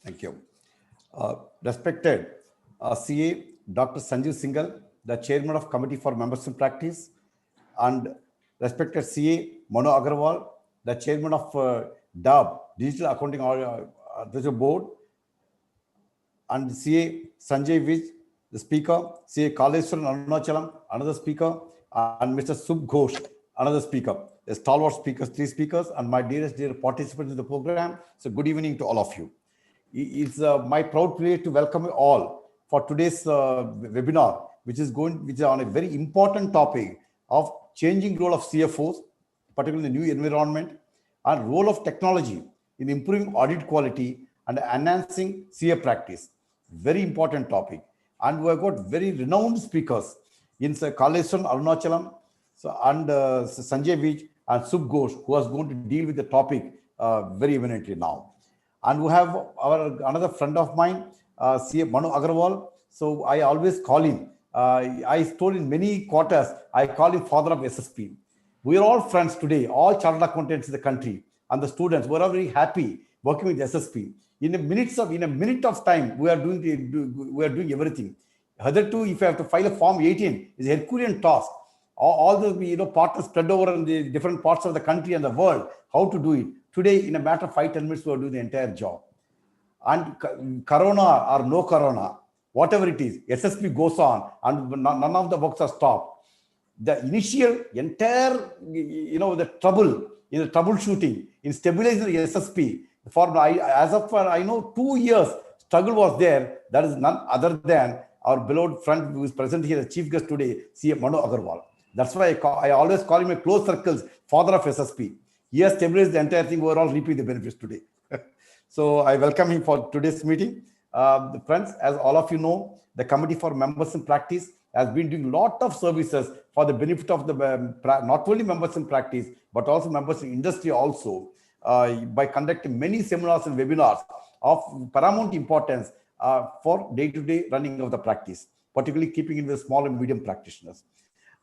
Thank you. Respected CA Dr. Sanjeev Singhal, the Chairman of Committee for Members in Practice, and respected CA Mano Agarwal, the Chairman of DAB, Digital Accounting Board, and CA Sanjay Vij, the Speaker, CA Kaleswaran Arunachalam, another Speaker, and Mr. Subh Ghosh, another Speaker. The stalwart speakers, 3 speakers, and my dear participants in the program. So good evening to all of you. It's my proud pleasure to welcome you all for today's webinar, which is on a very important topic of changing role of CFOs, particularly in the new environment, and role of technology in improving audit quality and enhancing CA practice. Very important topic. And we have got very renowned speakers in Kaleswaran Arunachalam and Sanjay Vij and Subh Ghosh, who is going to deal with the topic very eminently now. And we have another friend of mine, CA Manu Agarwal. So I always call him, I told in many quarters, I call him father of SSP. We are all friends today, all chartered accountants in the country, and the students. We are very happy working with SSP. In a minute of time, we are doing everything. Hitherto, if you have to file a Form 18, it's a Herculean task. All the partners spread over in the different parts of the country and the world, how to do it. Today, in a matter of 5-10 minutes, we are doing the entire job. And corona or no corona, whatever it is, SSP goes on and none of the works are stopped. The initial entire, the trouble in the troubleshooting, in stabilizing the SSP, as of I know, 2 years struggle was there. That is none other than our beloved friend who is present here as chief guest today, CA Manu Agarwal. That's why I always call him a close circles, father of SSP. He has stabilized the entire thing. We're all reaping the benefits today. So I welcome him for today's meeting. Friends, as all of you know, the Committee for Members in Practice has been doing a lot of services for the benefit of the not only members in practice, but also members in industry also, by conducting many seminars and webinars of paramount importance for day-to-day running of the practice, particularly keeping in with small and medium practitioners.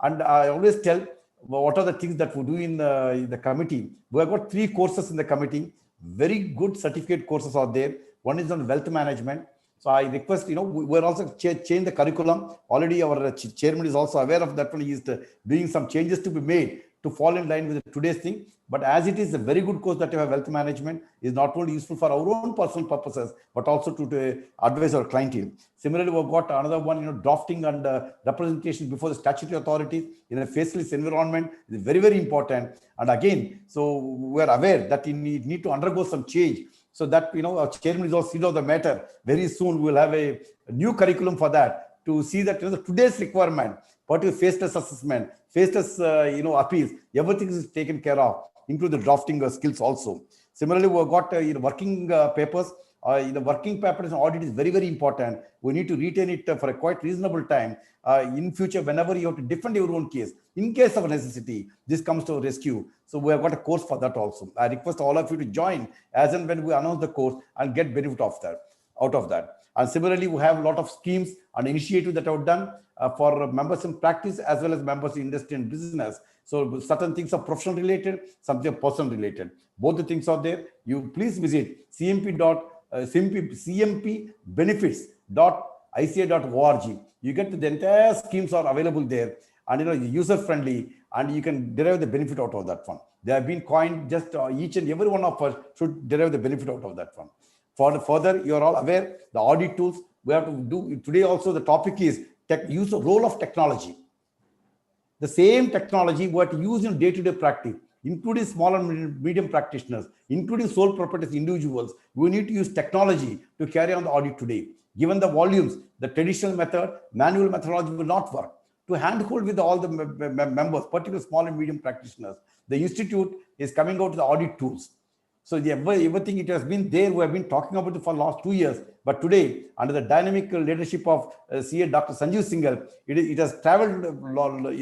And I always tell what are the things that we do in the committee. We have got 3 courses in the committee. Very good certificate courses are there. One is on wealth management. So I request, we're also change the curriculum. Already our chairman is also aware of that one. He is doing some changes to be made to fall in line with today's thing. But as it is a very good course that you have, wealth management is not only useful for our own personal purposes, but also to advise our clientele. Similarly, we've got another one, drafting and representation before the statutory authorities in a faceless environment is very, very important. And again, so we are aware that you need to undergo some change. So that, our chairman is also seen of the matter. Very soon we will have a new curriculum for that to see that today's requirement, particularly faceless assessment, faceless appeals, everything is taken care of, including the drafting skills also. Similarly, we've got working papers. The working papers and audit is very, very important. We need to retain it for a quite reasonable time. In future, whenever you have to defend your own case, in case of necessity, this comes to rescue. So we have got a course for that also. I request all of you to join as and when we announce the course and get benefit of that, out of that. And similarly, we have a lot of schemes and initiatives that are done for members in practice as well as members in industry and business. So certain things are professional related, something are personal related. Both the things are there. You please visit cmpbenefits.ICAI.org. You get the entire schemes are available there, and user friendly, and you can derive the benefit out of that one. They have been coined, just each and every one of us should derive the benefit out of that one. For further, you are all aware the audit tools we have to do today. Also, the topic is use the role of technology. The same technology we have to use in day-to-day practice, including small and medium practitioners, including sole proprietors, individuals. We need to use technology to carry on the audit today. Given the volumes, the traditional method, manual methodology will not work. To handhold with all the members, particularly small and medium practitioners, the institute is coming out with the audit tools. So everything, it has been there. We have been talking about it for the last 2 years. But today, under the dynamic leadership of CA Dr. Sanjeev Singhal, it has traveled a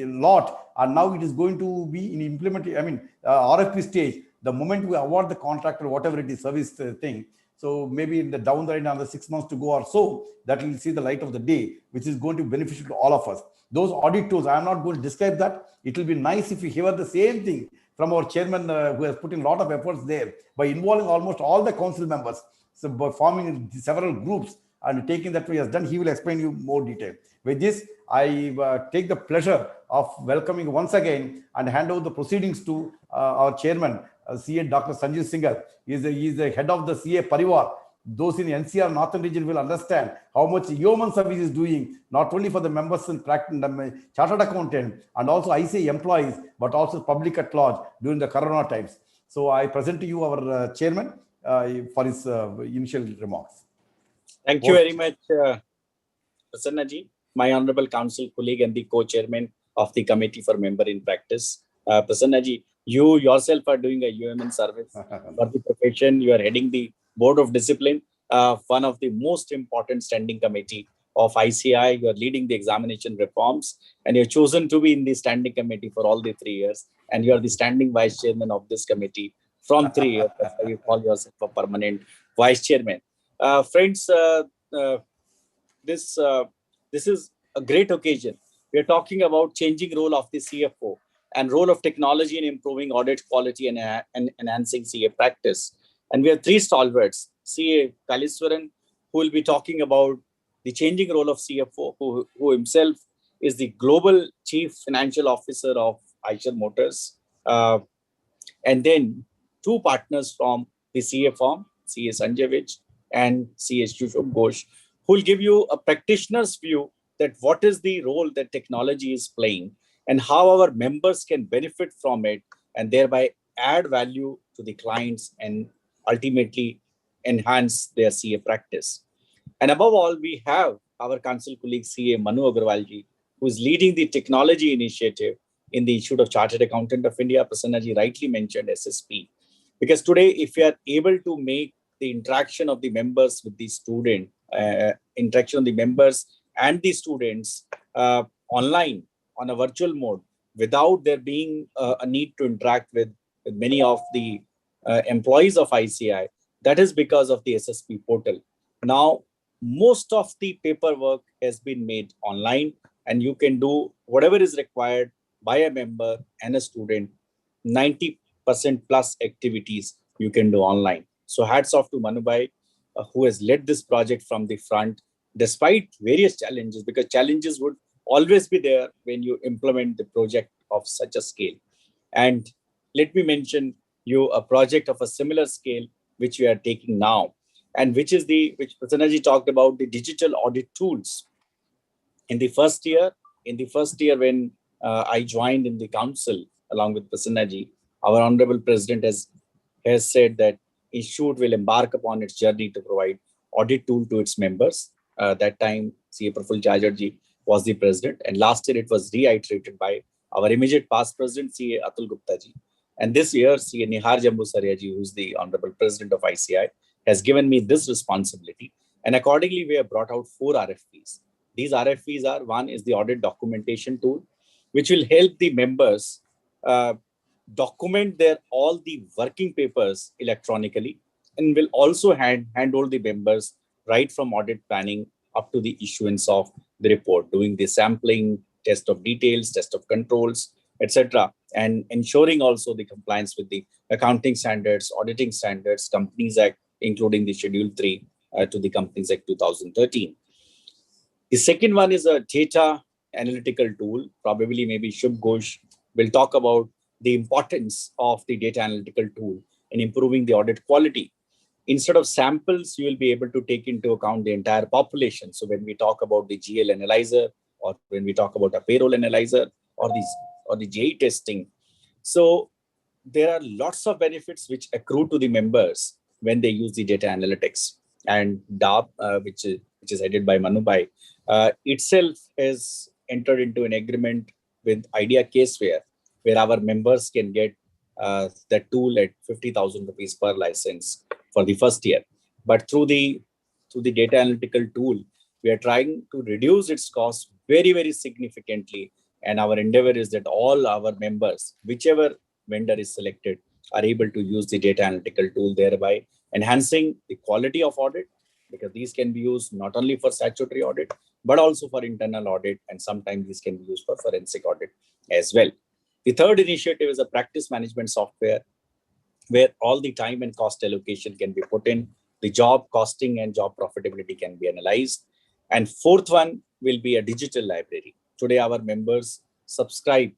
lot, and now it is going to be in implementation. RFP stage. The moment we award the contract or whatever it is, service thing. So maybe in the down the line, another 6 months to go or so, that will see the light of the day, which is going to be beneficial to all of us. Those audit tools, I am not going to describe that. It will be nice if you hear the same thing from our chairman who has put in a lot of efforts there by involving almost all the council members. So by forming several groups and taking that he has done, he will explain you more detail. With this, I take the pleasure of welcoming once again and hand over the proceedings to our chairman, CA Dr. Sanjeev Singhal. He is the head of the CA Parivar. Those in NCR Northern region will understand how much human service is doing, not only for the members in practice, chartered accountant, and also ICAI employees, but also public at large during the Corona times. So I present to you our chairman for his initial remarks. Thank you very much, Prasanna ji, my honorable council colleague and the co-chairman of the Committee for Member in Practice. Prasanna ji, you yourself are doing a UMN service for the profession. You are heading the Board of Discipline, one of the most important standing committee of ICAI. You are leading the examination reforms, and you're chosen to be in the standing committee for all the 3 years. And you are the standing vice chairman of this committee from 3 years. That's why you call yourself a permanent vice chairman. Friends, this is a great occasion. We are talking about changing role of the CFO and role of technology in improving audit quality and enhancing CA practice. And we have 3 stalwarts: CA Kaliswaran, who will be talking about the changing role of CFO, who himself is the global chief financial officer of Eicher Motors. And then 2 partners from the CA firm, CA Sanjay Vij and CA Shushub Ghosh, who will give you a practitioner's view that what is the role that technology is playing and how our members can benefit from it and thereby add value to the clients and ultimately enhance their CA practice. And above all, we have our council colleague CA Manu Agarwal ji, who is leading the technology initiative in the Institute of Chartered Accountant of India. Prasanna ji rightly mentioned SSP. Because today, if we are able to make the interaction of the members with the student, interaction of the members and the students online on a virtual mode, without there being a need to interact with many of the employees of ICAI, that is because of the SSP portal. Now, most of the paperwork has been made online, and you can do whatever is required by a member and a student. 90% plus activities you can do online. So hats off to Manubhai, who has led this project from the front, despite various challenges, because challenges would always be there when you implement the project of such a scale. And let me mention you a project of a similar scale, which we are taking now, and which Prasanna ji talked about, the digital audit tools. In the first year when I joined in the council along with Prasanna ji, our honorable president has said that Institute will embark upon its journey to provide audit tool to its members. That time, CA Praful Jajat ji was the president, and last year it was reiterated by our immediate past president, CA Atul Gupta ji. And this year, CA Nihar Jambusaria ji, who is the honorable president of ICAI, has given me this responsibility. And accordingly, we have brought out 4 RFPs. These RFPs are: one is the audit documentation tool, which will help the members document all the working papers electronically, and will also handhold the members right from audit planning up to the issuance of the report, doing the sampling, test of details, test of controls, etc., and ensuring also the compliance with the accounting standards, auditing standards, Companies Act, including the Schedule 3 to the Companies Act 2013. The second one is a data analytical tool. Probably maybe Shubh Ghosh will talk about the importance of the data analytical tool in improving the audit quality. Instead of samples, you will be able to take into account the entire population. So when we talk about the GL analyzer, or when we talk about a payroll analyzer, or the JE testing, so there are lots of benefits which accrue to the members when they use the data analytics. And DAP, which is headed by Manubhai, itself has entered into an agreement with Idea Caseware, where our members can get the tool at 50,000 rupees per license for the first year. But through the data analytical tool, we are trying to reduce its cost very, very significantly. And our endeavor is that all our members, whichever vendor is selected, are able to use the data analytical tool, thereby enhancing the quality of audit, because these can be used not only for statutory audit, but also for internal audit. And sometimes these can be used for forensic audit as well. The third initiative is a practice management software where all the time and cost allocation can be put in, the job costing and job profitability can be analyzed. And fourth one will be a digital library. Today, our members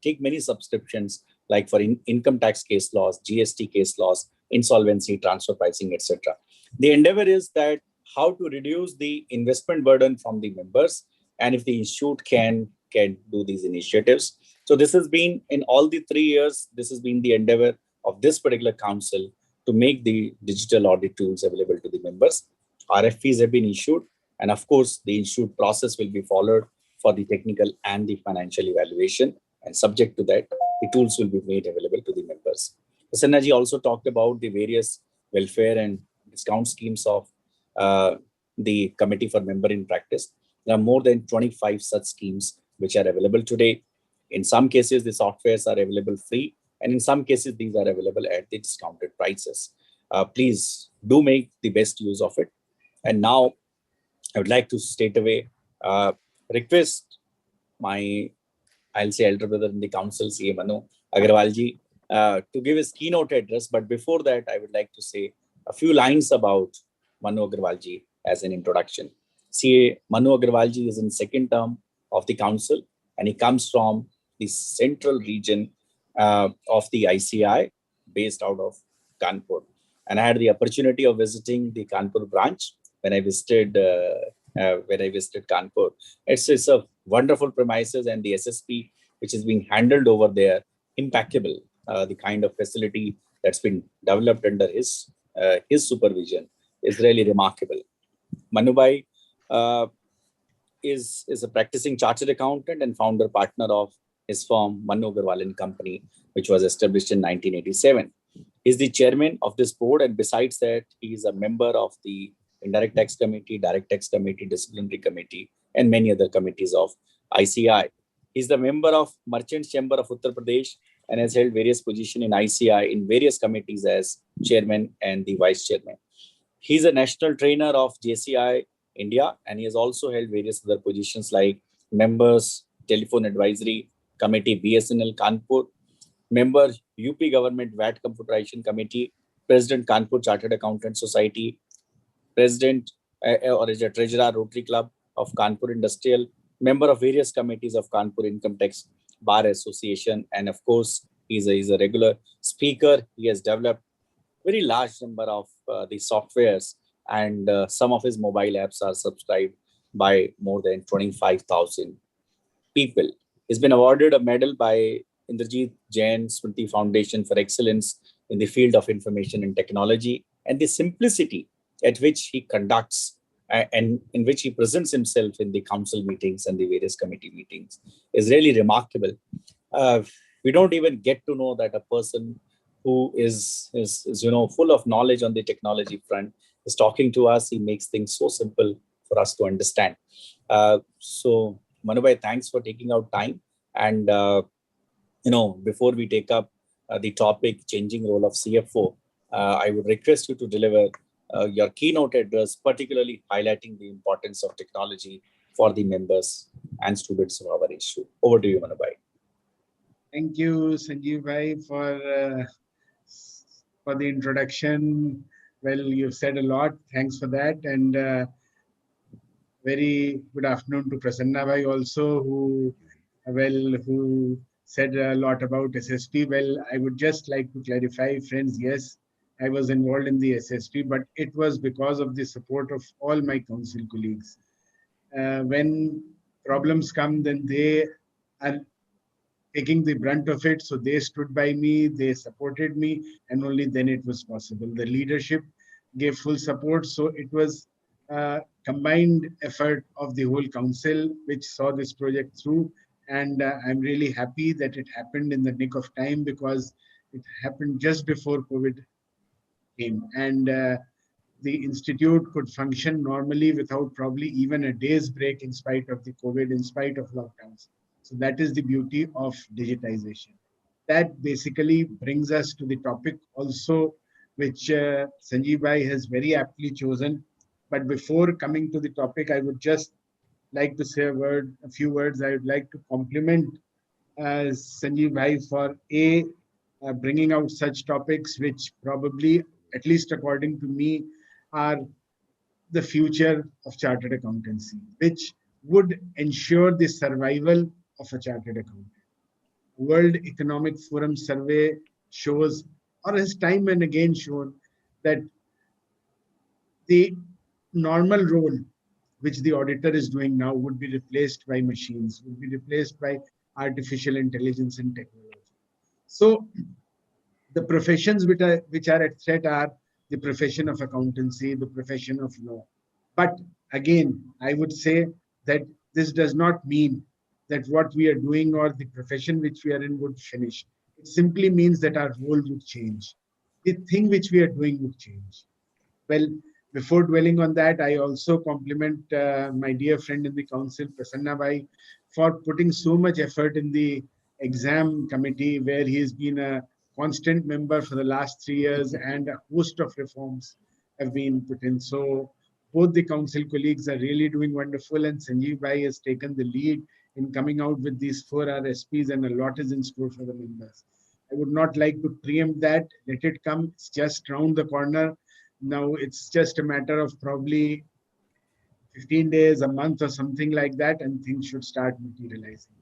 take many subscriptions like for income tax case laws, GST case laws, insolvency, transfer pricing, etc. The endeavor is that how to reduce the investment burden from the members, and if the institute can do these initiatives. So this has been in all the 3 years, this has been the endeavor of this particular council to make the digital audit tools available to the members. RFPs have been issued, and of course, the institute process will be followed for the technical and the financial evaluation. And subject to that, the tools will be made available to the members. Prasanna ji also talked about the various welfare and discount schemes of the Committee for Member in Practice. There are more than 25 such schemes which are available today. In some cases, the softwares are available free, and in some cases, these are available at the discounted prices. Please do make the best use of it. And now, I would like to straight away request my, I'll say, elder brother in the council, CA Manu Agarwal ji, to give his keynote address. But before that, I would like to say a few lines about Manu Agarwal ji as an introduction. CA Manu Agarwal ji is in second term of the council, and he comes from the central region of the ICAI, based out of Kanpur. And I had the opportunity of visiting the Kanpur branch when I visited Kanpur. It's a wonderful premises, and the SSP which is being handled over there, impeccable. The kind of facility that's been developed under his supervision is really remarkable. Manubhai is a practicing chartered accountant and founder partner of his firm Manu Agarwal and Company, which was established in 1987. He's the chairman of this board, and besides that, he is a member of the Indirect Tax Committee, Direct Tax Committee, Disciplinary Committee, and many other committees of ICAI. He's the member of Merchants Chamber of Uttar Pradesh and has held various positions in ICAI in various committees as chairman and the vice chairman. He's a national trainer of JCI India, and he has also held various other positions like members, Telephone Advisory Committee, BSNL Kanpur, member UP Government VAT Computerization Committee, President Kanpur Chartered Accountant Society, President or is a Treasurer Rotary Club of Kanpur Industrial, member of various committees of Kanpur Income Tax Bar Association, and of course, he's a regular speaker. He has developed very large number of the softwares, and some of his mobile apps are subscribed by more than 25,000 people. He's been awarded a medal by Indrajit Jain Smriti Foundation for excellence in the field of information and technology, and the simplicity at which he conducts and in which he presents himself in the council meetings and the various committee meetings is really remarkable. We don't even get to know that a person who is full of knowledge on the technology front is talking to us. He makes things so simple for us to understand. So Manubhai, thanks for taking out time. And before we take up the topic, changing role of CFO, I would request you to deliver your keynote address, particularly highlighting the importance of technology for the members and students of our institute. Over to you, Manubhai. Thank you, Sanjeev Bhai, for the introduction. Well, you've said a lot. Thanks for that. And very good afternoon to Prasanna Bhai also, who said a lot about SSP. Well, I would just like to clarify, friends, yes, I was involved in the SSP, but it was because of the support of all my council colleagues. When problems come, then they are taking the brunt of it. So they stood by me, they supported me, and only then it was possible. The leadership gave full support. So it was a combined effort of the whole council which saw this project through. And I'm really happy that it happened in the nick of time, because it happened just before COVID came. And the institute could function normally without probably even a day's break in spite of the COVID, in spite of lockdowns. So that is the beauty of digitization. That basically brings us to the topic also, which Sanjeev Bhai has very aptly chosen. But before coming to the topic, I would just like to say a few words. I would like to compliment Sanjeev Bhai, for bringing out such topics which probably, at least according to me, are the future of chartered accountancy, which would ensure the survival of a chartered accountant. World Economic Forum survey shows, or has time and again shown, that the normal role which the auditor is doing now would be replaced by machines, would be replaced by artificial intelligence and technology. So the professions which are at threat are the profession of accountancy, the profession of law. But again, I would say that this does not mean that what we are doing or the profession which we are in would finish. It simply means that our role would change. The thing which we are doing would change. Well, before dwelling on that, I also compliment my dear friend in the council, Prasanna Bhai, for putting so much effort in the exam committee, where he has been a constant member for the last 3 years, and a host of reforms have been put in. So both the council colleagues are really doing wonderful, and Sanjeev Bhai has taken the lead in coming out with these 4 RSPs, and a lot is in store for the members. I would not like to preempt that. Let it come. It's just round the corner. Now it's just a matter of probably 15 days, a month, or something like that, and things should start materializing.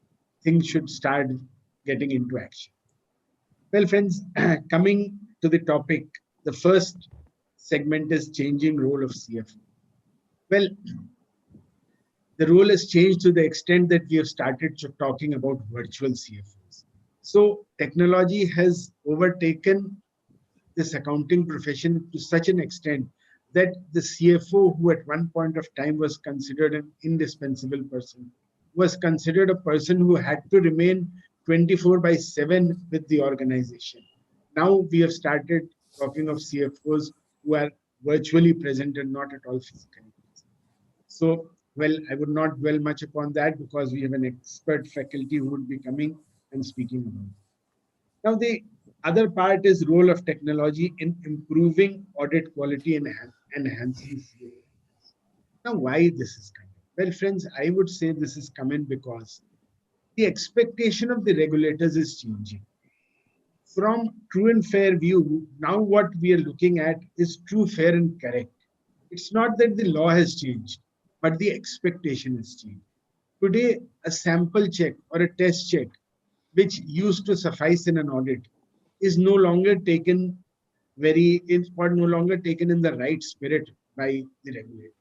Things should start getting into action. Well, friends, coming to the topic, the first segment is changing role of CFO. Well, the role has changed to the extent that we have started talking about virtual CFOs. So technology has overtaken this accounting profession to such an extent that the CFO, who at one point of time was considered an indispensable person, was considered a person who had to remain 24/7 with the organization. Now we have started talking of CFOs who are virtually present and not at all physically present. So, well, I would not dwell much upon that because we have an expert faculty who would be coming and speaking about it. Now, the other part is role of technology in improving audit quality and enhancing CA. Now, why this is coming? Well, friends, I would say this is coming because the expectation of the regulators is changing. From true and fair view, now what we are looking at is true, fair, and correct. It's not that the law has changed, but the expectation has changed. Today, a sample check or a test check, which used to suffice in an audit, is no longer taken no longer taken in the right spirit by the regulator.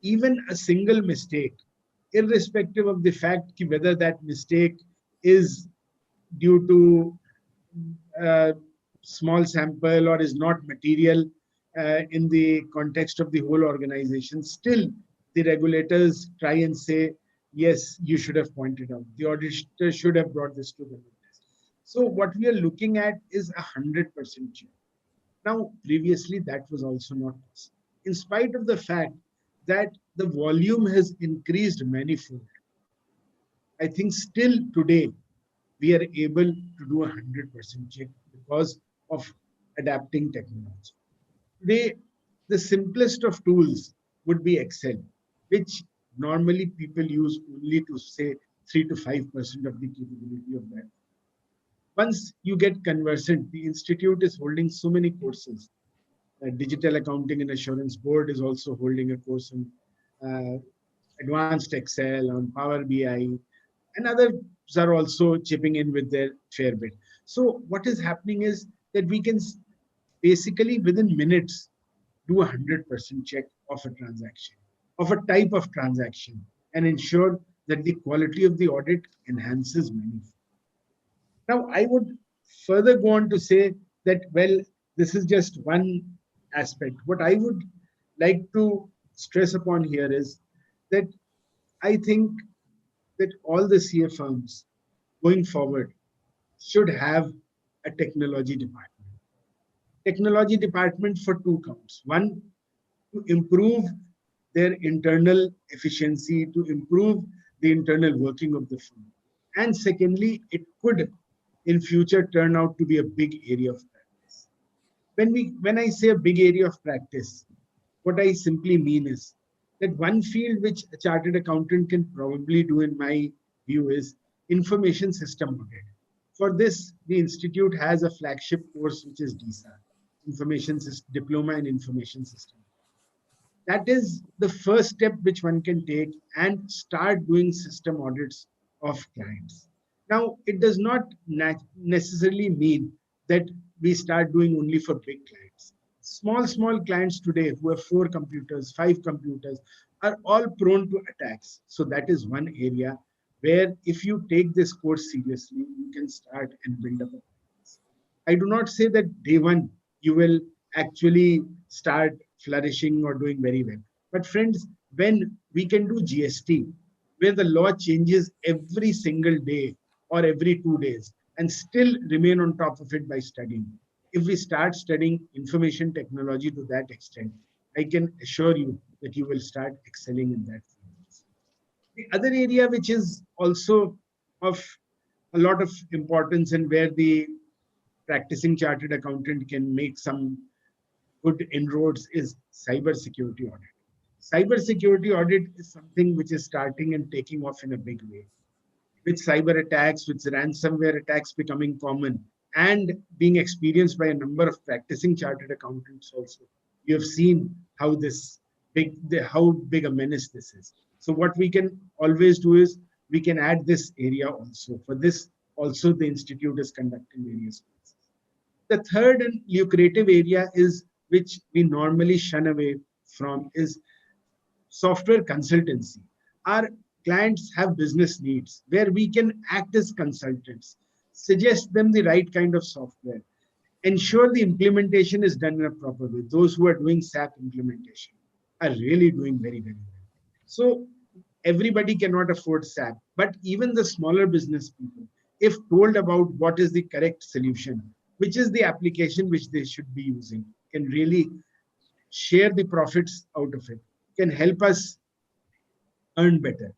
Even a single mistake, irrespective of the fact whether that mistake is due to a small sample or is not material in the context of the whole organization, still the regulators try and say, yes, you should have pointed out. The auditor should have brought this to the notice. So what we are looking at is 100% check. Now, previously, that was also not possible. In spite of the fact that the volume has increased manifold, I think still today we are able to do 100% check because of adapting technology. Today, the simplest of tools would be Excel, which normally people use only to say 3 to 5% of the capability of that. Once you get conversant, the institute is holding so many courses. Digital Accounting and Assurance Board is also holding a course on advanced Excel, on Power BI, and others are also chipping in with their fair bit. So what is happening is that we can basically within minutes do 100% check of a transaction, of a type of transaction, and ensure that the quality of the audit enhances many. Now, I would further go on to say that, well, this is just one aspect. What I would like to stress upon here is that I think that all the CA firms going forward should have a technology department. Technology department for two counts. One, to improve their internal efficiency, to improve the internal working of the firm. And secondly, it could in future turn out to be a big area of practice. When I say a big area of practice, what I simply mean is that one field which a chartered accountant can probably do, in my view, is information system audit. For this, the institute has a flagship course, which is DISA, Diploma in Information System. That is the first step which one can take and start doing system audits of clients. Now, it does not necessarily mean that we start doing only for big clients. Small clients today who have 4 computers, 5 computers are all prone to attacks. So that is one area where if you take this course seriously, you can start and build up a practice. I do not say that day one you will actually start flourishing or doing very well. But friends, when we can do GST, where the law changes every single day or every 2 days, and still remain on top of it by studying. If we start studying information technology to that extent, I can assure you that you will start excelling in that field. The other area which is also of a lot of importance and where the practicing chartered accountant can make some good inroads is cyber security audit. Cyber security audit is something which is starting and taking off in a big way. With cyber attacks, with ransomware attacks becoming common and being experienced by a number of practicing chartered accountants also, you have seen how how big a menace this is. So what we can always do is we can add this area also. For this also the institute is conducting various courses. The third and lucrative area is which we normally shun away from is software consultancy. Our clients have business needs where we can act as consultants, suggest them the right kind of software, ensure the implementation is done in a proper way. Those who are doing SAP implementation are really doing very, very well. So everybody cannot afford SAP, but even the smaller business people, if told about what is the correct solution, which is the application which they should be using, can really share the profits out of it, can help us earn better.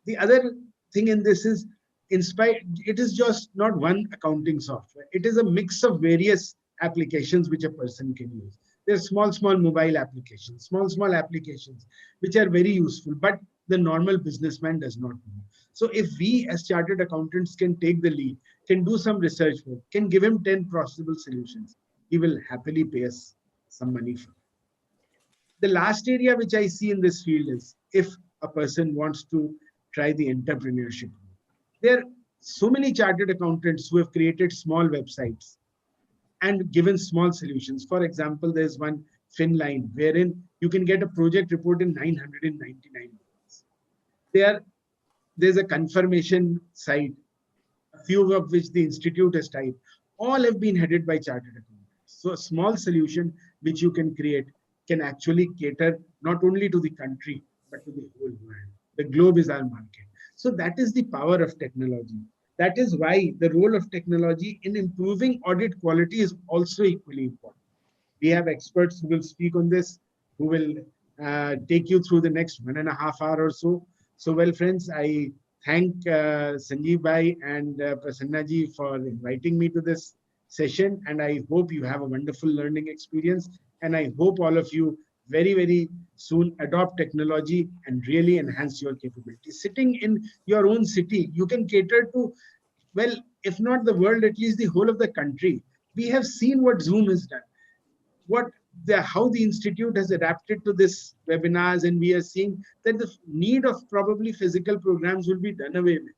The other thing in this is, it is just not one accounting software. It is a mix of various applications which a person can use. There's small mobile applications, small applications, which are very useful, but the normal businessman does not know. So if we as chartered accountants can take the lead, can do some research work, can give him 10 possible solutions, he will happily pay us some money for it. The last area which I see in this field is if a person wants to try the entrepreneurship. There are so many chartered accountants who have created small websites and given small solutions. For example, there's one Finline wherein you can get a project report in 999 minutes. There's a confirmation site, a few of which the institute has typed. All have been headed by chartered accountants. So a small solution which you can create can actually cater not only to the country, but to the whole world. The globe is our market. So that is the power of technology. That is why the role of technology in improving audit quality is also equally important. We have experts who will speak on this, who will take you through the next 1.5 hours or so. So, well, friends, I thank Sanjeev Bhai and Prasanna ji for inviting me to this session. And I hope you have a wonderful learning experience. And I hope all of you very, very soon adopt technology and really enhance your capabilities. Sitting in your own city, you can cater to, well, if not the world, at least the whole of the country. We have seen what Zoom has done, how the institute has adapted to this webinars, and we are seeing that the need of probably physical programs will be done away with.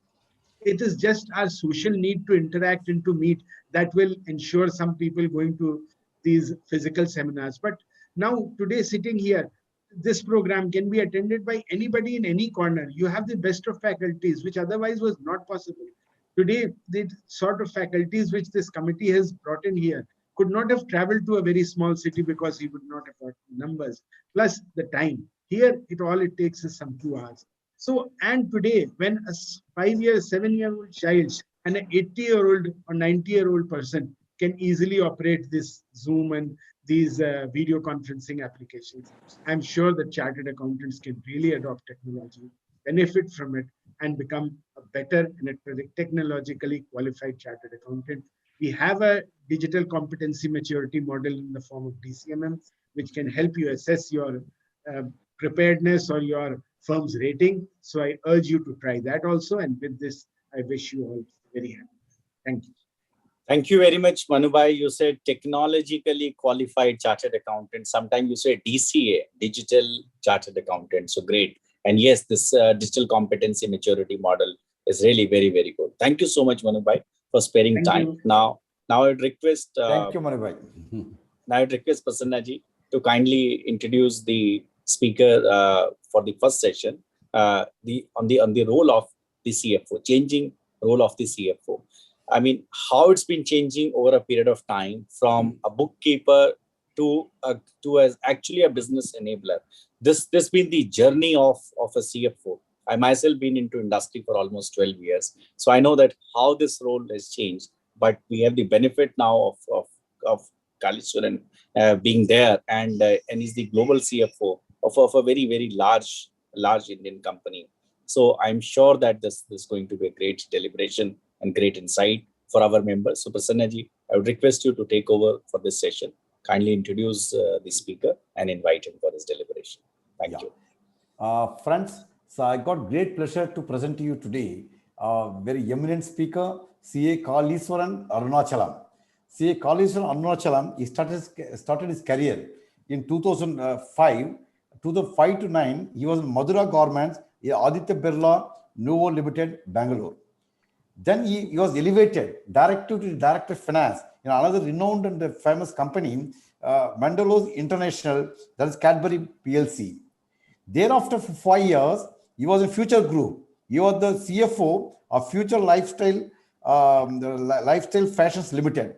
It is just our social need to interact and to meet that will ensure some people going to these physical seminars. But now today sitting here, this program can be attended by anybody in any corner. You have the best of faculties, which otherwise was not possible. Today, the sort of faculties which this committee has brought in here could not have traveled to a very small city because he would not afford numbers, plus the time. Here, all it takes is some 2 hours. So, and today, when a 5-year, 7-year-old child and an 80-year-old or 90-year-old person can easily operate this Zoom and these video conferencing applications, I'm sure that chartered accountants can really adopt technology, benefit from it, and become a better and a technologically qualified chartered accountant. We have a digital competency maturity model in the form of DCMM, which can help you assess your preparedness or your firm's rating. So I urge you to try that also. And with this, I wish you all very happy. Thank you. Thank you very much, Manubhai. You said technologically qualified chartered accountant. Sometimes you say DCA, digital chartered accountant. So great. And yes, this digital competency maturity model is really very, very good. Thank you so much, Manubhai, for sparing Thank time. you. Now I would request. Thank you, Manubhai. Now I would request Prasanna ji to kindly introduce the speaker for the first session. On the role of the CFO, changing role of the CFO. I mean, how it's been changing over a period of time from a bookkeeper to as actually a business enabler. This been the journey of a CFO. I myself been into industry for almost 12 years, so I know that how this role has changed. But we have the benefit now of Kaleeswaran being there, and he's the global CFO of a very, very large Indian company. So I'm sure that this is going to be a great deliberation and great insight for our members. So Prasanna ji, I would request you to take over for this session. Kindly introduce the speaker and invite him for his deliberation. Thank you. Friends, so I got great pleasure to present to you today a very eminent speaker, CA Kaleeswaran Arunachalam. CA Kaleeswaran Arunachalam, he started his career in 2005. 2005 to 9, he was in Madura Governments, Aditya Birla, Novo Limited, Bangalore. Then he was elevated director to director of finance in another renowned and famous company, Mandalos International, that is Cadbury PLC. Thereafter, for 5 years, he was in Future Group. He was the CFO of Future Lifestyle Fashions Limited.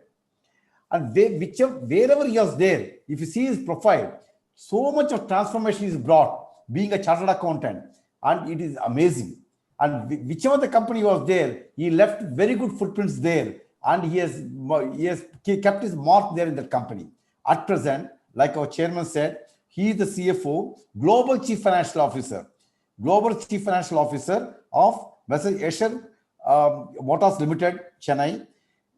And wherever he was there, if you see his profile, so much of transformation is brought, being a chartered accountant, and it is amazing. And whichever the company was there, he left very good footprints there, and he has kept his mark there in that company. At present, like our chairman said, he is the CFO, Global Chief Financial Officer of Escher Motors Limited, Chennai.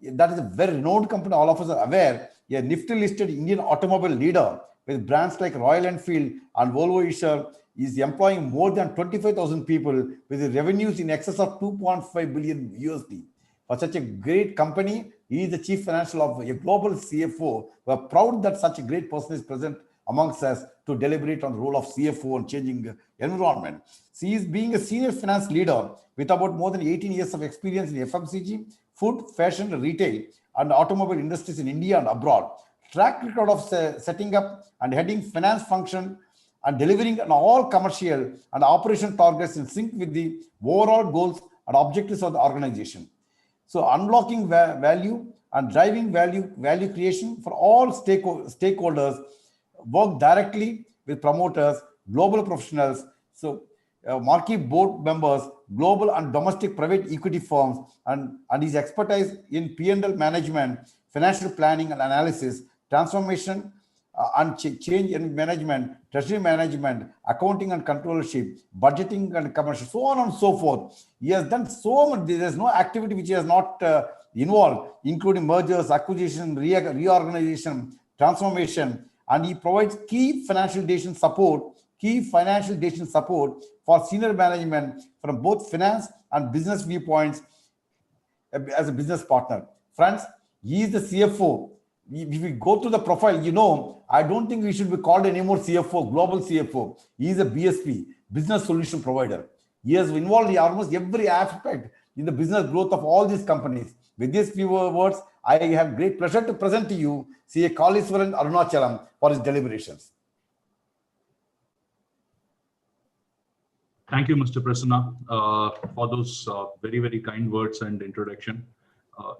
That is a very renowned company. All of us are aware. A Nifty listed Indian automobile leader with brands like Royal Enfield and Volvo Escher is employing more than 25,000 people with revenues in excess of 2.5 billion USD. For such a great company, he is the chief financial officer, a global CFO. We are proud that such a great person is present amongst us to deliberate on the role of CFO and changing environment. So he is being a senior finance leader with about more than 18 years of experience in FMCG, food, fashion, retail, and automobile industries in India and abroad. Track record of setting up and heading finance function and delivering on all commercial and operation targets in sync with the overall goals and objectives of the organization. So unlocking value and driving value creation for all stakeholders, work directly with promoters, global professionals, so marquee board members, global and domestic private equity firms, and his expertise in P&L management, financial planning and analysis, transformation and change in management, treasury management, accounting and controllership, budgeting and commercial, so on and so forth. He has done so much. There is no activity which he has not involved, including mergers, acquisition, reorganization, transformation, and he provides key financial decision support for senior management from both finance and business viewpoints as a business partner. Friends, he is the CFO. If we go to the profile, I don't think we should be called anymore CFO, global CFO. He is a BSP, business solution provider. He has involved in almost every aspect in the business growth of all these companies. With these few words, I have great pleasure to present to you CA Kaleeswaran Arunachalam for his deliberations. Thank you, Mr. Prasanna, for those very, very kind words and introduction.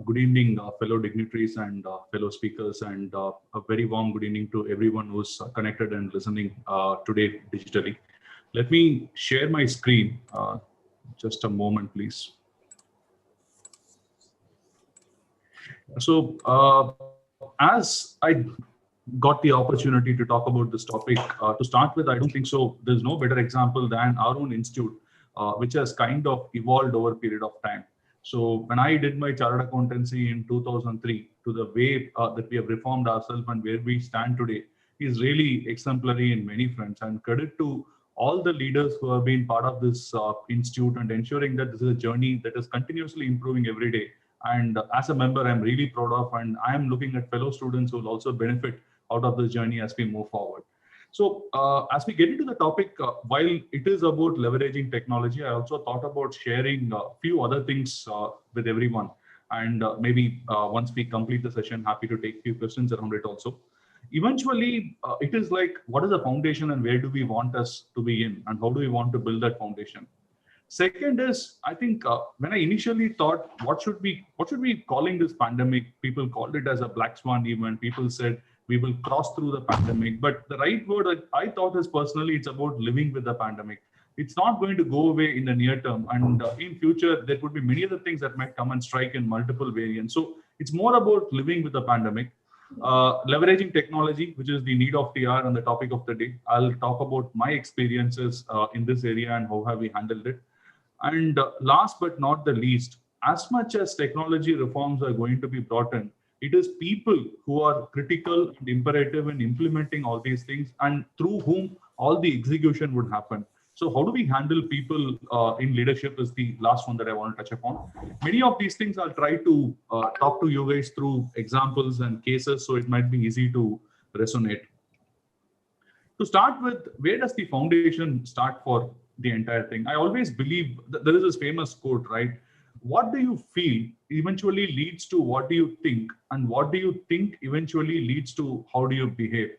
Good evening, fellow dignitaries and fellow speakers, and a very warm good evening to everyone who's connected and listening today digitally. Let me share my screen. Just a moment, please. So, as I got the opportunity to talk about this topic, to start with, I don't think so. There's no better example than our own institute, which has kind of evolved over a period of time. So when I did my chartered accountancy in 2003, to the way that we have reformed ourselves and where we stand today is really exemplary in many fronts. And credit to all the leaders who have been part of this institute and ensuring that this is a journey that is continuously improving every day. And as a member, I'm really proud of, and I'm looking at fellow students who will also benefit out of this journey as we move forward. So as we get into the topic, while it is about leveraging technology, I also thought about sharing a few other things with everyone. And maybe once we complete the session, happy to take a few questions around it also. Eventually, it is like, what is the foundation and where do we want us to be in, and how do we want to build that foundation? Second is, I think when I initially thought, what should we calling this pandemic? People called it as a black swan event. People said we will cross through the pandemic. But the right word I thought is personally, it's about living with the pandemic. It's not going to go away in the near term. And in future, there could be many other things that might come and strike in multiple variants. So it's more about living with the pandemic. Leveraging technology, which is the need of the hour and the topic of the day. I'll talk about my experiences in this area and how have we handled it. And last but not the least, as much as technology reforms are going to be brought in, it is people who are critical and imperative in implementing all these things, and through whom all the execution would happen. So how do we handle people in leadership is the last one that I want to touch upon. Many of these things I'll try to talk to you guys through examples and cases, so it might be easy to resonate. To start with, where does the foundation start for the entire thing? I always believe that there is this famous quote, right? What do you feel eventually leads to what do you think, and what do you think eventually leads to how do you behave?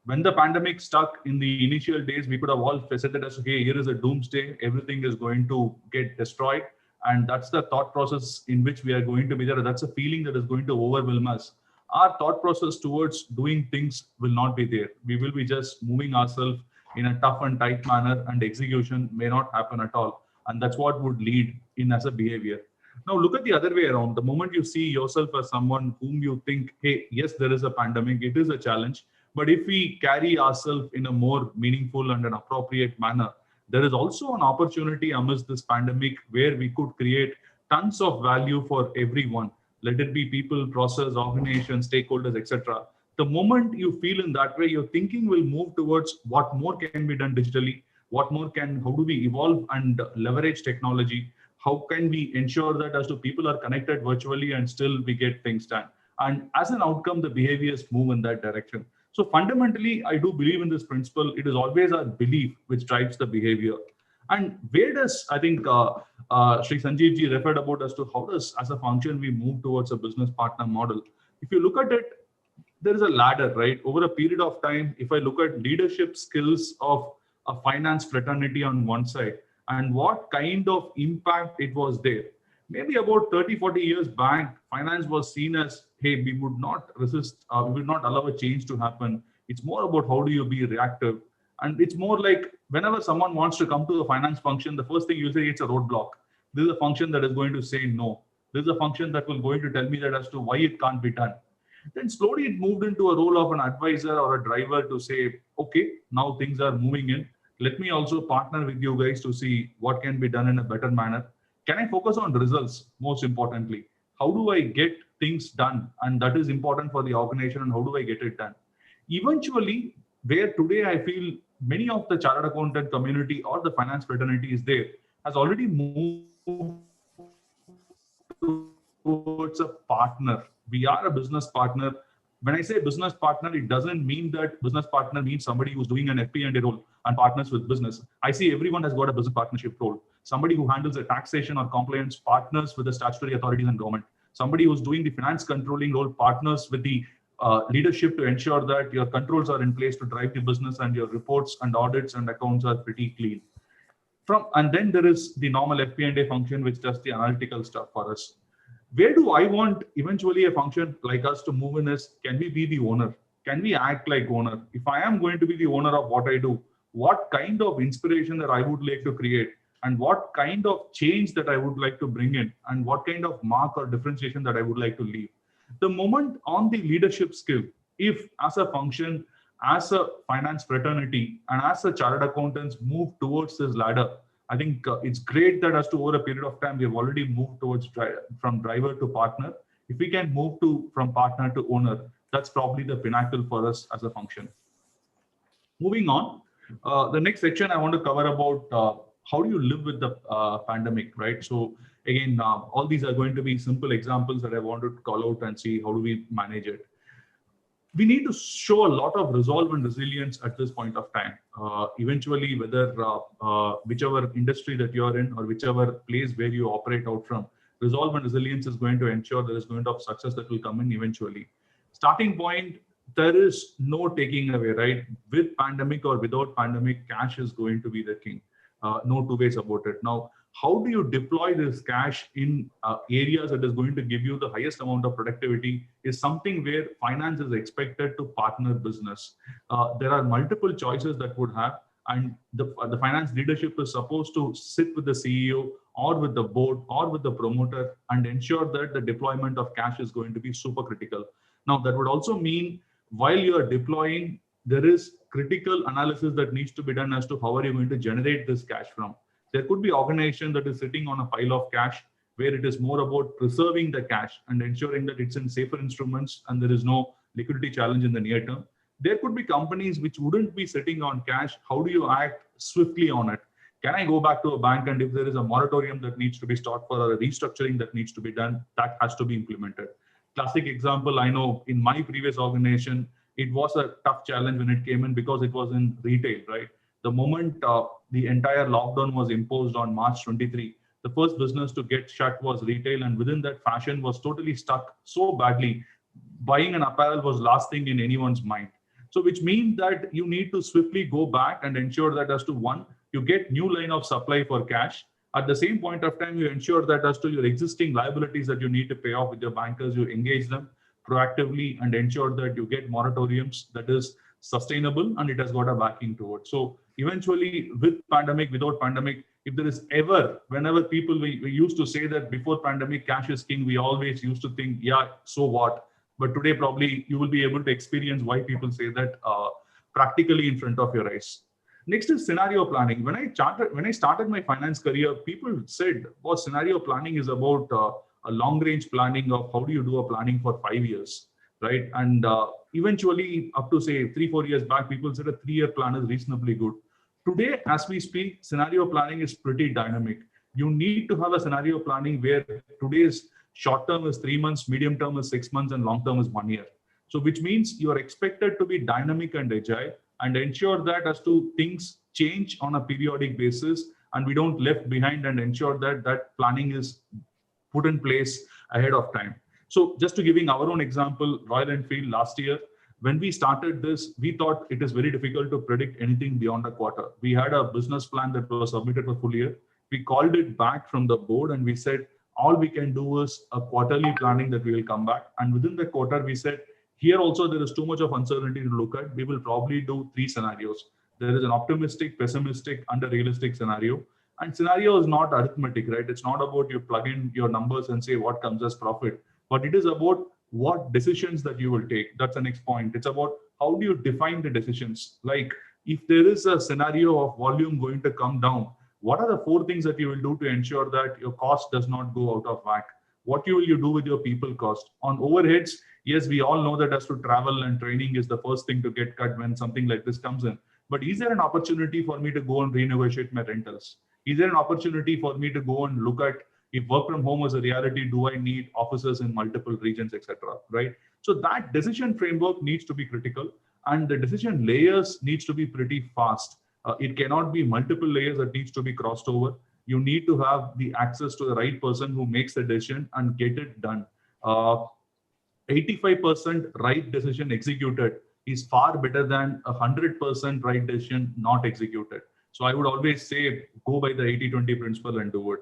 When the pandemic stuck in the initial days, we could have all said that as, okay, here is a doomsday, everything is going to get destroyed. And that's the thought process in which we are going to be there. That's a feeling that is going to overwhelm us. Our thought process towards doing things will not be there. We will be just moving ourselves in a tough and tight manner, and execution may not happen at all. And that's what would lead in as a behavior. Now look at the other way around. The moment you see yourself as someone whom you think, hey, yes, there is a pandemic, it is a challenge. But if we carry ourselves in a more meaningful and an appropriate manner, there is also an opportunity amidst this pandemic where we could create tons of value for everyone. Let it be people, process, organizations, stakeholders, etc. The moment you feel in that way, your thinking will move towards what more can be done digitally, how do we evolve and leverage technology, how can we ensure that as to people are connected virtually and still we get things done. And as an outcome, the behaviors move in that direction. So fundamentally, I do believe in this principle. It is always our belief which drives the behavior. And where does, I think, Sri Sanjeev ji referred about as to how does, as a function, we move towards a business partner model. If you look at it, there is a ladder, right? Over a period of time, if I look at leadership skills of a finance fraternity on one side and what kind of impact it was there. Maybe about 30, 40 years back, finance was seen as, hey, we would not resist, we would not allow a change to happen. It's more about how do you be reactive. And it's more like whenever someone wants to come to the finance function, the first thing you say, it's a roadblock. This is a function that is going to say no. This is a function that will going to tell me that as to why it can't be done. Then slowly it moved into a role of an advisor or a driver to say, okay, now things are moving in. Let me also partner with you guys to see what can be done in a better manner. Can I focus on results most importantly? How do I get things done? And that is important for the organization, and how do I get it done? Eventually, where today I feel many of the chartered accountant community or the finance fraternity is there, has already moved towards a partner. We are a business partner. When I say business partner, it doesn't mean that business partner means somebody who's doing an FP&A role and partners with business. I see everyone has got a business partnership role. Somebody who handles the taxation or compliance partners with the statutory authorities and government. Somebody who's doing the finance controlling role partners with the leadership to ensure that your controls are in place to drive the business and your reports and audits and accounts are pretty clean. And then there is the normal FP&A function, which does the analytical stuff for us. Where do I want eventually a function like us to move in is, can we be the owner? Can we act like owner? If I am going to be the owner of what I do, what kind of inspiration that I would like to create, and what kind of change that I would like to bring in, and what kind of mark or differentiation that I would like to leave. The moment on the leadership skill, if as a function, as a finance fraternity, and as a chartered accountants move towards this ladder, I think it's great that as to over a period of time, we have already moved towards from driver to partner. If we can move from partner to owner, that's probably the pinnacle for us as a function. Moving on, The next section I want to cover about how do you live with the pandemic, right? So again, all these are going to be simple examples that I want to call out and see how do we manage it. We need to show a lot of resolve and resilience at this point of time. Eventually, whether whichever industry that you're in or whichever place where you operate out from, resolve and resilience is going to ensure there is going to have success that will come in eventually. Starting point, there is no taking away, right? With pandemic or without pandemic, cash is going to be the king. No two ways about it. Now, how do you deploy this cash in areas that is going to give you the highest amount of productivity is something where finance is expected to partner business. There are multiple choices that would have, and the finance leadership is supposed to sit with the CEO or with the board or with the promoter and ensure that the deployment of cash is going to be super critical. Now, that would also mean while you are deploying, there is critical analysis that needs to be done as to how are you going to generate this cash from. There could be organization that is sitting on a pile of cash where it is more about preserving the cash and ensuring that it's in safer instruments and there is no liquidity challenge in the near term. There could be companies which wouldn't be sitting on cash. How do you act swiftly on it? Can I go back to a bank, and if there is a moratorium that needs to be stopped for or a restructuring that needs to be done, that has to be implemented. Classic example, I know in my previous organization, it was a tough challenge when it came in because it was in retail, right? The moment the entire lockdown was imposed on March 23, the first business to get shut was retail, and within that, fashion was totally stuck so badly. Buying an apparel was last thing in anyone's mind. So which means that you need to swiftly go back and ensure that as to one, you get new line of supply for cash. At the same point of time, you ensure that as to your existing liabilities that you need to pay off with your bankers, you engage them proactively and ensure that you get moratoriums that is sustainable and it has got a backing to it. So eventually, with pandemic, without pandemic, if there is ever, whenever people, we used to say that before pandemic, cash is king, we always used to think, yeah, so what? But today, probably you will be able to experience why people say that practically in front of your eyes. Next is scenario planning. When I started my finance career, people said, well, scenario planning is about a long range planning of how do you do a planning for 5 years, right? And eventually, up to say 3-4 years back, people said a 3-year plan is reasonably good. Today, as we speak, scenario planning is pretty dynamic. You need to have a scenario planning where today's short term is 3 months, medium term is 6 months, and long term is 1 year. So which means you are expected to be dynamic and agile and ensure that as to things change on a periodic basis and we don't left behind, and ensure that that planning is put in place ahead of time. So just to giving our own example, Royal Enfield last year, when we started this, we thought it is very difficult to predict anything beyond a quarter. We had a business plan that was submitted for full year. We called it back from the board and we said, all we can do is a quarterly planning that we will come back. And within the quarter, we said, here also there is too much of uncertainty to look at. We will probably do 3 scenarios. There is an optimistic, pessimistic, and a realistic scenario. And scenario is not arithmetic, right? It's not about you plug in your numbers and say what comes as profit, but it is about what decisions that you will take. That's the next point. It's about how do you define the decisions? Like if there is a scenario of volume going to come down, what are the 4 things that you will do to ensure that your cost does not go out of whack? What will you do with your people cost? On overheads, yes, we all know that as to travel and training is the first thing to get cut when something like this comes in. But is there an opportunity for me to go and renegotiate my rentals? Is there an opportunity for me to go and look at if work from home is a reality, do I need offices in multiple regions, etc. Right? So that decision framework needs to be critical, and the decision layers needs to be pretty fast. It cannot be multiple layers that needs to be crossed over. You need to have the access to the right person who makes the decision and get it done. 85% right decision executed is far better than 100% right decision not executed. So I would always say, go by the 80-20 principle and do it.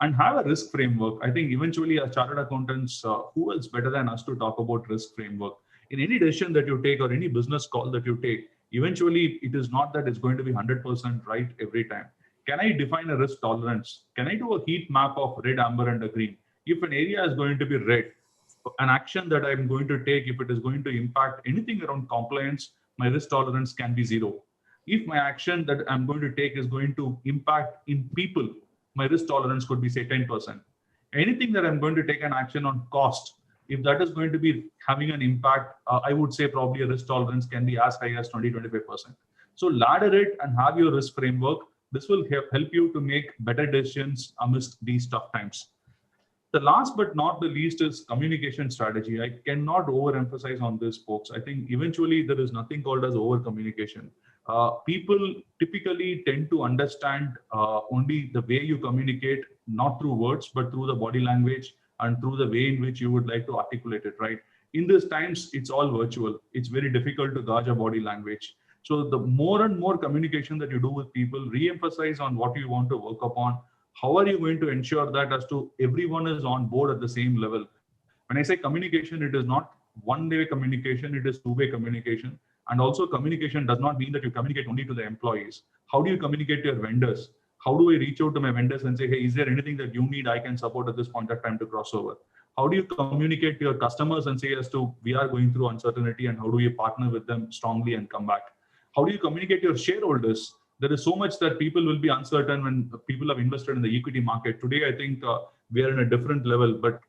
And have a risk framework. I think eventually as chartered accountants, who else better than us to talk about risk framework? In any decision that you take or any business call that you take, eventually it is not that it's going to be 100% right every time. Can I define a risk tolerance? Can I do a heat map of red, amber, and a green? If an area is going to be red, an action that I'm going to take, if it is going to impact anything around compliance, my risk tolerance can be 0. If my action that I'm going to take is going to impact in people, my risk tolerance could be say 10%. Anything that I'm going to take an action on cost, if that is going to be having an impact, I would say probably a risk tolerance can be as high as 20-25%. So ladder it and have your risk framework. This will help you to make better decisions amidst these tough times. The last but not the least is communication strategy. I cannot overemphasize on this, folks. I think eventually there is nothing called as over communication. People typically tend to understand only the way you communicate, not through words, but through the body language and through the way in which you would like to articulate it, right? In these times, it's all virtual. It's very difficult to gauge a body language. So the more and more communication that you do with people, re-emphasize on what you want to work upon. How are you going to ensure that as to everyone is on board at the same level? When I say communication, it is not one-way communication, it is two-way communication. And also communication does not mean that you communicate only to the employees. How do you communicate to your vendors? How do I reach out to my vendors and say, hey, is there anything that you need I can support at this point of time to cross over? How do you communicate to your customers and say as to we are going through uncertainty, and how do you partner with them strongly and come back? How do you communicate to your shareholders? There is so much that people will be uncertain when people have invested in the equity market. Today, I think we are in a different level, but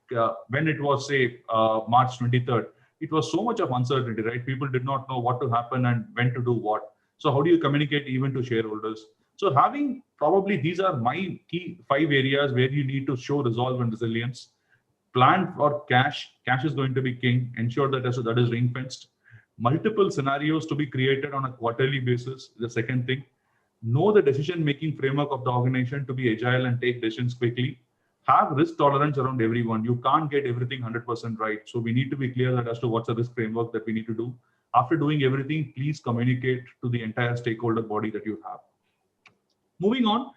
when it was, say, March 23rd, it was so much of uncertainty, right? People did not know what to happen and when to do what. So how do you communicate even to shareholders? So having probably these are my key 5 areas where you need to show resolve and resilience. Plan for cash. Cash is going to be king. Ensure that that is ring fenced. Multiple scenarios to be created on a quarterly basis. The second thing. Know the decision-making framework of the organization to be agile and take decisions quickly. Have risk tolerance around everyone. You can't get everything 100% right. So we need to be clear that as to what's the risk framework that we need to do. After doing everything, please communicate to the entire stakeholder body that you have. Moving on,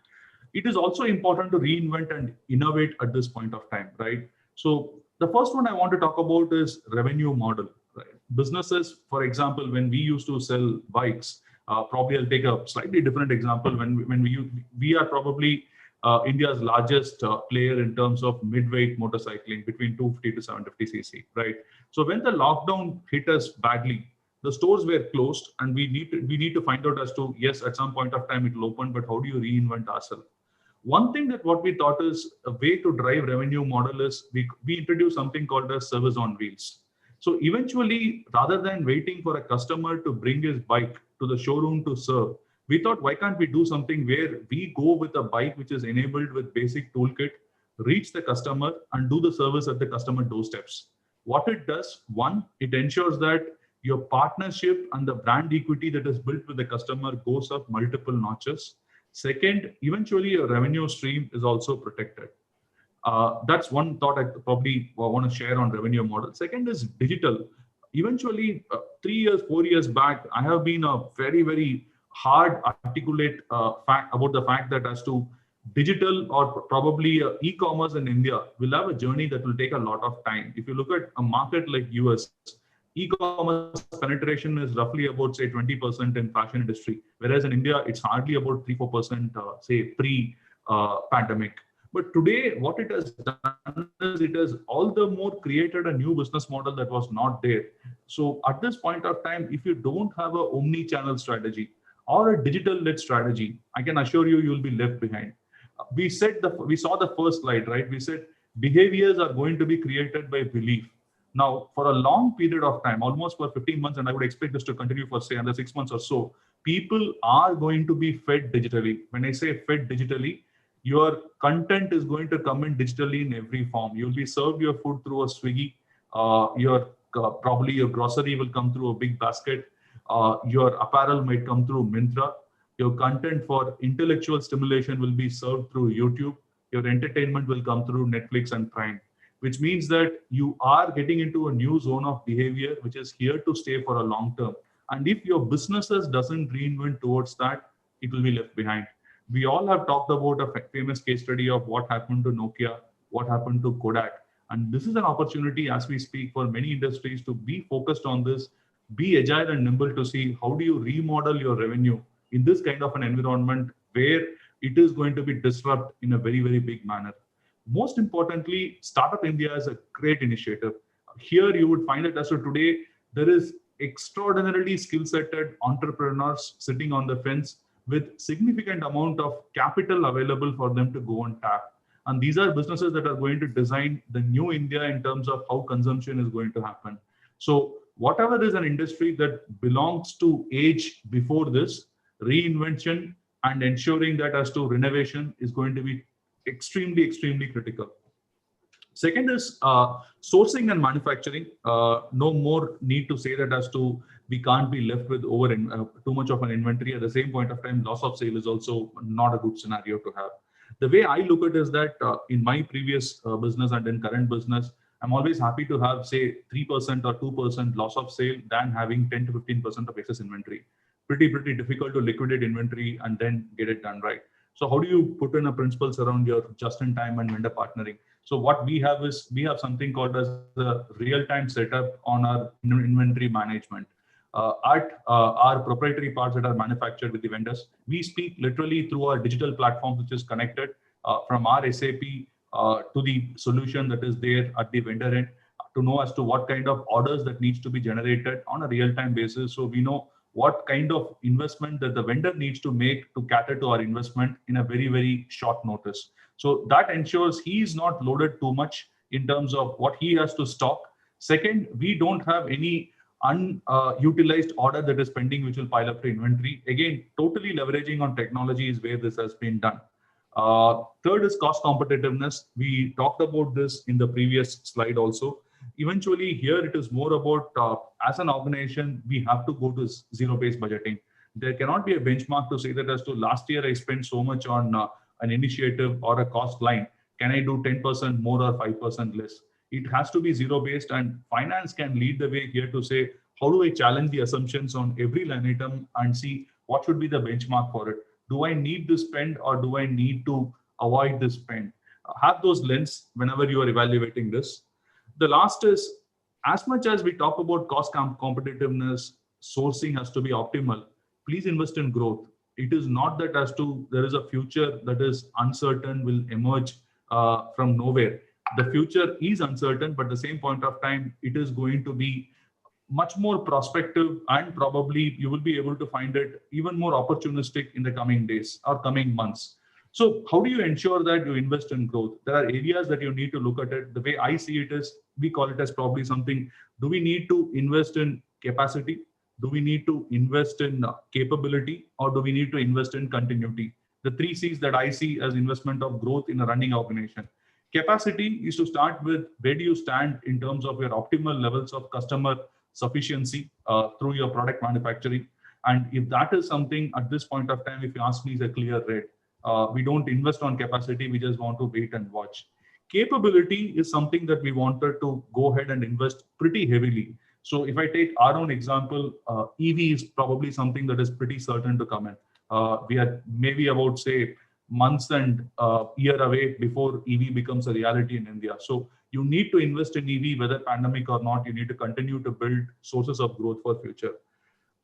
it is also important to reinvent and innovate at this point of time, right? So the first one I want to talk about is revenue model. Right? Businesses, for example, when we used to sell bikes, probably I'll take a slightly different example. When we are probably India's largest player in terms of mid-weight motorcycling between 250 to 750 cc, right? So when the lockdown hit us badly, the stores were closed, and we need to find out as to, yes, at some point of time it will open, but how do you reinvent ourselves? One thing that what we thought is a way to drive revenue model is we introduced something called as service on wheels. So eventually, rather than waiting for a customer to bring his bike to the showroom to serve, we thought, why can't we do something where we go with a bike which is enabled with basic toolkit, reach the customer and do the service at the customer doorsteps. What it does, one, it ensures that your partnership and the brand equity that is built with the customer goes up multiple notches. Second, eventually your revenue stream is also protected. That's one thought I probably want to share on revenue model. Second is digital. Eventually, 3 years, 4 years back, I have been a very, very hard articulate fact about the fact that as to digital or probably e-commerce in India will have a journey that will take a lot of time. If you look at a market like US, e-commerce penetration is roughly about, say, 20% in fashion industry, whereas in India, it's hardly about 3-4%, say, pre-pandemic. But today, what it has done is it has all the more created a new business model that was not there. So at this point of time, if you don't have an omni-channel strategy or a digital-led strategy, I can assure you, you'll be left behind. We saw the first slide, right? We said behaviors are going to be created by belief. Now, for a long period of time, almost for 15 months, and I would expect this to continue for, say, another 6 months or so, people are going to be fed digitally. When I say fed digitally, your content is going to come in digitally in every form. You'll be served your food through a Swiggy. Probably your grocery will come through a big basket. Your apparel might come through Myntra. Your content for intellectual stimulation will be served through YouTube. Your entertainment will come through Netflix and Prime, which means that you are getting into a new zone of behavior, which is here to stay for a long term. And if your businesses doesn't reinvent towards that, it will be left behind. We all have talked about a famous case study of what happened to Nokia, what happened to Kodak. And this is an opportunity as we speak for many industries to be focused on this, be agile and nimble to see how do you remodel your revenue in this kind of an environment where it is going to be disrupted in a very, very big manner. Most importantly, Startup India is a great initiative. Here you would find that as of today, there is extraordinarily skill-setted entrepreneurs sitting on the fence with significant amount of capital available for them to go and tap. And these are businesses that are going to design the new India in terms of how consumption is going to happen. So whatever is an industry that belongs to age before this, reinvention and ensuring that as to renovation is going to be extremely, extremely critical. Second is sourcing and manufacturing. No more need to say that as to we can't be left with too much of an inventory. At the same point of time, loss of sale is also not a good scenario to have. The way I look at it is that in my previous business and in current business, I'm always happy to have, say, 3% or 2% loss of sale than having 10 to 15% of excess inventory. Pretty difficult to liquidate inventory and then get it done right. So how do you put in a principles around your just-in-time and vendor partnering? So what we have is, we have something called as the real-time setup on our inventory management. Our proprietary parts that are manufactured with the vendors, we speak literally through our digital platform, which is connected from our SAP to the solution that is there at the vendor end, to know as to what kind of orders that needs to be generated on a real-time basis. So we know what kind of investment that the vendor needs to make to cater to our investment in a very, very short notice. So that ensures he is not loaded too much in terms of what he has to stock. Second, we don't have any unutilized order that is pending, which will pile up to inventory. Again, totally leveraging on technology is where this has been done. Third is cost competitiveness. We talked about this in the previous slide also. Eventually here it is more about as an organization, we have to go to zero-based budgeting. There cannot be a benchmark to say that as to last year I spent so much on an initiative or a cost line. Can I do 10% more or 5% less? It has to be zero-based, and finance can lead the way here to say, how do I challenge the assumptions on every line item and see what should be the benchmark for it? Do I need to spend or do I need to avoid this spend? Have those lens whenever you are evaluating this. The last is, as much as we talk about cost competitiveness, sourcing has to be optimal. Please invest in growth. It is not that as to there is a future that is uncertain will emerge from nowhere. The future is uncertain, but at the same point of time, it is going to be much more prospective, and probably you will be able to find it even more opportunistic in the coming days or coming months. So how do you ensure that you invest in growth? There are areas that you need to look at it. The way I see it is, we call it as probably something, do we need to invest in capacity? Do we need to invest in capability, or do we need to invest in continuity? The 3 C's that I see as investment of growth in a running organization. Capacity is to start with, where do you stand in terms of your optimal levels of customer sufficiency through your product manufacturing? And if that is something at this point of time, if you ask me, is a clear red. We don't invest on capacity, we just want to wait and watch. Capability is something that we wanted to go ahead and invest pretty heavily. So if I take our own example, EV is probably something that is pretty certain to come in. We are maybe about, say, months and year away before EV becomes a reality in India. So you need to invest in EV, whether pandemic or not. You need to continue to build sources of growth for future.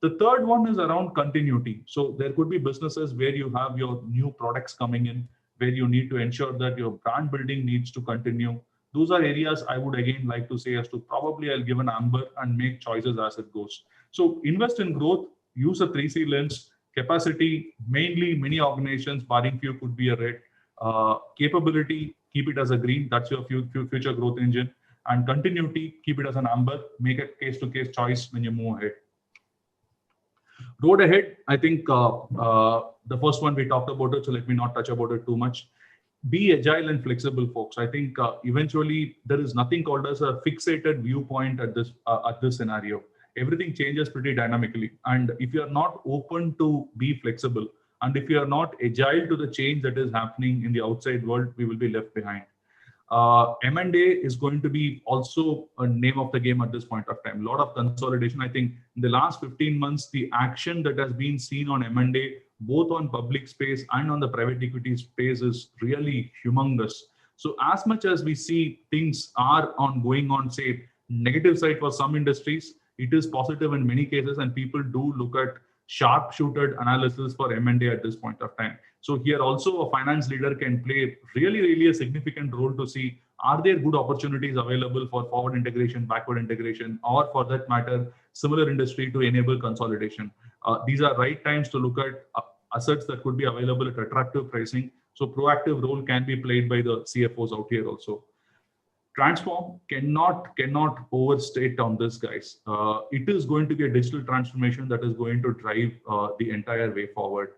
The third one is around continuity. So there could be businesses where you have your new products coming in, where you need to ensure that your brand building needs to continue. Those are areas I would again like to say as to probably I'll give an amber and make choices as it goes. So invest in growth, use a 3C lens. Capacity, mainly many organizations, barring few, could be a red. Capability, keep it as a green. That's your future growth engine. And continuity, keep it as an amber. Make a case-to-case choice when you move ahead. Road ahead, I think the first one we talked about it, so let me not touch about it too much. Be agile and flexible, folks. I think eventually there is nothing called as a fixated viewpoint at this scenario. Everything changes pretty dynamically. And if you are not open to be flexible, and if you are not agile to the change that is happening in the outside world, we will be left behind. M&A is going to be also a name of the game at this point of time. A lot of consolidation. I think in the last 15 months, the action that has been seen on M&A, both on public space and on the private equity space, is really humongous. So as much as we see things are going on, say, negative side for some industries, it is positive in many cases, and people do look at sharp-shooted analysis for M&A at this point of time. So here also a finance leader can play really a significant role to see, are there good opportunities available for forward integration, backward integration, or for that matter, similar industry to enable consolidation. These are right times to look at assets that could be available at attractive pricing. So proactive role can be played by the CFOs out here also. Transform cannot overstate on this, guys. It is going to be a digital transformation that is going to drive the entire way forward.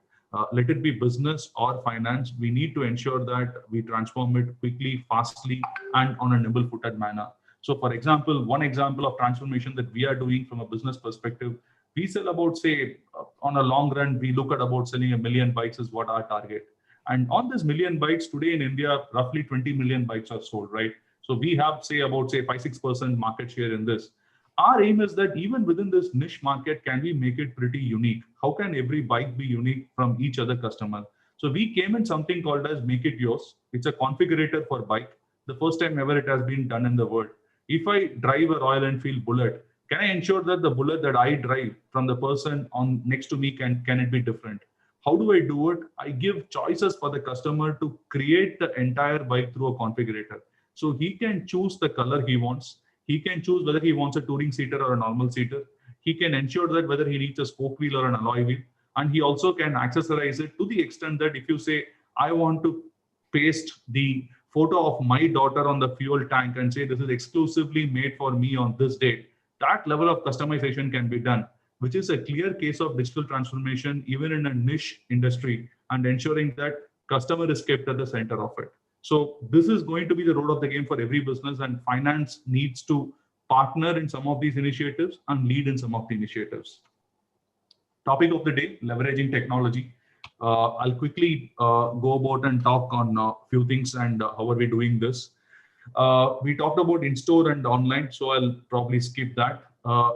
Let it be business or finance, we need to ensure that we transform it quickly, fastly, and on a nimble-footed manner. So for example, one example of transformation that we are doing from a business perspective, we sell about, say, on a long run, we look at about selling 1 million bikes is what our target. And on this 1 million bikes today in India, roughly 20 million bikes are sold, right? So we have, say, about, say, 5-6% market share in this. Our aim is that even within this niche market, can we make it pretty unique? How can every bike be unique from each other customer? So we came in something called as Make It Yours. It's a configurator for bike. The first time ever it has been done in the world. If I drive a Royal Enfield Bullet, can I ensure that the Bullet that I drive from the person on next to me, can it be different? How do I do it? I give choices for the customer to create the entire bike through a configurator. So he can choose the color he wants. He can choose whether he wants a touring seater or a normal seater. He can ensure that whether he needs a spoke wheel or an alloy wheel. And he also can accessorize it to the extent that if you say, I want to paste the photo of my daughter on the fuel tank and say, this is exclusively made for me on this date, that level of customization can be done, which is a clear case of digital transformation, even in a niche industry, and ensuring that customer is kept at the center of it. So this is going to be the role of the game for every business, and finance needs to partner in some of these initiatives and lead in some of the initiatives. Topic of the day, leveraging technology. I'll quickly go about and talk on a few things and how are we doing this. We talked about in-store and online, so I'll probably skip that.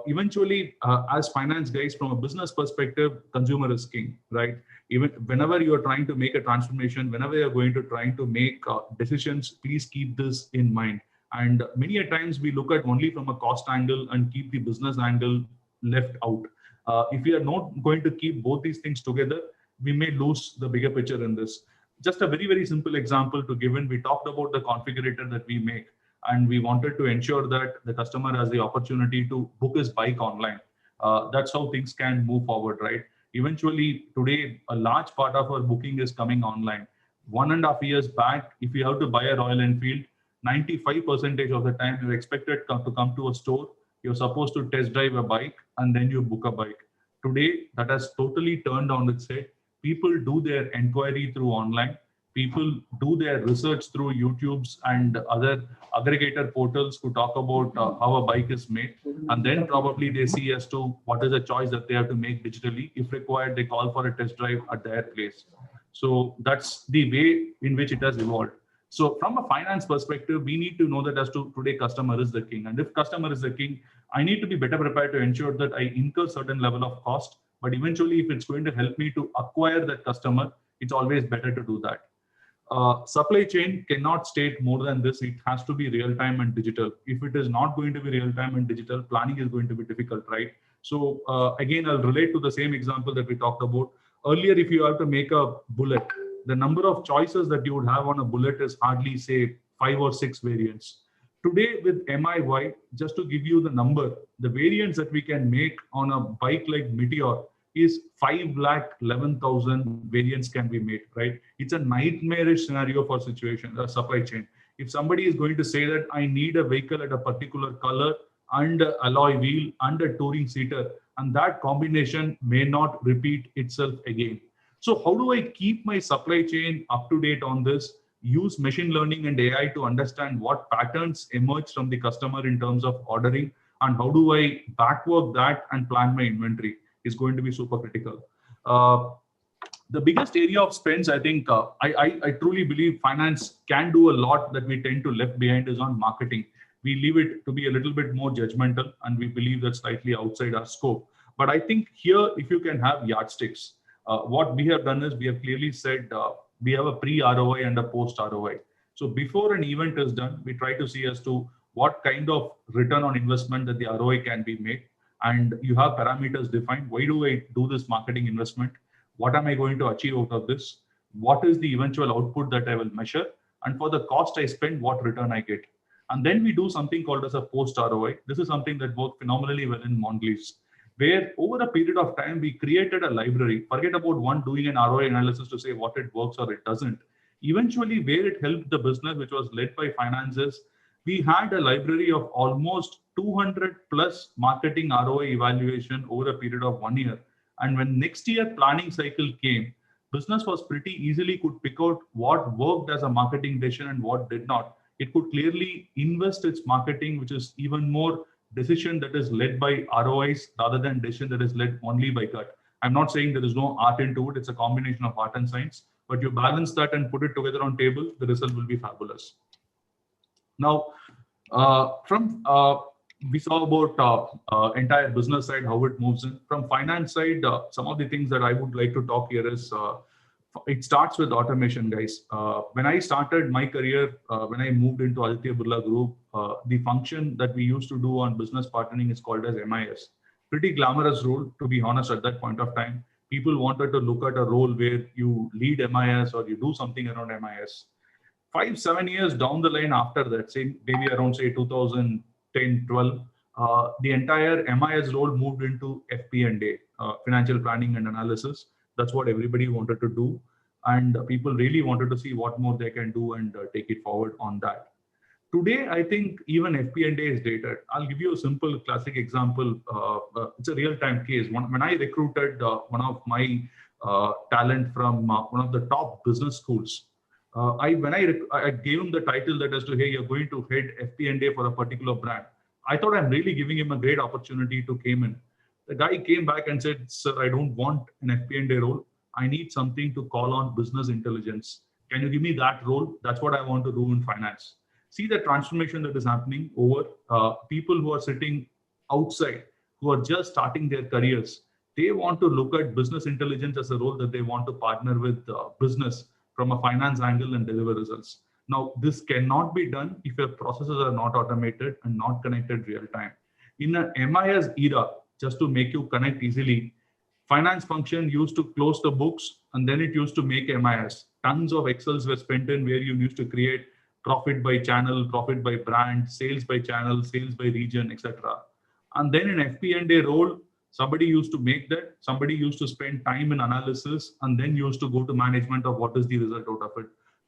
Eventually, as finance guys, from a business perspective, consumer is king, right? Even whenever you are trying to make a transformation, whenever you're going to trying to make decisions, please keep this in mind. And many a times we look at only from a cost angle and keep the business angle left out. If we are not going to keep both these things together, we may lose the bigger picture in this. Just a very, very simple example to give in, we talked about the configurator that we make, and we wanted to ensure that the customer has the opportunity to book his bike online. That's how things can move forward, right? Eventually, today, a large part of our booking is coming online. 1.5 years back, if you have to buy a Royal Enfield, 95% of the time you're expected to come to a store, you're supposed to test drive a bike, and then you book a bike. Today, that has totally turned on its head. People do their inquiry through online. People do their research through YouTube's and other aggregator portals to talk about how a bike is made. And then probably they see as to what is the choice that they have to make digitally. If required, they call for a test drive at their place. So that's the way in which it has evolved. So from a finance perspective, we need to know that as to today, customer is the king. And if customer is the king, I need to be better prepared to ensure that I incur certain level of cost. But eventually, if it's going to help me to acquire that customer, it's always better to do that. Supply chain cannot state more than this. It has to be real-time and digital. If it is not going to be real-time and digital, planning is going to be difficult, right? So again, I'll relate to the same example that we talked about. Earlier, if you have to make a bullet, the number of choices that you would have on a bullet is hardly, say, 5 or 6 variants. Today with MIY, just to give you the number, the variants that we can make on a bike like Meteor is 5,11,000 variants can be made, right? It's a nightmarish scenario for supply chain. If somebody is going to say that I need a vehicle at a particular color and alloy wheel and a touring seater, and that combination may not repeat itself again. So how do I keep my supply chain up to date on this? Use machine learning and AI to understand what patterns emerge from the customer in terms of ordering, and how do I backwork that and plan my inventory is going to be super critical. The biggest area of spends, I think, I truly believe finance can do a lot that we tend to left behind is on marketing. We leave it to be a little bit more judgmental, and we believe that's slightly outside our scope. But I think here, if you can have yardsticks, what we have done is we have clearly said we have a pre-ROI and a post-ROI. So before an event is done, we try to see as to what kind of return on investment that the ROI can be made. And you have parameters defined. Why do I do this marketing investment? What am I going to achieve out of this? What is the eventual output that I will measure? And for the cost I spend, what return I get? And then we do something called as a post-ROI. This is something that worked phenomenally well in Mondelez, where over a period of time, we created a library. Forget about one doing an ROI analysis to say what it works or it doesn't. Eventually, where it helped the business, which was led by finances, we had a library of almost 200 plus marketing ROI evaluation over a period of 1 year. And when next year planning cycle came, business was pretty easily could pick out what worked as a marketing decision and what did not. It could clearly invest its marketing, which is even more decision that is led by ROIs rather than decision that is led only by gut. I'm not saying there is no art into it. It's a combination of art and science, but you balance that and put it together on table, the result will be fabulous. Now, we saw about entire business side, how it moves in. From finance side, some of the things that I would like to talk here is, it starts with automation, guys. When I started my career, when I moved into Aditya Birla Group, the function that we used to do on business partnering is called as MIS. Pretty glamorous role, to be honest, at that point of time. People wanted to look at a role where you lead MIS or you do something around MIS. 5-7 years down the line after that, say maybe around say 2010-12, the entire MIS role moved into FP&A, financial planning and analysis. That's what everybody wanted to do, and people really wanted to see what more they can do and take it forward on that. Today, I think even FP&A is dated. I'll give you a simple classic example. It's a real-time case. When I recruited one of my talent from one of the top business schools, I gave him the title that as to, hey, you're going to head FP&A for a particular brand. I thought I'm really giving him a great opportunity to come in. The guy came back and said, sir, I don't want an FP&A role. I need something to call on business intelligence. Can you give me that role? That's what I want to do in finance. See the transformation that is happening over people who are sitting outside, who are just starting their careers. They want to look at business intelligence as a role that they want to partner with business from a finance angle and deliver results. Now, this cannot be done if your processes are not automated and not connected real time. In an MIS era, just to make you connect easily, finance function used to close the books and then it used to make MIS. Tons of Excels were spent in where you used to create profit by channel, profit by brand, sales by channel, sales by region, etc. And then in FP&A role, somebody used to make that, somebody used to spend time in analysis and then used to go to management of what is the result out of it.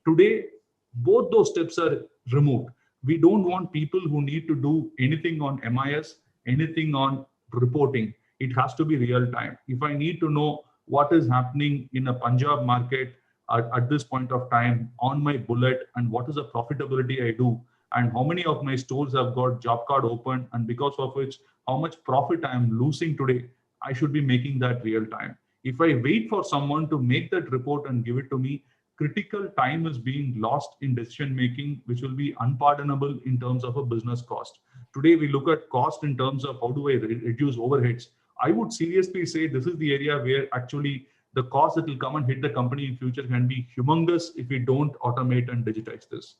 Today, both those steps are removed. We don't want people who need to do anything on MIS, anything on reporting. It has to be real time. If I need to know what is happening in a Punjab market at this point of time on my bullet and what is the profitability I do and how many of my stores have got job card open and because of which how much profit I am losing today, I should be making that real time. If I wait for someone to make that report and give it to me, critical time is being lost in decision making, which will be unpardonable in terms of a business cost. Today, we look at cost in terms of how do I reduce overheads. I would seriously say this is the area where actually the cost that will come and hit the company in future can be humongous if we don't automate and digitize this.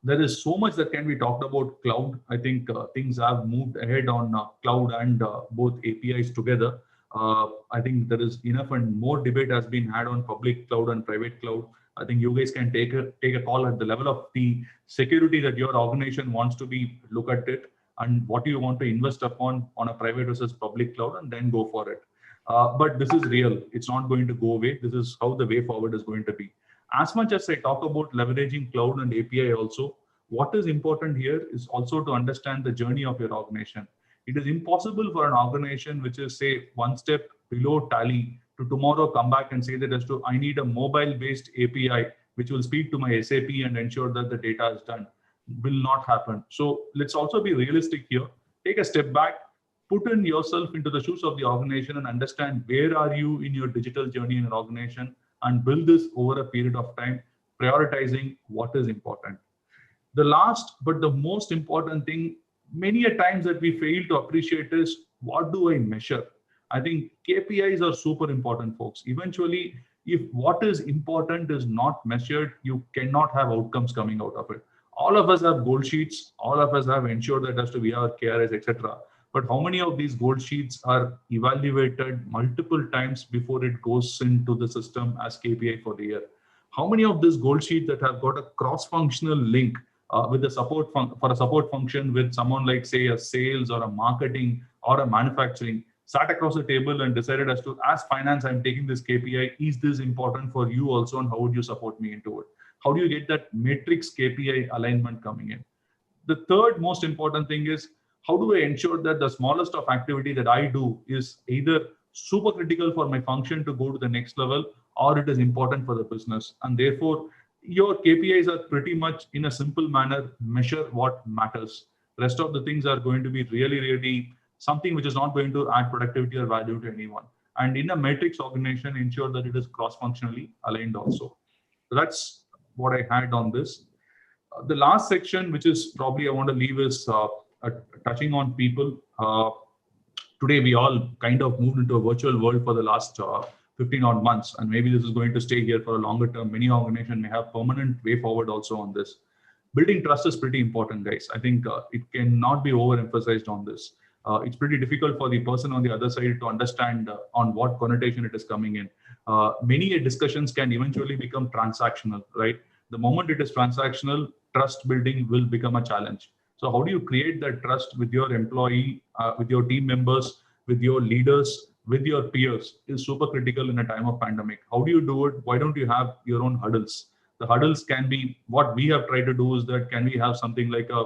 There is so much that can be talked about cloud. I think things have moved ahead on cloud and both APIs together. I think there is enough and more debate has been had on public cloud and private cloud. I think you guys can take a call at the level of the security that your organization wants to be look at it and what you want to invest upon on a private versus public cloud and then go for it. But this is real. It's not going to go away. This is how the way forward is going to be. As much as I talk about leveraging cloud and API also, what is important here is also to understand the journey of your organization. It is impossible for an organization which is say one step below Tally to tomorrow come back and say that as to I need a mobile-based API which will speak to my SAP and ensure that the data is done. Will not happen. So let's also be realistic here. Take a step back, put in yourself into the shoes of the organization and understand where are you in your digital journey in your organization and build this over a period of time, prioritizing what is important. The last but the most important thing, many a times that we fail to appreciate is what do I measure? I think KPIs are super important, folks. Eventually, if what is important is not measured, you cannot have outcomes coming out of it. All of us have goal sheets. All of us have ensured that as to we have KRS, etc. But how many of these goal sheets are evaluated multiple times before it goes into the system as KPI for the year? How many of these goal sheets that have got a cross-functional link with the support for a support function with someone like say a sales or a marketing or a manufacturing, sat across the table and decided as finance, I'm taking this KPI. Is this important for you also? And how would you support me into it? How do you get that matrix KPI alignment coming in? The third most important thing is, how do I ensure that the smallest of activity that I do is either super critical for my function to go to the next level, or it is important for the business. And therefore, your KPIs are pretty much in a simple manner, measure what matters. Rest of the things are going to be really, really something which is not going to add productivity or value to anyone. And in a matrix organization, ensure that it is cross-functionally aligned also. So that's what I had on this. The last section, which is probably I want to leave, is touching on people. Today, we all kind of moved into a virtual world for the last 15 odd months, and maybe this is going to stay here for a longer term. Many organizations may have permanent way forward also on this. Building trust is pretty important, guys. I think it cannot be overemphasized on this. It's pretty difficult for the person on the other side to understand on what connotation it is coming in. Many discussions can eventually become transactional, right? The moment it is transactional, trust building will become a challenge. So how do you create that trust with your employee, with your team members, with your leaders, with your peers is super critical in a time of pandemic. How do you do it? Why don't you have your own huddles? The huddles can be, what we have tried to do is that, can we have something like a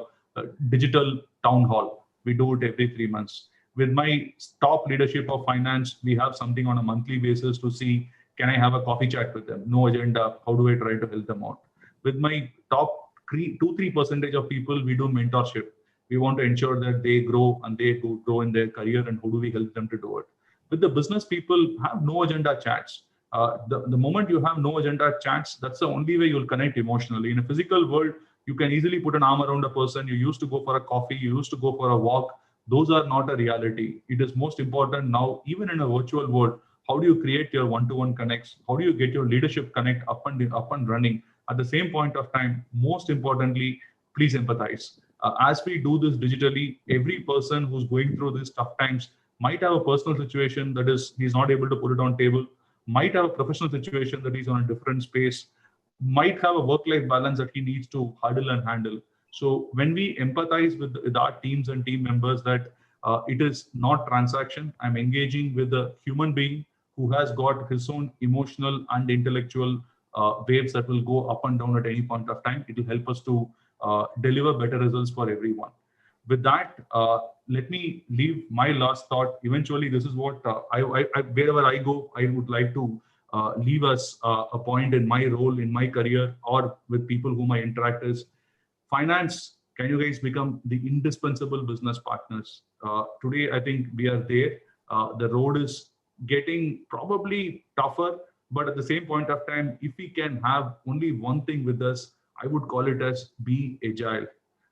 digital town hall? We do it every 3 months. With my top leadership of finance, we have something on a monthly basis to see, can I have a coffee chat with them? No agenda. How do I try to help them out? With my top 2-3% of people, we do mentorship. We want to ensure that they grow and they grow in their career, and how do we help them to do it? With the business people, have no agenda chats. The moment you have no agenda chats, that's the only way you'll connect emotionally. In a physical world, you can easily put an arm around a person. You used to go for a coffee, you used to go for a walk. Those are not a reality. It is most important now, even in a virtual world, how do you create your one-to-one connects? How do you get your leadership connect up and running? At the same point of time, most importantly, please empathize. As we do this digitally, every person who's going through these tough times might have a personal situation that is he's not able to put it on table, might have a professional situation that he's on a different space, might have a work-life balance that he needs to huddle and handle. So when we empathize with our teams and team members that it is not transaction, I'm engaging with a human being who has got his own emotional and intellectual waves that will go up and down at any point of time. It will help us to deliver better results for everyone. With that, let me leave my last thought. Eventually, this is what wherever I go, I would like to leave us a point in my role, in my career, or with people whom I interact is finance. Can you guys become the indispensable business partners? Today, I think we are there. The road is getting probably tougher, but at the same point of time, if we can have only one thing with us, I would call it as be agile.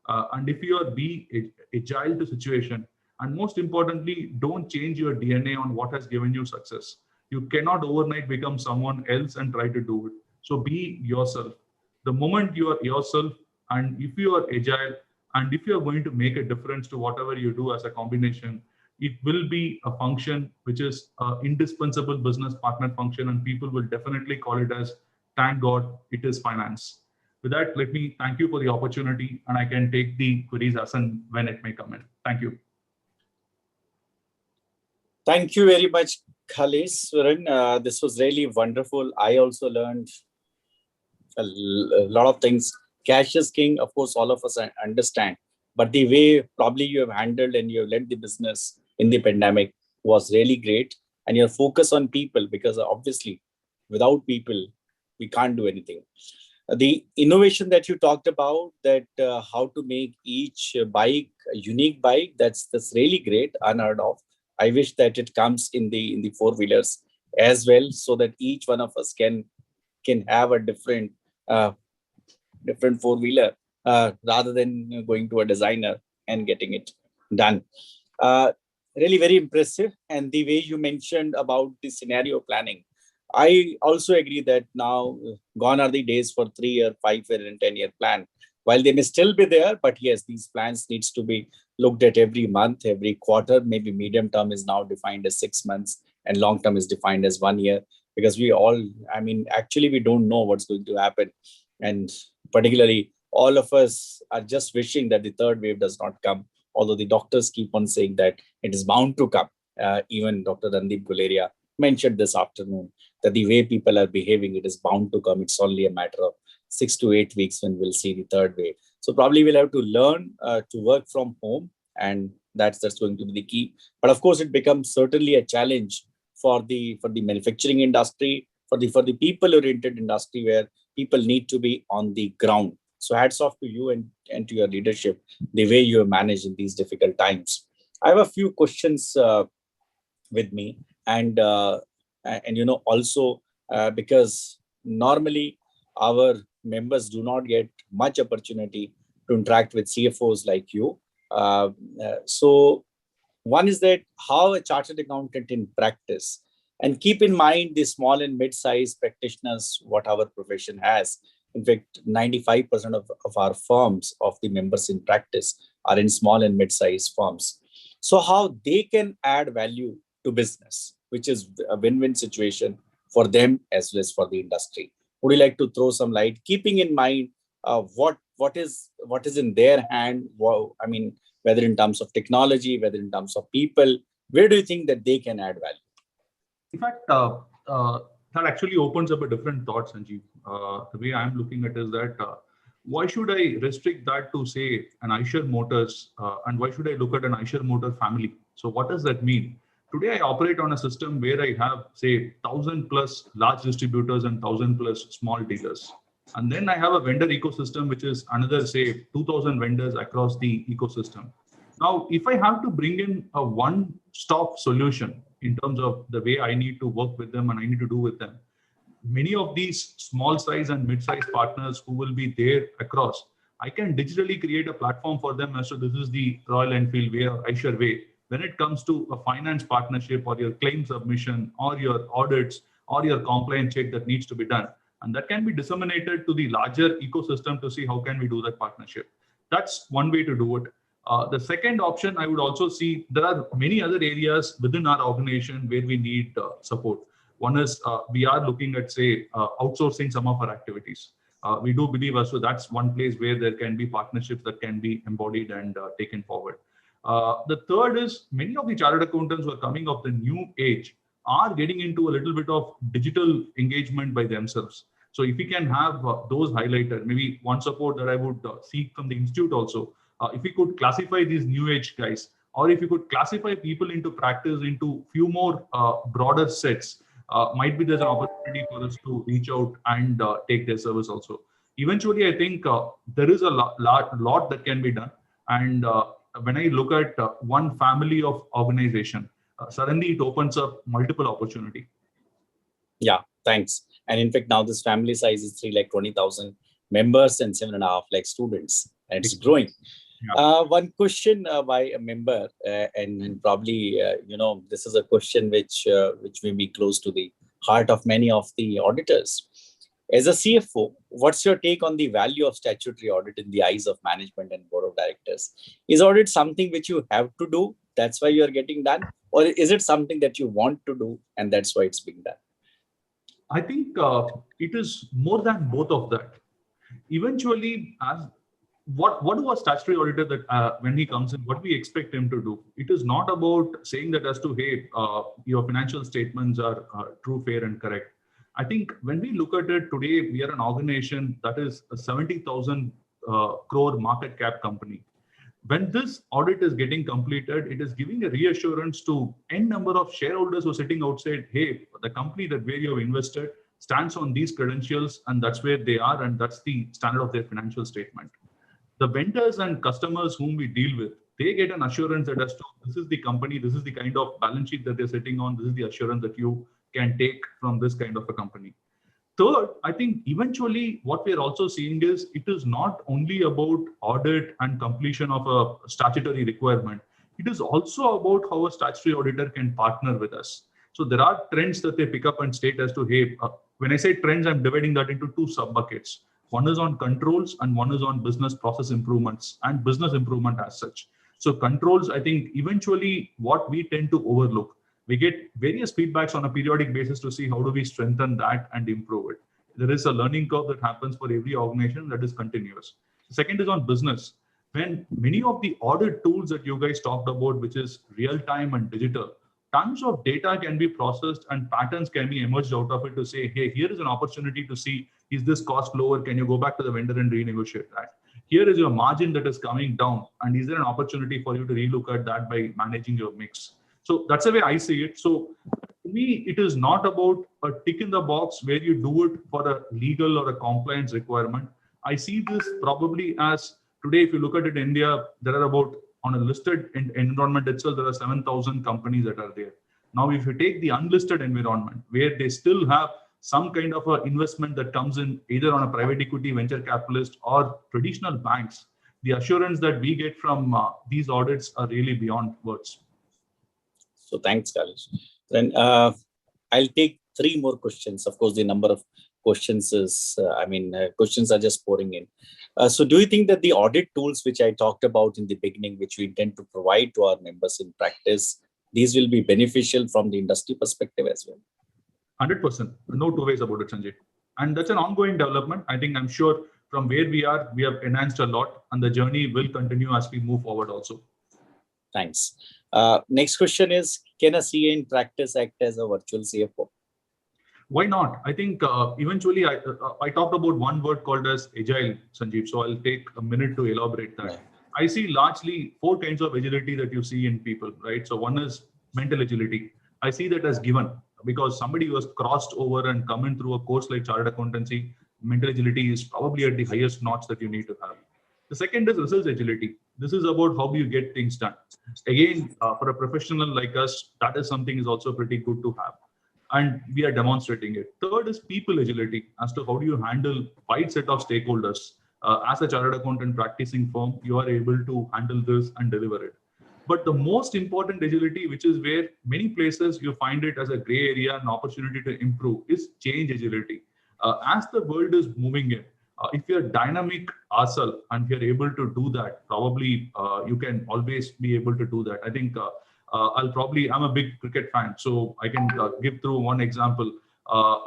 And if you are be agile to situation, and most importantly, don't change your DNA on what has given you success. You cannot overnight become someone else and try to do it. So be yourself. The moment you are yourself, and if you are agile, and if you are going to make a difference to whatever you do as a combination, it will be a function which is an indispensable business partner function, and people will definitely call it as, thank God, it is finance. With that, let me thank you for the opportunity, and I can take the queries as and when it may come in. Thank you. Thank you very much, Khaleswaran. This was really wonderful. I also learned a lot of things. Cash is king, of course, all of us understand. But the way probably you have handled and you have led the business in the pandemic was really great. And your focus on people, because obviously without people, we can't do anything. The innovation that you talked about, that how to make each bike a unique bike, that's really great, unheard of. I wish that it comes in the four-wheelers as well, so that each one of us can have a different four-wheeler rather than going to a designer and getting it done. Really very impressive. And the way you mentioned about the scenario planning, I also agree that now gone are the days for 3-year, 5-year, and 10-year plan. While they may still be there, but yes, these plans needs to be looked at every month, every quarter. Maybe medium term is now defined as 6 months, and long term is defined as 1 year. Because we all, actually, we don't know what's going to happen, and particularly all of us are just wishing that the third wave does not come. Although the doctors keep on saying that it is bound to come. Even Dr. Randeep Guleria mentioned this afternoon that the way people are behaving, it is bound to come. It's only a matter of 6 to 8 weeks when we'll see the third wave. So probably we'll have to learn to work from home, and that's going to be the key. But of course, it becomes certainly a challenge for the manufacturing industry, for the people-oriented industry, where people need to be on the ground. So hats off to you and to your leadership, the way you have managed in these difficult times. I have a few questions with me, and also because normally our members do not get much opportunity to interact with CFOs like you. So one is that how a chartered accountant in practice, and keep in mind the small and mid-sized practitioners, what our profession has. In fact, 95% of our firms, of the members in practice, are in small and mid-sized firms. So how they can add value to business, which is a win-win situation for them as well as for the industry. Would you like to throw some light, keeping in mind what is in their hand? I mean, whether in terms of technology, whether in terms of people, where do you think that they can add value? In fact, that actually opens up a different thought, Sanjeev. The way I'm looking at it is that why should I restrict that to, say, an Eicher Motors, and why should I look at an Eicher Motor family? So what does that mean? Today, I operate on a system where I have, say, 1,000 plus large distributors and 1,000 plus small dealers. And then I have a vendor ecosystem, which is another, say, 2,000 vendors across the ecosystem. Now, if I have to bring in a one-stop solution in terms of the way I need to work with them and I need to do with them, many of these small size and mid-size partners who will be there across, I can digitally create a platform for them as to this is the Royal Enfield way or Eicher way. When it comes to a finance partnership or your claim submission or your audits or your compliance check that needs to be done, and that can be disseminated to the larger ecosystem to see how can we do that partnership. That's one way to do it. The second option, I would also see there are many other areas within our organization where we need support. One is we are looking at, say, outsourcing some of our activities. We do believe so that's one place where there can be partnerships that can be embodied and taken forward. The third is many of the chartered accountants who are coming of the new age are getting into a little bit of digital engagement by themselves. So if we can have those highlighted, maybe one support that I would seek from the institute also, if we could classify these new age guys, or if you could classify people into practice into few more broader sets, might be there's an opportunity for us to reach out and take their service also. Eventually, I think there is a lot that can be done. And when I look at one family of organization, suddenly it opens up multiple opportunity. Yeah, thanks. And in fact, now this family size is 3,20,000 members and 7.5 lakh students, and it's growing. Yeah. One question by a member, and probably this is a question which may be close to the heart of many of the auditors. As a CFO, what's your take on the value of statutory audit in the eyes of management and board of directors? Is audit something which you have to do, that's why you're getting done, or is it something that you want to do and that's why it's being done? I think it is more than both of that. Eventually, as what do a statutory auditor that when he comes in, what we expect him to do? It is not about saying that as to, hey, your financial statements are true, fair, and correct. I think when we look at it today, we are an organization that is a 70,000 crore market cap company. When this audit is getting completed, it is giving a reassurance to n number of shareholders who are sitting outside, hey, the company that where you have invested stands on these credentials, and that's where they are, and that's the standard of their financial statement. The vendors and customers whom we deal with, they get an assurance that as to this is the company, this is the kind of balance sheet that they're sitting on, this is the assurance that you can take from this kind of a company. Third, I think eventually what we're also seeing is it is not only about audit and completion of a statutory requirement. It is also about how a statutory auditor can partner with us. So there are trends that they pick up and state as to, hey, when I say trends, I'm dividing that into two sub-buckets. One is on controls and one is on business process improvements and business improvement as such. So controls, I think eventually what we tend to overlook, we get various feedbacks on a periodic basis to see how do we strengthen that and improve it. There is a learning curve that happens for every organization that is continuous. Second is on business. When many of the audit tools that you guys talked about, which is real-time and digital, tons of data can be processed and patterns can be emerged out of it to say, hey, here is an opportunity to see, is this cost lower? Can you go back to the vendor and renegotiate that? Here is your margin that is coming down. And is there an opportunity for you to relook at that by managing your mix? So that's the way I see it. So to me, it is not about a tick in the box where you do it for a legal or a compliance requirement. I see this probably as today, if you look at it in India, there are about, on a listed environment itself, there are 7,000 companies that are there. Now, if you take the unlisted environment where they still have some kind of an investment that comes in either on a private equity, venture capitalist, or traditional banks, the assurance that we get from these audits are really beyond words. So thanks, Kailash. Then I'll take 3 more questions. Of course, the number of questions is, questions are just pouring in. So do you think that the audit tools, which I talked about in the beginning, which we intend to provide to our members in practice, these will be beneficial from the industry perspective as well? 100%. No two ways about it, Sanjay. And that's an ongoing development. I think I'm sure from where we are, we have enhanced a lot, and the journey will continue as we move forward also. Thanks. Next question is, can a CA in practice act as a virtual CFO? Why not? I think eventually I talked about one word called as agile, Sanjeev. So I'll take a minute to elaborate that. Right. I see largely 4 kinds of agility that you see in people, right? So one is mental agility. I see that as given because somebody who has crossed over and come in through a course like chartered accountancy, mental agility is probably at the highest notch that you need to have. The second is results agility. This is about how you get things done. Again, for a professional like us, that is something is also pretty good to have. And we are demonstrating it. Third is people agility as to how do you handle wide set of stakeholders. As a chartered accountant practicing firm, you are able to handle this and deliver it. But the most important agility, which is where many places you find it as a gray area and opportunity to improve, is change agility. As the world is moving in, if you're dynamic ourselves and you're able to do that, probably you can always be able to do that. I think I'm a big cricket fan, so I can give through one example.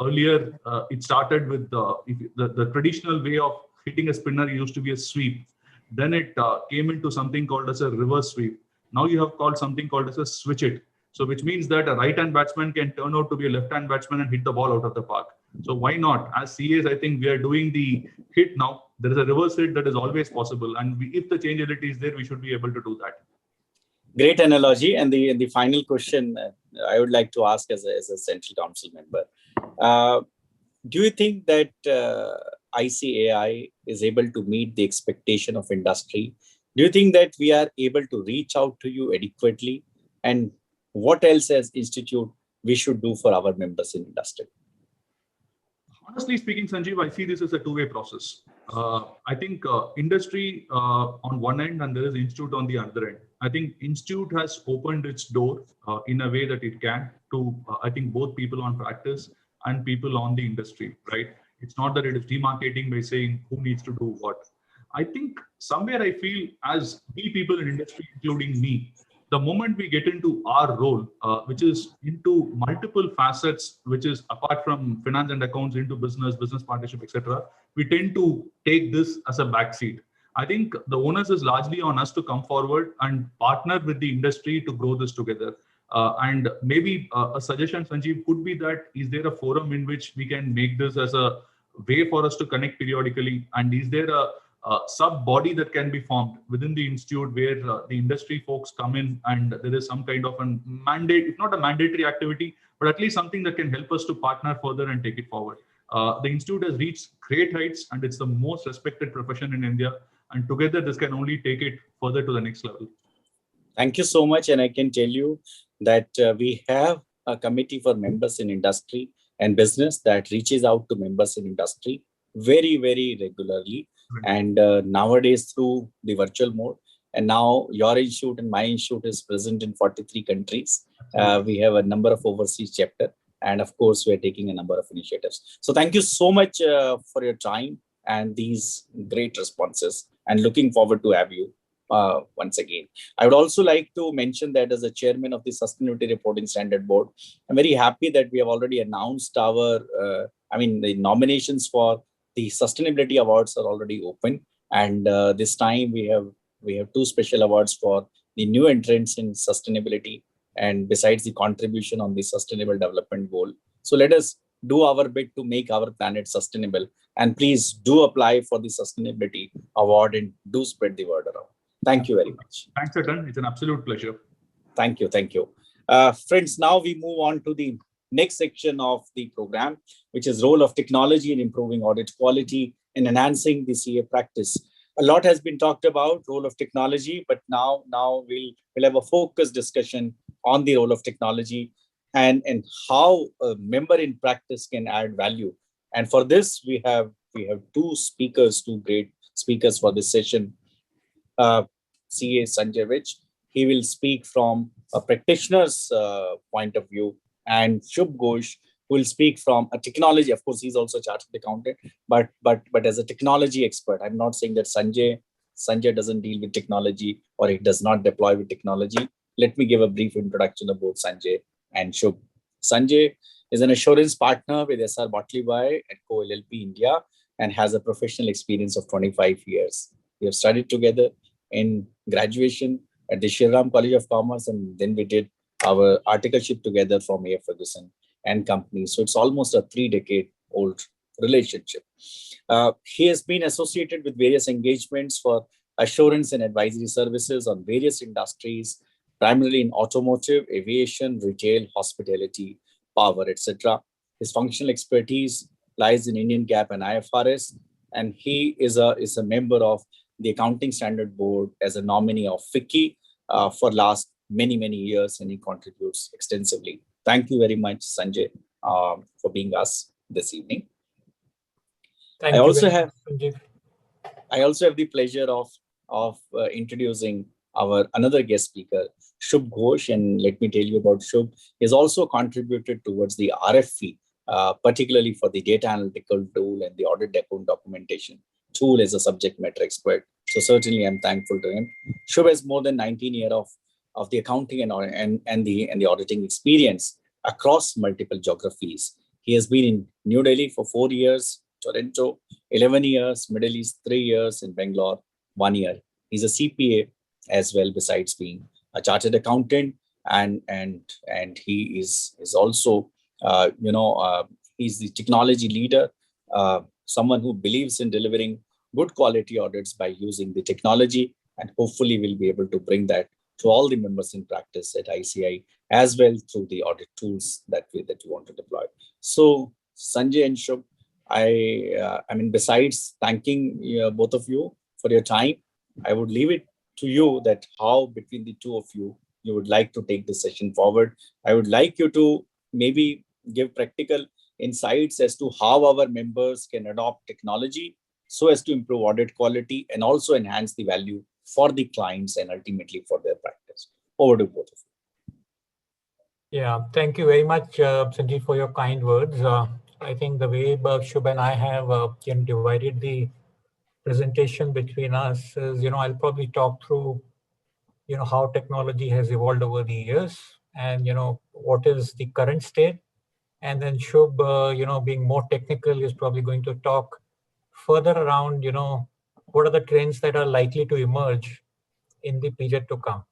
Earlier, it started with the traditional way of hitting a spinner used to be a sweep. Then it came into something called as a reverse sweep. Now you have called something called as a switch it. So which means that a right-hand batsman can turn out to be a left-hand batsman and hit the ball out of the park. So why not? As CAs, I think we are doing the hit now. There is a reverse hit that is always possible. And if the change agility is there, we should be able to do that. Great analogy. And the final question I would like to ask as a Central Council member. Do you think that ICAI is able to meet the expectation of industry? Do you think that we are able to reach out to you adequately? And what else as institute we should do for our members in industry? Honestly speaking, Sanjeev, I see this as a two-way process. I think industry on one end and there is institute on the other end. I think institute has opened its door in a way that it can to, I think, both people on practice and people on the industry, right? It's not that it is demarcating by saying who needs to do what. I think somewhere I feel as we people in industry, including me, the moment we get into our role, which is into multiple facets, which is apart from finance and accounts into business partnership, etc., we tend to take this as a backseat. I think the onus is largely on us to come forward and partner with the industry to grow this together. And maybe a suggestion, Sanjeev, could be that is there a forum in which we can make this as a way for us to connect periodically? And is there a sub body that can be formed within the institute where the industry folks come in and there is some kind of a mandate, if not a mandatory activity, but at least something that can help us to partner further and take it forward. The institute has reached great heights and it's the most respected profession in India. And together this can only take it further to the next level. Thank you so much. And I can tell you that we have a committee for members in industry and business that reaches out to members in industry very, very regularly. And nowadays through the virtual mode, and now your institute and my institute is present in 43 countries. We have a number of overseas chapter, and of course we're taking a number of initiatives. So thank you so much for your time and these great responses, and looking forward to have you once again. I would also like to mention that as a chairman of the Sustainability Reporting Standard Board, I'm very happy that we have already announced our, the nominations for the sustainability awards are already open, and this time we have 2 special awards for the new entrants in sustainability. and besides the contribution on the sustainable development goal. So let us do our bit to make our planet sustainable, and please do apply for the sustainability award and do spread the word around. Thank you very much. Thanks, Atan. It's an absolute pleasure. Thank you. Thank you. Friends, now we move on to the next section of the program, which is role of technology in improving audit quality and enhancing the CA practice. A lot has been talked about role of technology, but now we'll have a focused discussion on the role of technology and how a member in practice can add value. And for this, we have two great speakers for this session. CA Sanjay Vich, he will speak from a practitioner's point of view, and Shubh Ghosh will speak from a technology. Of course, he's also a chartered accountant, but as a technology expert. I'm not saying that Sanjay doesn't deal with technology or he does not deploy with technology. Let me give a brief introduction of both Sanjay and Shubh. Sanjay is an assurance partner with SR Bartleby & Co. LLP India and has a professional experience of 25 years. We have studied together in graduation at the Shriram College of Commerce, and then we did our articleship together from A.F. Ferguson and Company. So it's almost a 3-decade-old relationship. He has been associated with various engagements for assurance and advisory services on various industries, primarily in automotive, aviation, retail, hospitality, power, etc. His functional expertise lies in Indian GAAP and IFRS, and he is a member of the Accounting Standard Board as a nominee of FICCI for last many years, and he contributes extensively. Thank you very much, Sanjay, for being us this evening. I also have the pleasure of introducing our another guest speaker, Shubh Ghosh, and let me tell you about Shubh. He has also contributed towards the RFP, particularly for the data analytical tool and the audit documentation tool as a subject matter expert. So certainly I'm thankful to him. Shubh has more than 19 years of the accounting and the auditing experience across multiple geographies. He has been in New Delhi for 4 years, Toronto 11 years, Middle East 3 years, in Bangalore 1 year. He's a CPA as well, besides being a chartered accountant, and he is also he's the technology leader, someone who believes in delivering good quality audits by using the technology, and hopefully we'll be able to bring that to all the members in practice at ICAI as well through the audit tools that we want to deploy. So Sanjay and Shubh, I mean, besides thanking both of you for your time, I would leave it to you that how between the two of you would like to take this session forward. I would like you to maybe give practical insights as to how our members can adopt technology so as to improve audit quality and also enhance the value for the clients and ultimately for their practice. Over to both of you. Yeah, thank you very much, Sanjeev, for your kind words. I think the way Shubh and I have divided the presentation between us is, I'll probably talk through, how technology has evolved over the years and, what is the current state. And then Shubh, being more technical, is probably going to talk further around, what are the trends that are likely to emerge in the period to come.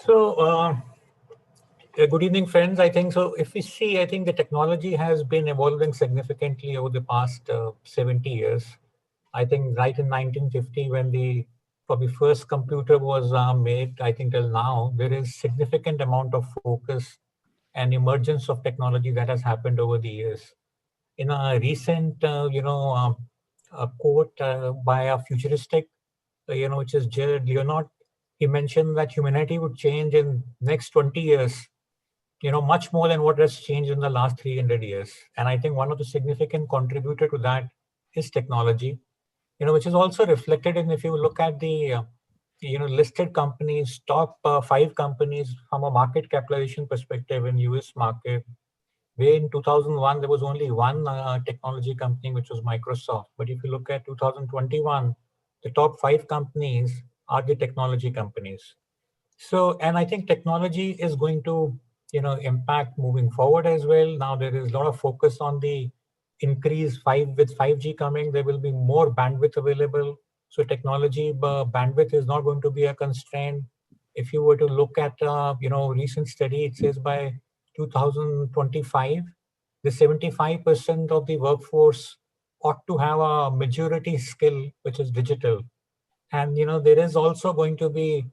So, good evening, friends. I think so. If we see, I think the technology has been evolving significantly over the past 70 years. I think right in 1950, when the probably first computer was made, I think till now, there is significant amount of focus and emergence of technology that has happened over the years. In a recent, a quote by a futuristic, which is Jared Leonard, he mentioned that humanity would change in next 20 years, much more than what has changed in the last 300 years. And I think one of the significant contributor to that is technology, which is also reflected in, if you look at the, listed companies, top 5 companies from a market capitalization perspective in US market, where in 2001, there was only one technology company, which was Microsoft. But if you look at 2021, the top 5 companies are the technology companies. So, and I think technology is going to impact moving forward as well. Now there is a lot of focus on the increase with 5G coming. There will be more bandwidth available. So technology bandwidth is not going to be a constraint. If you were to look at recent study, it says by 2025, the 75% of the workforce ought to have a majority skill, which is digital. And there is also going to be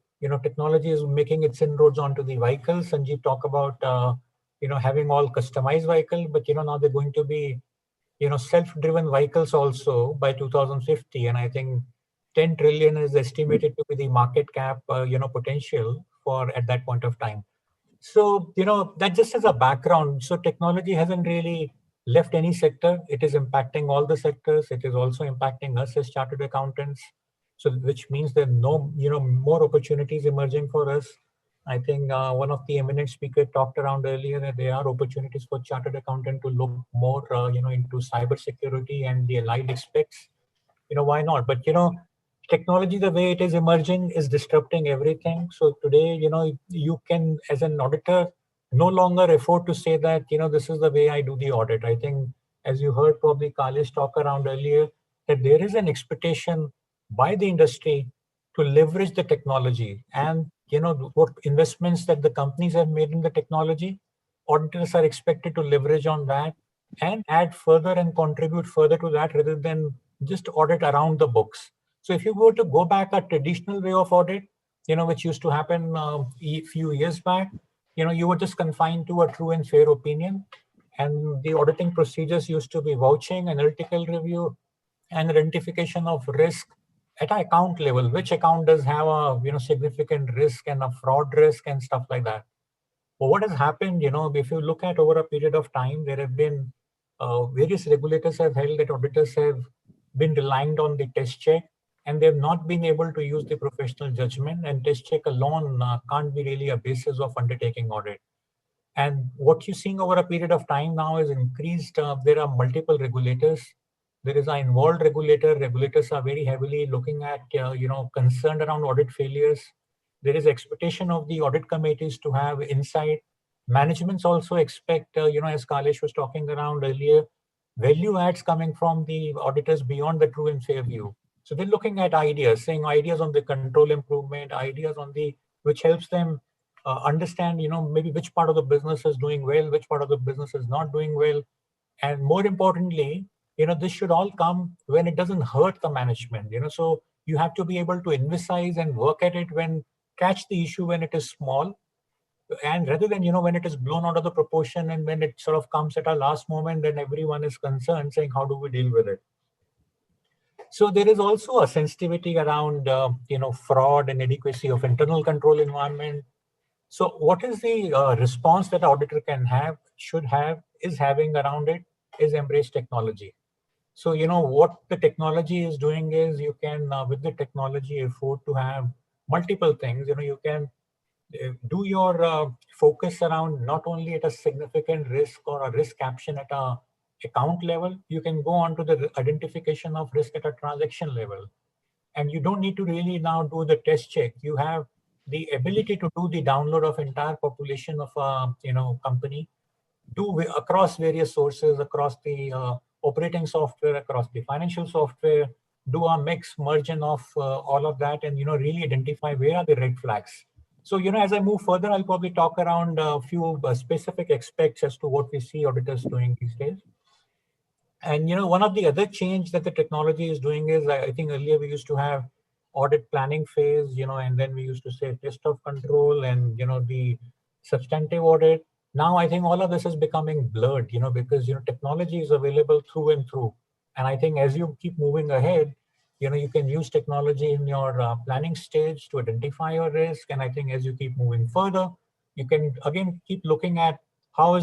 technology is making its inroads onto the vehicles. Sanjeev talk about having all customized vehicle, but now they're going to be self-driven vehicles also by 2050, and I think 10 trillion is estimated to be the market cap potential for at that point of time. So, that just as a background. So technology hasn't really left any sector. It is impacting all the sectors. It is also impacting us as chartered accountants. So, which means there are more opportunities emerging for us. I think one of the eminent speakers talked around earlier that there are opportunities for chartered accountant to look more, into cybersecurity and the allied aspects. Why not? But technology, the way it is emerging, is disrupting everything. So today, you can, as an auditor, no longer afford to say that, this is the way I do the audit. I think, as you heard probably Kailash talk around earlier, that there is an expectation by the industry to leverage the technology. And, what investments that the companies have made in the technology, auditors are expected to leverage on that and add further and contribute further to that rather than just audit around the books. So if you were to go back a traditional way of audit, which used to happen a few years back, you were just confined to a true and fair opinion. And the auditing procedures used to be vouching, analytical review, and identification of risk at an account level. Which account does have a significant risk and a fraud risk and stuff like that. But what has happened, if you look at over a period of time, there have been various regulators have held that auditors have been relying on the test check, and they've not been able to use the professional judgment, and test check alone can't be really a basis of undertaking audit. And what you're seeing over a period of time now is increased. There are multiple regulators. There is an involved regulator. Regulators are very heavily looking at, concerned around audit failures. There is expectation of the audit committees to have insight. Managements also expect, as Kailash was talking around earlier, value adds coming from the auditors beyond the true and fair view. So they're looking at ideas, saying ideas on the control improvement, ideas on the, which helps them understand, maybe which part of the business is doing well, which part of the business is not doing well. And more importantly, this should all come when it doesn't hurt the management, so you have to be able to emphasize and work at it catch the issue when it is small, and rather than, when it is blown out of the proportion and when it sort of comes at a last moment, then everyone is concerned saying, how do we deal with it? So there is also a sensitivity around, fraud and adequacy of internal control environment. So what is the response that auditor can have, should have, is having around it, is embrace technology. So, what the technology is doing is you can, with the technology, afford to have multiple things. You can do your focus around not only at a significant risk or a risk caption at a account level, you can go on to the identification of risk at a transaction level. And you don't need to really now do the test check. You have the ability to do the download of entire population of a company, do across various sources, across the operating software, across the financial software, do a mix merging of all of that, and really identify where are the red flags. So as I move further, I'll probably talk around a few specific aspects as to what we see auditors doing these days. And one of the other change that the technology is doing is, I think earlier we used to have audit planning phase, and then we used to say test of control and the substantive audit. Now I think all of this is becoming blurred, because technology is available through and through. And I think as you keep moving ahead, you can use technology in your planning stage to identify your risk. And I think as you keep moving further, you can again keep looking at how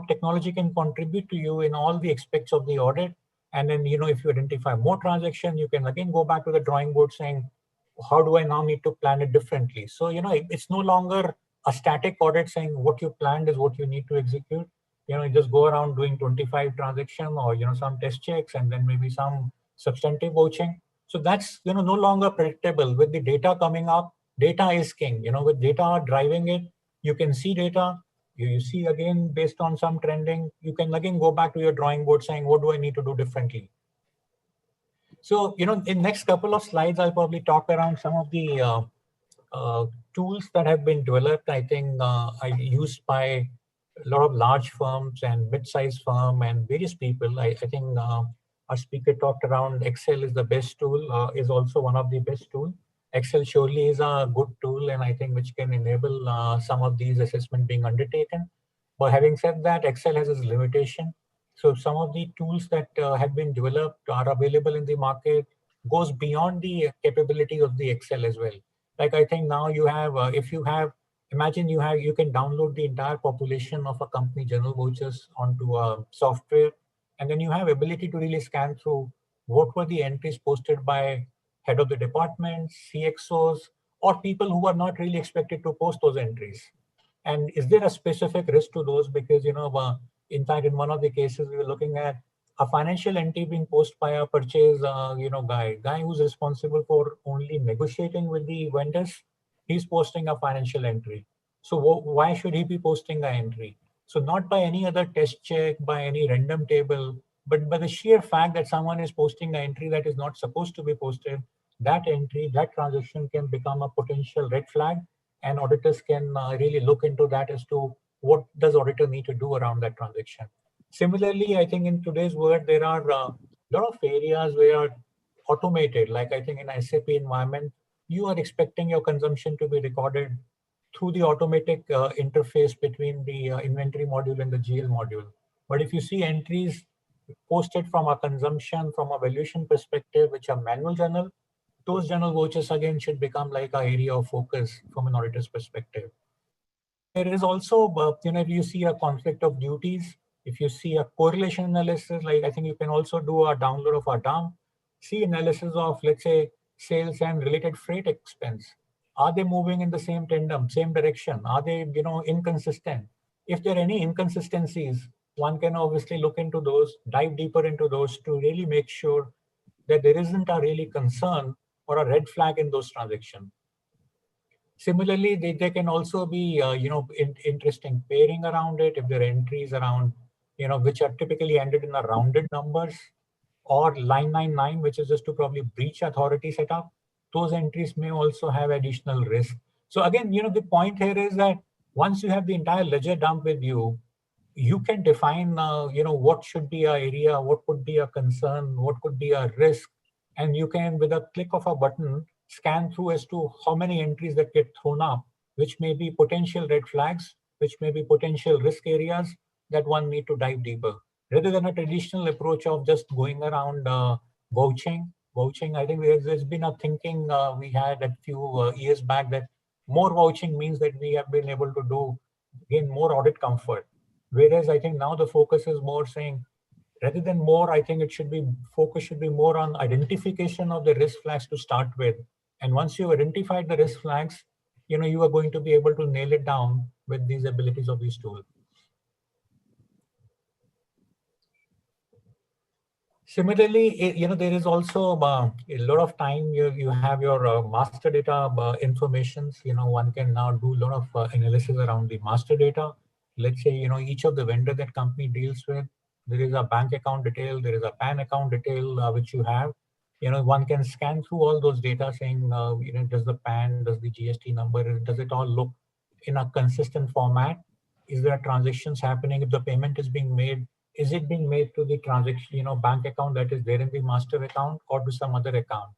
technology can contribute to you in all the aspects of the audit. And then, if you identify more transaction, you can again go back to the drawing board saying, how do I now need to plan it differently? So, it's no longer a static audit saying what you planned is what you need to execute. You just go around doing 25 transaction or, some test checks and then maybe some substantive vouching. So that's, no longer predictable. With the data coming up, data is king. With data driving it, you can see data, You see again, based on some trending, you can again go back to your drawing board saying, what do I need to do differently? So, in next couple of slides, I'll probably talk around some of the tools that have been developed, I think are used by a lot of large firms and mid-sized firm and various people. I think our speaker talked around Excel is the best tool, is also one of the best tool. Excel surely is a good tool, and I think which can enable some of these assessment being undertaken. But having said that, Excel has its limitation. So some of the tools that have been developed are available in the market goes beyond the capabilities of the Excel as well. Like I think now you have, if you have, imagine you can download the entire population of a company general vouchers onto a software, and then you have ability to really scan through what were the entries posted by head of the department, CXOs, or people who are not really expected to post those entries. And is there a specific risk to those? Because, in fact, in one of the cases, we were looking at a financial entry being posted by a purchase, guy who's responsible for only negotiating with the vendors. He's posting a financial entry. So why should he be posting an entry? So not by any other test check, by any random table, but by the sheer fact that someone is posting an entry that is not supposed to be posted, that entry, that transaction can become a potential red flag, and auditors can really look into that as to what does auditor need to do around that transaction. Similarly, I think in today's world, there are a lot of areas where automated, like I think in SAP environment, you are expecting your consumption to be recorded through the automatic interface between the inventory module and the GL module. But if you see entries posted from a consumption, from a valuation perspective, which are manual journal, those journal vouchers again should become like an area of focus from an auditor's perspective. There is also, if you see a conflict of duties, if you see a correlation analysis, like I think you can also do a download of a DAM, see analysis of, let's say, sales and related freight expense. Are they moving in the same tandem, same direction? Are they, inconsistent? If there are any inconsistencies, one can obviously look into those, dive deeper into those to really make sure that there isn't a really concern or a red flag in those transactions. Similarly, they can also be, interesting pairing around it if there are entries around, which are typically ended in a rounded numbers, or line 99, which is just to probably breach authority setup. Those entries may also have additional risk. So again, the point here is that once you have the entire ledger dump with you, you can define, what should be an area, what could be a concern, what could be a risk, and you can, with a click of a button, scan through as to how many entries that get thrown up, which may be potential red flags, which may be potential risk areas that one need to dive deeper. Rather than a traditional approach of just going around vouching, I think there's been a thinking we had a few years back that more vouching means that we have been able to do, gain more audit comfort. Whereas I think now the focus is more saying, rather than more, I think focus should be more on identification of the risk flags to start with. And once you've identified the risk flags, you are going to be able to nail it down with these abilities of these tools. Similarly, there is also a lot of time you have your master data informations. One can now do a lot of analysis around the master data. Let's say, each of the vendor that company deals with, there is a bank account detail, there is a PAN account detail which you have. One can scan through all those data saying, does the PAN, does the GST number, does it all look in a consistent format? Is there transactions happening? If the payment is being made, is it being made to the transaction, bank account that is there in the master account or to some other account?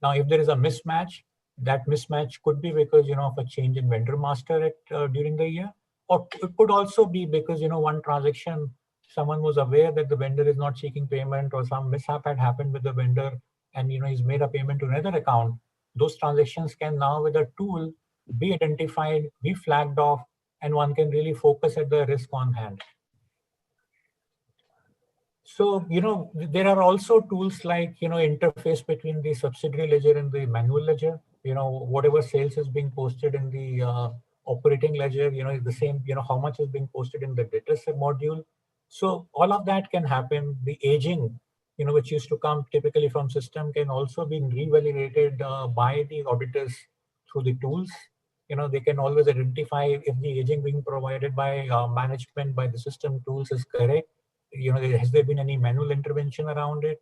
Now, if there is a mismatch, that mismatch could be because, of a change in vendor master during the year, or it could also be because, one transaction, someone was aware that the vendor is not seeking payment or some mishap had happened with the vendor and, he's made a payment to another account. Those transactions can now with a tool be identified, be flagged off, and one can really focus at the risk on hand. So, there are also tools like, interface between the subsidiary ledger and the manual ledger. Whatever sales is being posted in the operating ledger, the same, how much is being posted in the data set module. So all of that can happen. The aging, which used to come typically from system can also be reevaluated by the auditors through the tools. they can always identify if the aging being provided by management, by the system tools is correct. Has there been any manual intervention around it?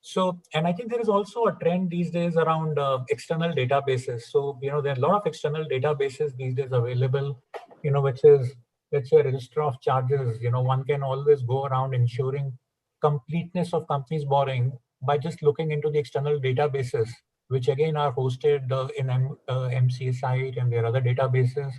So, and I think there is also a trend these days around external databases. So, there are a lot of external databases these days available, which is, let's say, a register of charges. One can always go around ensuring completeness of companies borrowing by just looking into the external databases, which again are hosted in MCA site, and there are other databases.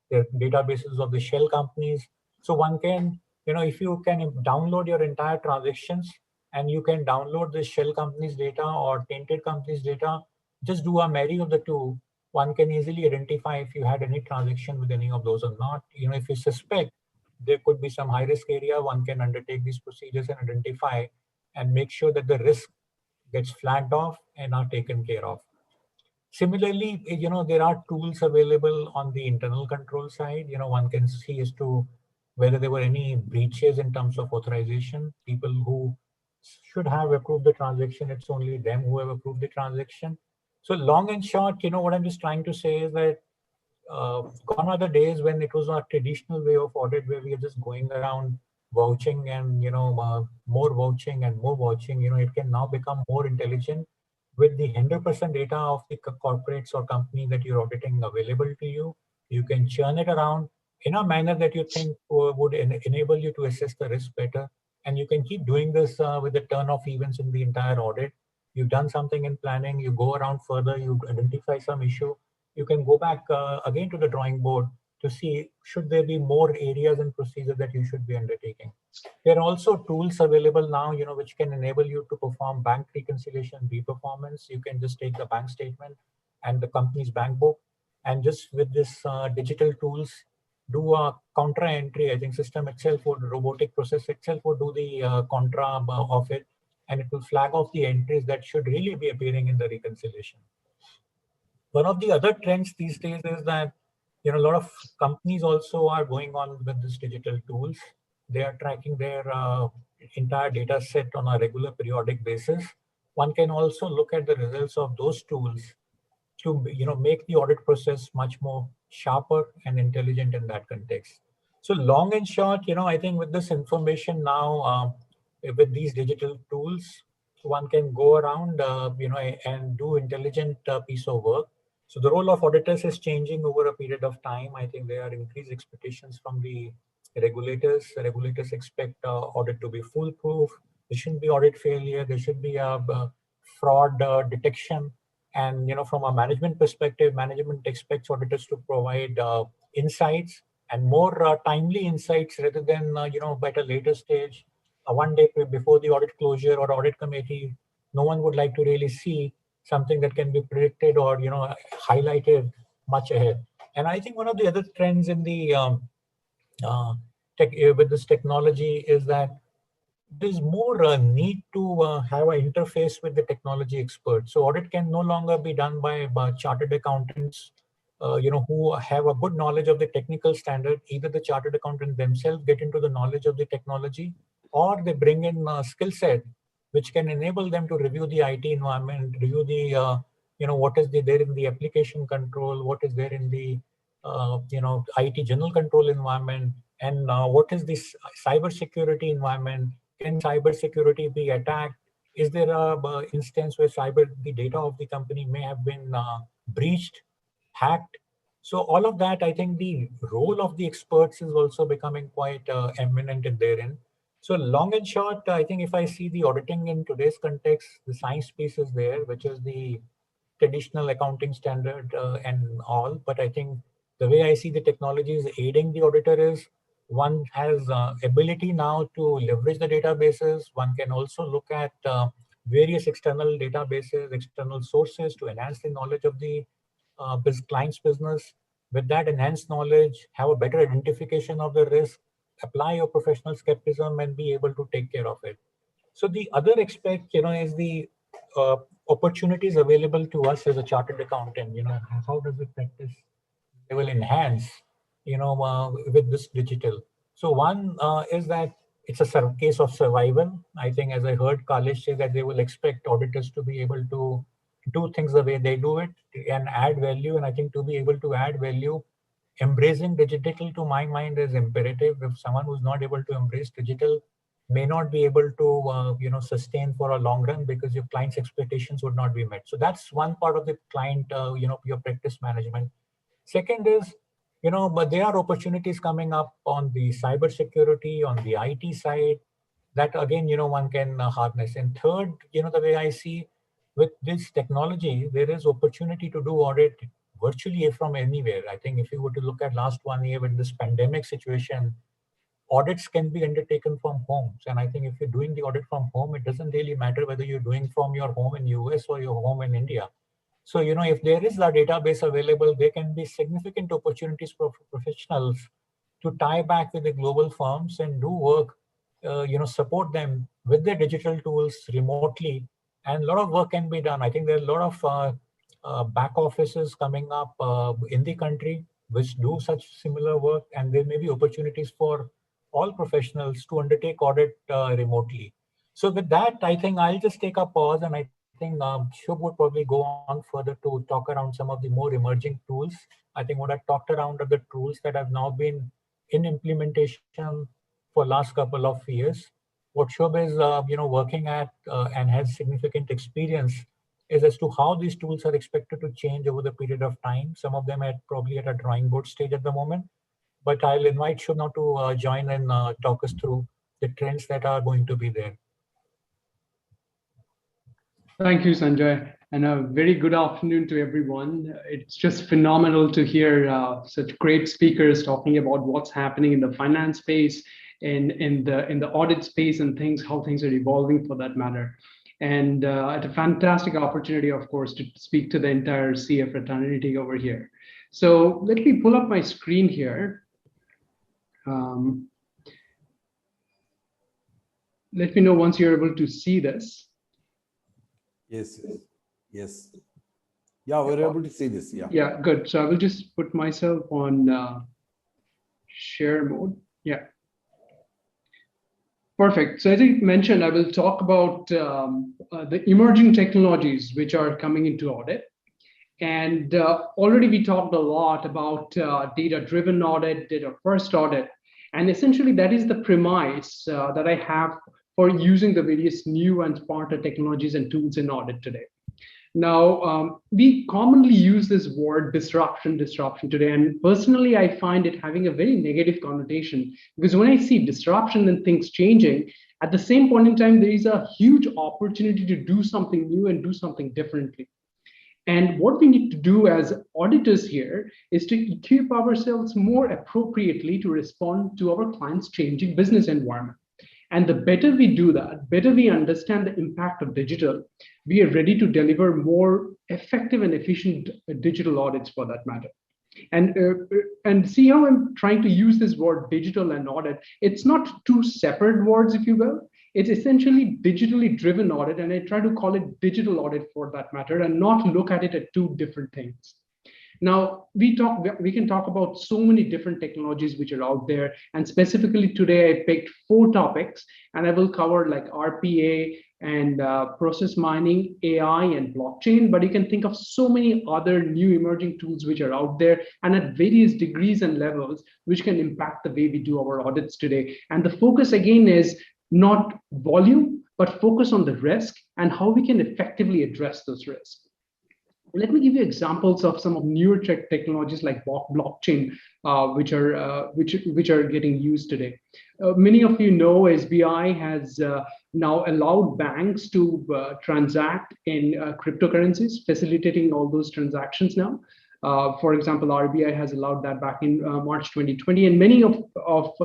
There are databases of the shell companies. So one can, if you can download your entire transactions, and you can download the shell company's data or tainted company's data, just do a marry of the two. One can easily identify if you had any transaction with any of those or not. If you suspect there could be some high risk area, one can undertake these procedures and identify and make sure that the risk gets flagged off and are taken care of. Similarly, there are tools available on the internal control side. One can see as to whether there were any breaches in terms of authorization. People who should have approved the transaction, it's only them who have approved the transaction. So long and short, what I'm just trying to say is that gone are the days when it was a traditional way of audit where we are just going around vouching and, more vouching and more vouching. It can now become more intelligent with the 100% data of the corporates or company that you're auditing available to you. You can churn it around in a manner that you think would enable you to assess the risk better. And you can keep doing this with the turn of events in the entire audit. You've done something in planning, you go around further, you identify some issue, you can go back again to the drawing board to see should there be more areas and procedures that you should be undertaking. There are also tools available now, which can enable you to perform bank reconciliation re-performance. You can just take the bank statement and the company's bank book, and just with this digital tools, do a contra entry. I think system itself would, robotic process itself would do the contra of it, and it will flag off the entries that should really be appearing in the reconciliation. One of the other trends these days is that a lot of companies also are going on with this digital tools. They are tracking their entire data set on a regular periodic basis. One can also look at the results of those tools to make the audit process much more sharper and intelligent in that context. So long and short, I think with this information now, with these digital tools, one can go around, and do intelligent piece of work. So the role of auditors is changing over a period of time. I think there are increased expectations from the regulators. The regulators expect audit to be foolproof. There shouldn't be audit failure. There should be a fraud detection. And from a management perspective, management expects auditors to provide insights and more timely insights rather than at a later stage, one day before the audit closure or audit committee. No one would like to really see something that can be predicted or highlighted much ahead. And I think one of the other trends in the with this technology is that there's more need to have an interface with the technology experts. So audit can no longer be done by chartered accountants, who have a good knowledge of the technical standard. Either the chartered accountant themselves get into the knowledge of the technology, or they bring in a skill set which can enable them to review the IT environment, review the, what is there in the application control, what is there in the, IT general control environment, and what is this cyber security environment. Can cybersecurity be attacked? Is there a instance where the data of the company may have been breached, hacked? So all of that, I think the role of the experts is also becoming quite eminent in therein. So long and short, I think if I see the auditing in today's context, the science piece is there, which is the traditional accounting standard and all. But I think the way I see the technology is aiding the auditor is, one has ability now to leverage the databases. One can also look at various external databases, external sources to enhance the knowledge of the client's business. With that enhanced knowledge, have a better identification of the risk, apply your professional skepticism, and be able to take care of it. So the other aspect, is the opportunities available to us as a chartered accountant. How does the practice they will enhance, with this digital. So one is that it's a case of survival. I think, as I heard Kalesh say, that they will expect auditors to be able to do things the way they do it and add value. And I think to be able to add value, embracing digital to my mind is imperative. If someone who's not able to embrace digital may not be able to sustain for a long run, because your client's expectations would not be met. So that's one part of the client, your practice management. Second is, but there are opportunities coming up on the cybersecurity, on the IT side, that again, one can harness. And third, the way I see with this technology, there is opportunity to do audit virtually from anywhere. I think if you were to look at last 1 year with this pandemic situation, audits can be undertaken from homes. And I think if you're doing the audit from home, it doesn't really matter whether you're doing from your home in US or your home in India. So, if there is a database available, there can be significant opportunities for professionals to tie back with the global firms and do work, support them with their digital tools remotely. And a lot of work can be done. I think there are a lot of back offices coming up in the country which do such similar work. And there may be opportunities for all professionals to undertake audit remotely. So with that, I think I'll just take a pause, and I think Shubh would probably go on further to talk around some of the more emerging tools. I think what I talked around are the tools that have now been in implementation for last couple of years. What Shubh is working at and has significant experience is as to how these tools are expected to change over the period of time. Some of them are probably at a drawing board stage at the moment, but I'll invite Shubh now to join and talk us through the trends that are going to be there. Thank you, Sanjay, and a very good afternoon to everyone. It's just phenomenal to hear such great speakers talking about what's happening in the finance space, in the audit space, and how things are evolving for that matter. And it's a fantastic opportunity, of course, to speak to the entire CF fraternity over here. So let me pull up my screen here. Let me know once you're able to see this. Yes. Yeah, we're able to see this. Yeah. Yeah, good. So I will just put myself on share mode. Yeah. Perfect. So as I mentioned, I will talk about the emerging technologies which are coming into audit. And already we talked a lot about data-driven audit, data-first audit. And essentially that is the premise that I have for using the various new and smarter technologies and tools in audit today. Now, we commonly use this word disruption today. And personally, I find it having a very negative connotation, because when I see disruption and things changing, at the same point in time, there is a huge opportunity to do something new and do something differently. And what we need to do as auditors here is to equip ourselves more appropriately to respond to our clients' changing business environment. And the better we do that, better we understand the impact of digital, we are ready to deliver more effective and efficient digital audits for that matter. And see how I'm trying to use this word digital and audit. It's not two separate words, if you will. It's essentially digitally driven audit, and I try to call it digital audit for that matter, and not look at it as two different things. Now, we can talk about so many different technologies which are out there, and specifically today I picked 4 topics, and I will cover like RPA and process mining, AI, and blockchain. But you can think of so many other new emerging tools which are out there and at various degrees and levels which can impact the way we do our audits today. And the focus again is not volume, but focus on the risk and how we can effectively address those risks. Let me give you examples of some of newer technologies like blockchain, which are getting used today. Many of you know SBI has now allowed banks to transact in cryptocurrencies, facilitating all those transactions now. For example, RBI has allowed that back in March 2020, and many of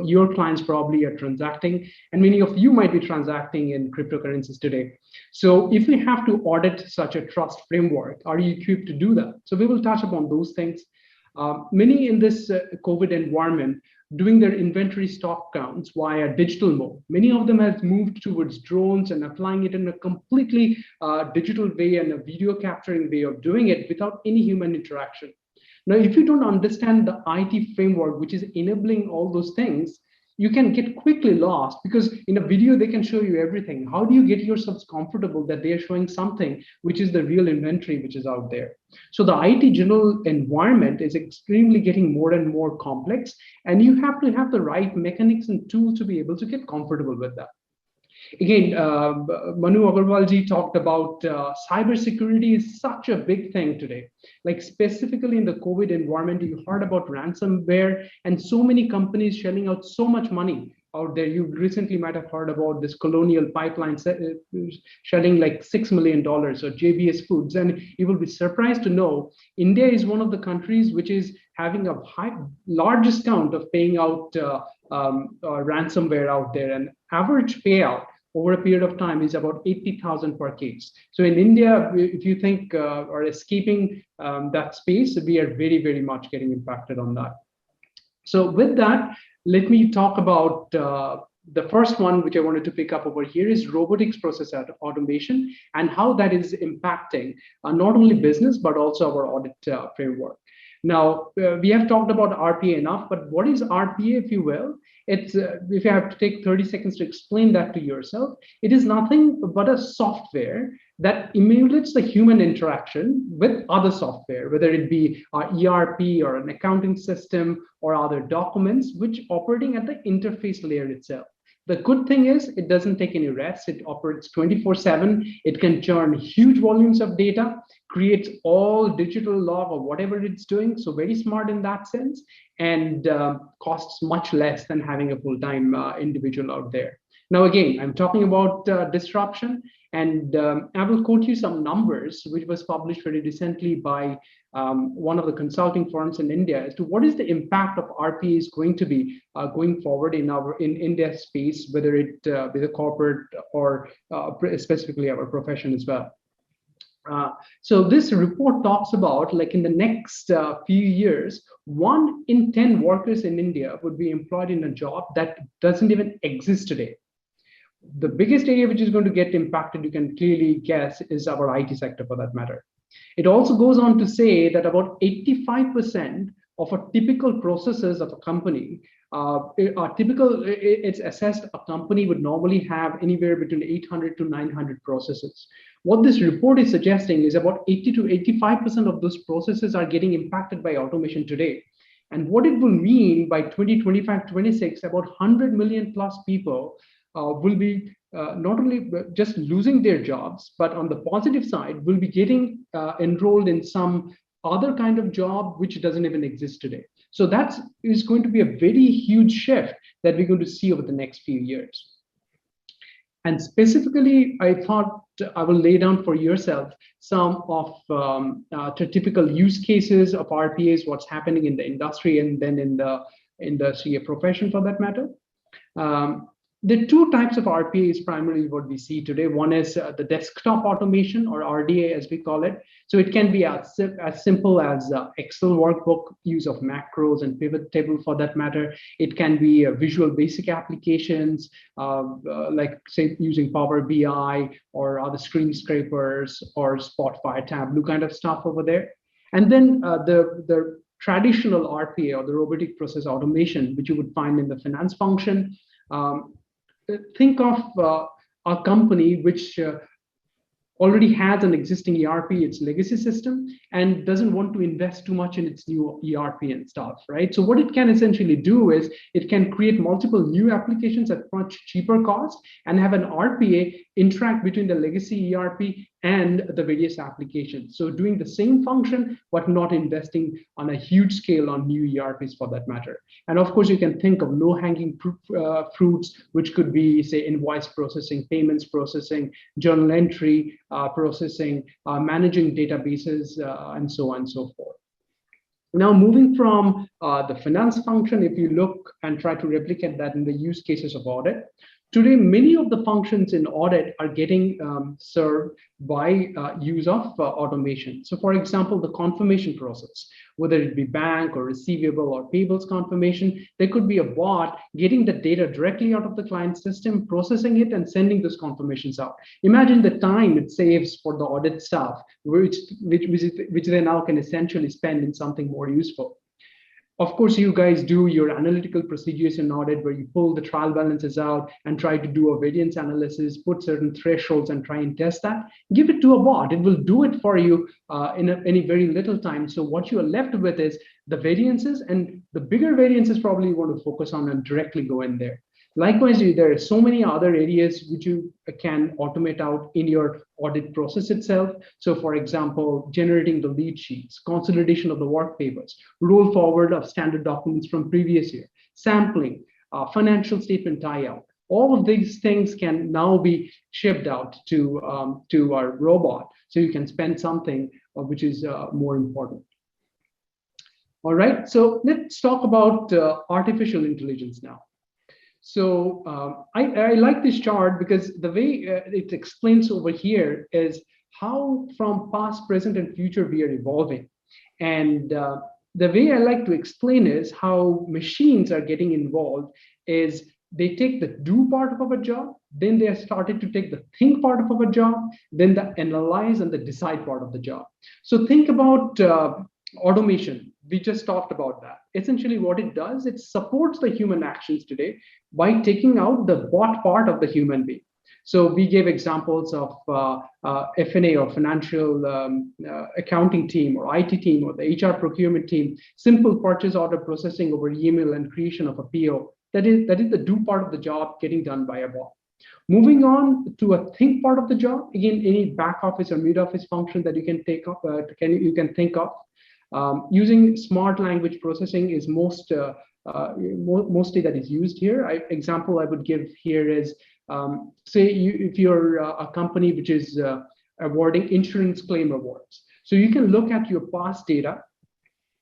your clients probably are transacting, and many of you might be transacting in cryptocurrencies today. So if we have to audit such a trust framework, are you equipped to do that? So we will touch upon those things. Many in this COVID environment doing their inventory stock counts via digital mode. Many of them have moved towards drones and applying it in a completely digital way and a video capturing way of doing it without any human interaction. Now, if you don't understand the IT framework, which is enabling all those things, you can get quickly lost, because in a video they can show you everything. How do you get yourselves comfortable that they are showing something which is the real inventory which is out there? So the IT general environment is extremely getting more and more complex, and you have to have the right mechanics and tools to be able to get comfortable with that. Again, Manu Agarwalji talked about cybersecurity is such a big thing today. Like specifically in the COVID environment, you heard about ransomware and so many companies shelling out so much money out there. You recently might have heard about this Colonial Pipeline shelling like $6 million, or JBS Foods. And you will be surprised to know India is one of the countries which is having a largest count of paying out ransomware out there. And average payout over a period of time is about 80,000 per case. So in India, if you think or escaping that space, we are very, very much getting impacted on that. So with that, let me talk about the first one, which I wanted to pick up over here, is robotics process automation and how that is impacting not only business, but also our audit framework. Now, we have talked about RPA enough, but what is RPA, if you will? It's if you have to take 30 seconds to explain that to yourself, it is nothing but a software that emulates the human interaction with other software, whether it be ERP or an accounting system or other documents, which operating at the interface layer itself. The good thing is it doesn't take any rest. It operates 24/7. It can churn huge volumes of data, creates all digital log or whatever it's doing. So very smart in that sense, and costs much less than having a full-time individual out there. Now, again, I'm talking about disruption, and I will quote you some numbers, which was published very recently by one of the consulting firms in India as to what is the impact of RPA is going to be going forward in India space, whether it be the corporate or specifically our profession as well. So this report talks about, like, in the next few years, 1 in 10 workers in India would be employed in a job that doesn't even exist today. The biggest area which is going to get impacted, you can clearly guess, is our IT sector for that matter. It also goes on to say that about 85% of a typical processes of a company it's assessed a company would normally have anywhere between 800 to 900 processes. What this report is suggesting is about 80 to 85% of those processes are getting impacted by automation today. And what it will mean by 2025-26, about 100 million plus people will be not only just losing their jobs, but on the positive side, will be getting enrolled in some other kind of job which doesn't even exist today. So that is going to be a very huge shift that we're going to see over the next few years. And specifically, I thought I will lay down for yourself some of the typical use cases of RPAs, what's happening in the industry and then in the CA profession for that matter. The two types of RPA is primarily what we see today. One is the desktop automation, or RDA as we call it. So it can be as simple as Excel workbook, use of macros and pivot table for that matter. It can be visual basic applications, like say using Power BI or other screen scrapers or Spotfire, Tableau kind of stuff over there. And then the traditional RPA, or the robotic process automation, which you would find in the finance function. Think of a company which already has an existing ERP, its legacy system, and doesn't want to invest too much in its new ERP and stuff, right? So what it can essentially do is it can create multiple new applications at much cheaper cost and have an RPA interact between the legacy ERP and the various applications. So doing the same function, but not investing on a huge scale on new ERPs for that matter. And of course, you can think of low-hanging fruits, which could be, say, invoice processing, payments processing, journal entry processing, managing databases, and so on and so forth. Now, moving from the finance function, if you look and try to replicate that in the use cases of audit, today, many of the functions in audit are getting served by use of automation. So for example, the confirmation process, whether it be bank or receivable or payables confirmation, there could be a bot getting the data directly out of the client system, processing it and sending those confirmations out. Imagine the time it saves for the audit staff, which they now can essentially spend in something more useful. Of course, you guys do your analytical procedures in audit where you pull the trial balances out and try to do a variance analysis, put certain thresholds and try and test that. Give it to a bot. It will do it for you in any very little time. So what you are left with is the variances, and the bigger variances probably you want to focus on and directly go in there. Likewise, there are so many other areas which you can automate out in your audit process itself. So for example, generating the lead sheets, consolidation of the work papers, roll forward of standard documents from previous year, sampling, financial statement tie-out. All of these things can now be shipped out to our robot, so you can spend something which is more important. All right, so let's talk about artificial intelligence now. So I like this chart because the way it explains over here is how from past, present, and future we are evolving. And the way I like to explain is how machines are getting involved is they take the do part of a job, then they are started to take the think part of a job, then the analyze and the decide part of the job. So think about automation. We just talked about that. Essentially what it does, it supports the human actions today by taking out the bot part of the human being. So we gave examples of F&A or financial accounting team or IT team or the HR procurement team, simple purchase order processing over email and creation of a PO. That is the do part of the job getting done by a bot. Moving on to a think part of the job, again, any back office or mid office function that you can take up, you can think of. Using smart language processing is mostly that is used here. Example I would give here is, say if you're a company which is awarding insurance claim awards. So you can look at your past data,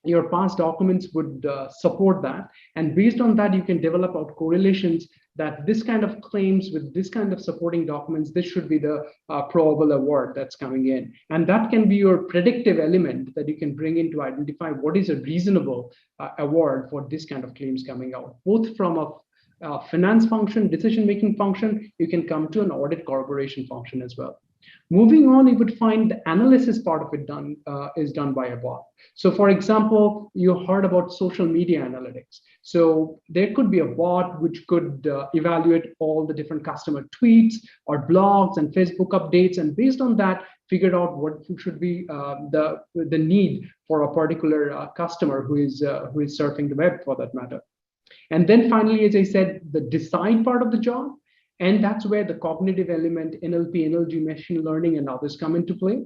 your past documents would support that. And based on that, you can develop out correlations that this kind of claims with this kind of supporting documents, this should be the probable award that's coming in. And that can be your predictive element that you can bring in to identify what is a reasonable award for this kind of claims coming out, both from a finance function, decision-making function, you can come to an audit corporation function as well. Moving on, you would find the analysis part of it is done by a bot. So for example, you heard about social media analytics. So there could be a bot which could evaluate all the different customer tweets or blogs and Facebook updates. And based on that, figured out what should be the need for a particular customer who is surfing the web for that matter. And then finally, as I said, the decide part of the job. And that's where the cognitive element, NLP, NLG, machine learning, and others come into play.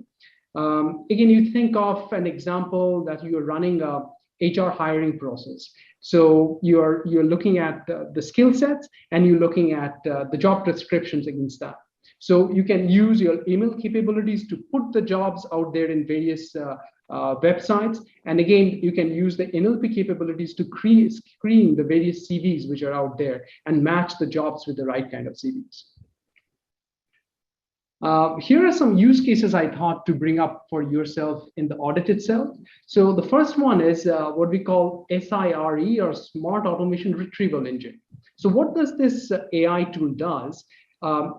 Again, you think of an example that you're running a HR hiring process. So you're looking at the skill sets and you're looking at the job descriptions against that. So you can use your email capabilities to put the jobs out there in various websites. And again, you can use the NLP capabilities to screen the various CVs which are out there and match the jobs with the right kind of CVs. Here are some use cases I thought to bring up for yourself in the audit itself. So the first one is what we call SIRE, or Smart Automation Retrieval Engine. So what does this AI tool does?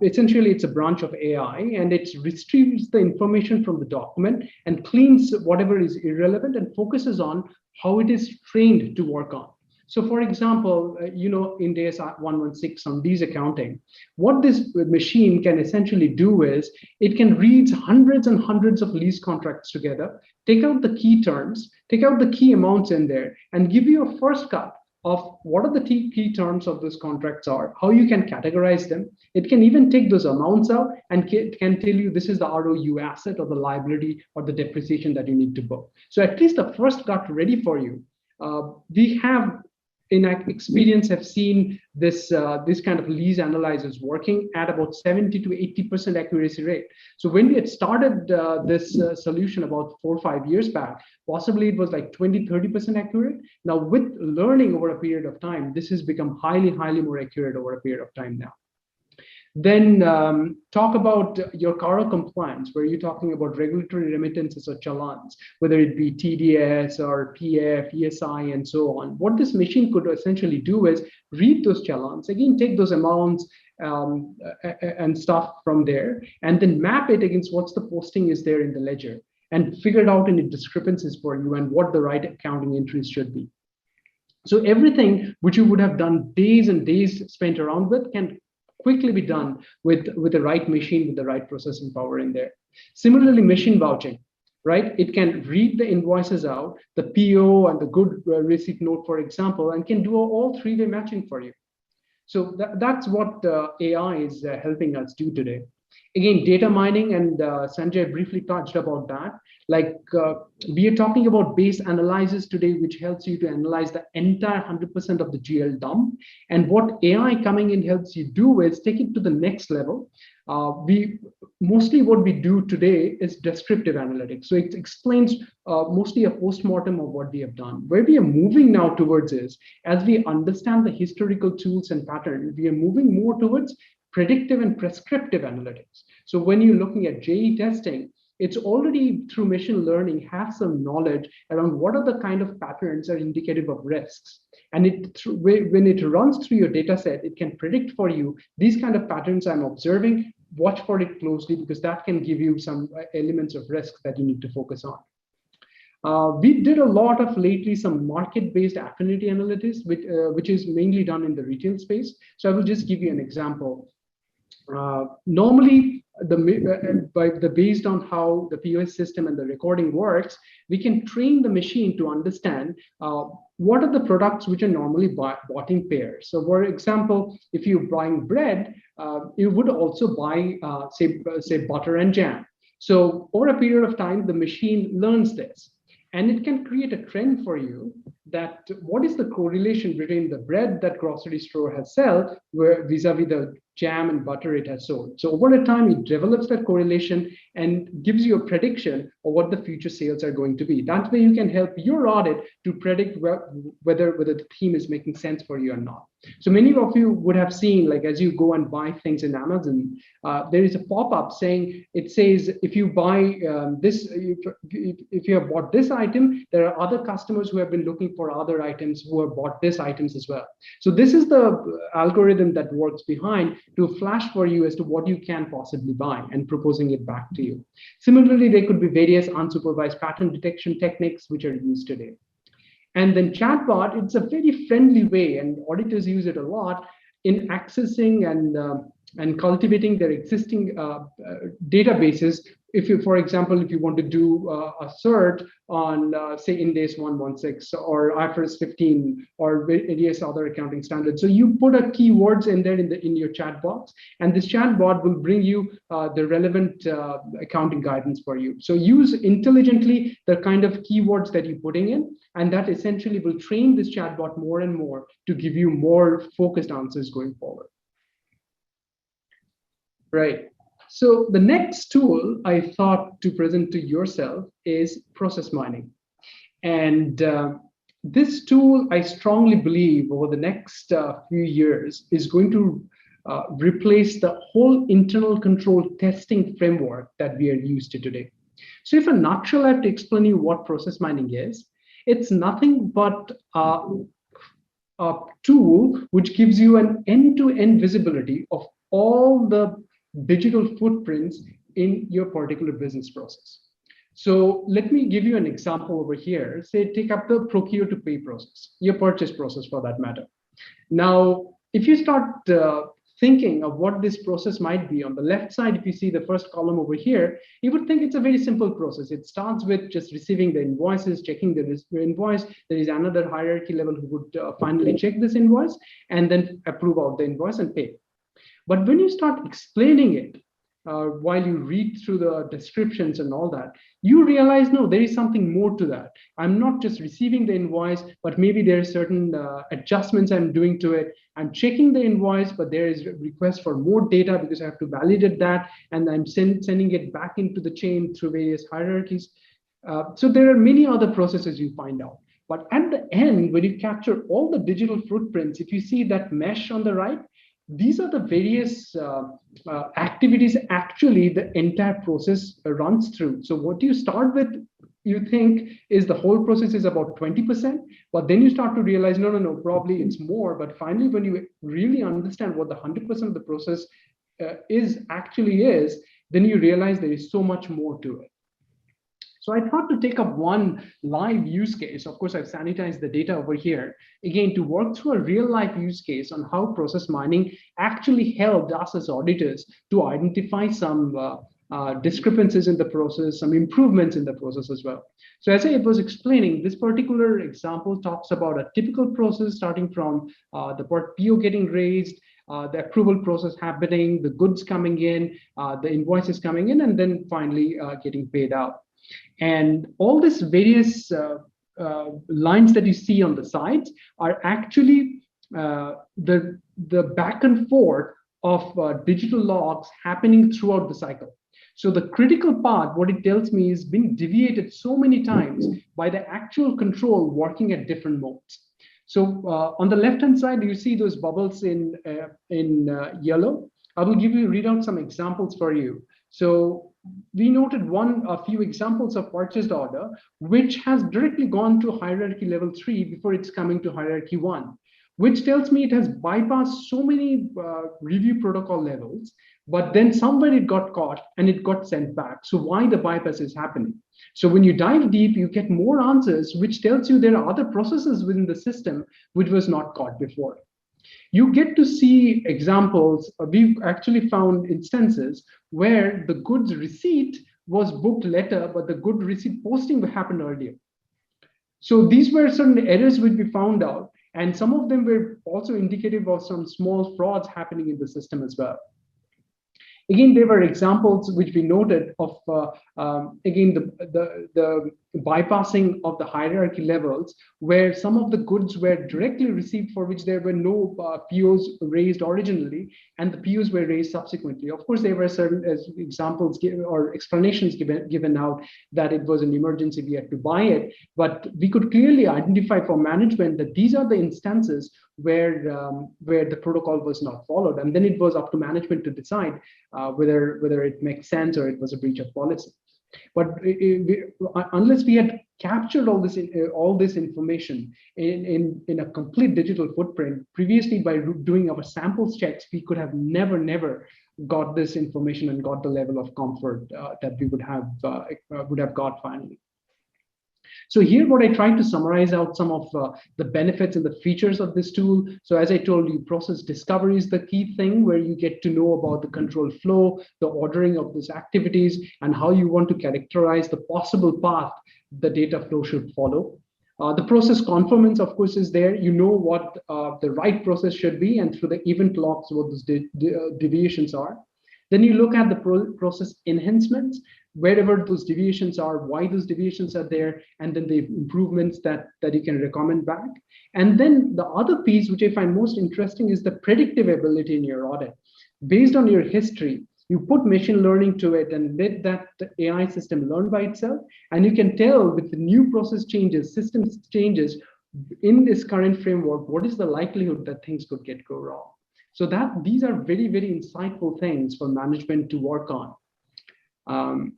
Essentially, it's a branch of AI, and it retrieves the information from the document and cleans whatever is irrelevant and focuses on how it is trained to work on. So for example, in DAS 116 on lease accounting, what this machine can essentially do is it can read hundreds and hundreds of lease contracts together, take out the key terms, take out the key amounts in there, and give you a first cut of what are the key terms of those contracts are, how you can categorize them. It can even take those amounts out and can tell you this is the ROU asset or the liability or the depreciation that you need to book. So at least the first cut ready for you. We have in experience have seen this kind of lease analyzers working at about 70 to 80% accuracy rate. So when we had started this solution about 4 or 5 years back, possibly it was like 20-30% accurate. Now with learning over a period of time, this has become highly more accurate over a period of time now. Then talk about your CARA compliance, where you're talking about regulatory remittances or challans, whether it be TDS or PF, ESI, and so on. What this machine could essentially do is read those challans, again, take those amounts and stuff from there, and then map it against what's the posting is there in the ledger, and figure out any discrepancies for you and what the right accounting entries should be. So everything which you would have done days and days spent around with can quickly be done with the right machine, with the right processing power in there. Similarly, machine vouching, right? It can read the invoices out, the PO and the good receipt note, for example, and can do all three-way matching for you. So that's what AI is helping us do today. Again, data mining, and Sanjay briefly touched about that. Like we are talking about base analysis today, which helps you to analyze the entire 100% of the GL dump. And what AI coming in helps you do is take it to the next level. Mostly what we do today is descriptive analytics. So it explains mostly a postmortem of what we have done. Where we are moving now towards is, as we understand the historical tools and patterns, we are moving more towards predictive and prescriptive analytics. So when you're looking at JE testing, it's already through machine learning have some knowledge around what are the kind of patterns are indicative of risks. And when it runs through your data set, it can predict for you these kind of patterns I'm observing, watch for it closely, because that can give you some elements of risk that you need to focus on. We did a lot of lately some market-based affinity analytics, which is mainly done in the retail space. So I will just give you an example. Normally, based on how the POS system and the recording works, we can train the machine to understand what are the products which are normally bought in pairs. So for example, if you're buying bread, you would also buy, say butter and jam. So over a period of time, the machine learns this. And it can create a trend for you that what is the correlation between the bread that grocery store has sold vis-a-vis the jam and butter it has sold. So over a time, it develops that correlation and gives you a prediction of what the future sales are going to be. That way you can help your audit to predict whether the theme is making sense for you or not. So many of you would have seen, like as you go and buy things in Amazon, there is a pop-up saying, it says, if you buy this, if you have bought this item, there are other customers who have been looking for other items who have bought this items as well. So this is the algorithm that works behind to flash for you as to what you can possibly buy and proposing it back to you. Similarly, there could be various unsupervised pattern detection techniques which are used today. And then chatbot, it's a very friendly way, and auditors use it a lot in accessing and cultivating their existing databases. If you, for example, if you want to do a search on, say, Ind AS 116 or IFRS 15 or various other accounting standards, so you put a keywords in there in your chat box, and this chat bot will bring you the relevant accounting guidance for you. So use intelligently the kind of keywords that you're putting in, and that essentially will train this chatbot more and more to give you more focused answers going forward. Right. So the next tool I thought to present to yourself is process mining. And this tool, I strongly believe over the next few years is going to replace the whole internal control testing framework that we are used to today. So if in a nutshell, I have to explain you what process mining is, it's nothing but a tool which gives you an end-to-end visibility of all the digital footprints in your particular business process. So let me give you an example over here. Say, take up the procure to pay process, your purchase process for that matter. Now, if you start thinking of what this process might be, on the left side, if you see the first column over here, you would think it's a very simple process. It starts with just receiving the invoices, checking the invoice. There is another hierarchy level who would finally check this invoice and then approve of the invoice and pay. But when you start explaining it, while you read through the descriptions and all that, you realize, no, there is something more to that. I'm not just receiving the invoice, but maybe there are certain adjustments I'm doing to it. I'm checking the invoice, but there is a request for more data because I have to validate that. And I'm sending it back into the chain through various hierarchies. So there are many other processes you find out. But at the end, when you capture all the digital footprints, if you see that mesh on the right, these are the various activities actually the entire process runs through. So what you start with, you think is the whole process is about 20%, but then you start to realize, no, probably it's more. But finally, when you really understand what the 100% of the process is, then you realize there is so much more to it. So I thought to take up one live use case. Of course, I've sanitized the data over here, again, to work through a real life use case on how process mining actually helped us as auditors to identify some discrepancies in the process, some improvements in the process as well. So as I was explaining, this particular example talks about a typical process starting from the PO getting raised, the approval process happening, the goods coming in, the invoices coming in, and then finally getting paid out. And all these various lines that you see on the sides are actually the back and forth of digital logs happening throughout the cycle. So the critical part, what it tells me, is being deviated so many times by the actual control working at different modes. So on the left-hand side, you see those bubbles in yellow. I will read out some examples for you. So we noted a few examples of purchased order, which has directly gone to hierarchy level 3 before it's coming to hierarchy 1, which tells me it has bypassed so many review protocol levels, but then somewhere it got caught and it got sent back. So why the bypass is happening? So when you dive deep, you get more answers, which tells you there are other processes within the system which was not caught before. You get to see examples. We've actually found instances where the goods receipt was booked later, but the good receipt posting happened earlier. So these were certain errors which we found out, and some of them were also indicative of some small frauds happening in the system as well. Again, there were examples which we noted of, again, the bypassing of the hierarchy levels, where some of the goods were directly received for which there were no POs raised originally, and the POs were raised subsequently. Of course, there were certain examples or explanations given out that it was an emergency, we had to buy it, but we could clearly identify for management that these are the instances where the protocol was not followed, and then it was up to management to decide whether it makes sense or it was a breach of policy. But unless we had captured all this information in a complete digital footprint previously by doing our samples checks, we could have never got this information and got the level of comfort that we would have got finally. So here, what I tried to summarize out some of the benefits and the features of this tool. So as I told you, process discovery is the key thing, where you get to know about the control flow, the ordering of these activities, and how you want to characterize the possible path the data flow should follow. The process conformance, of course, is there. You know what the right process should be, and through the event logs, what those deviations are. Then you look at the process enhancements, wherever those deviations are, why those deviations are there, and then the improvements that you can recommend back. And then the other piece, which I find most interesting, is the predictive ability in your audit. Based on your history, you put machine learning to it and let that AI system learn by itself. And you can tell with the new process changes, systems changes in this current framework, what is the likelihood that things could go wrong. So these are very, very insightful things for management to work on.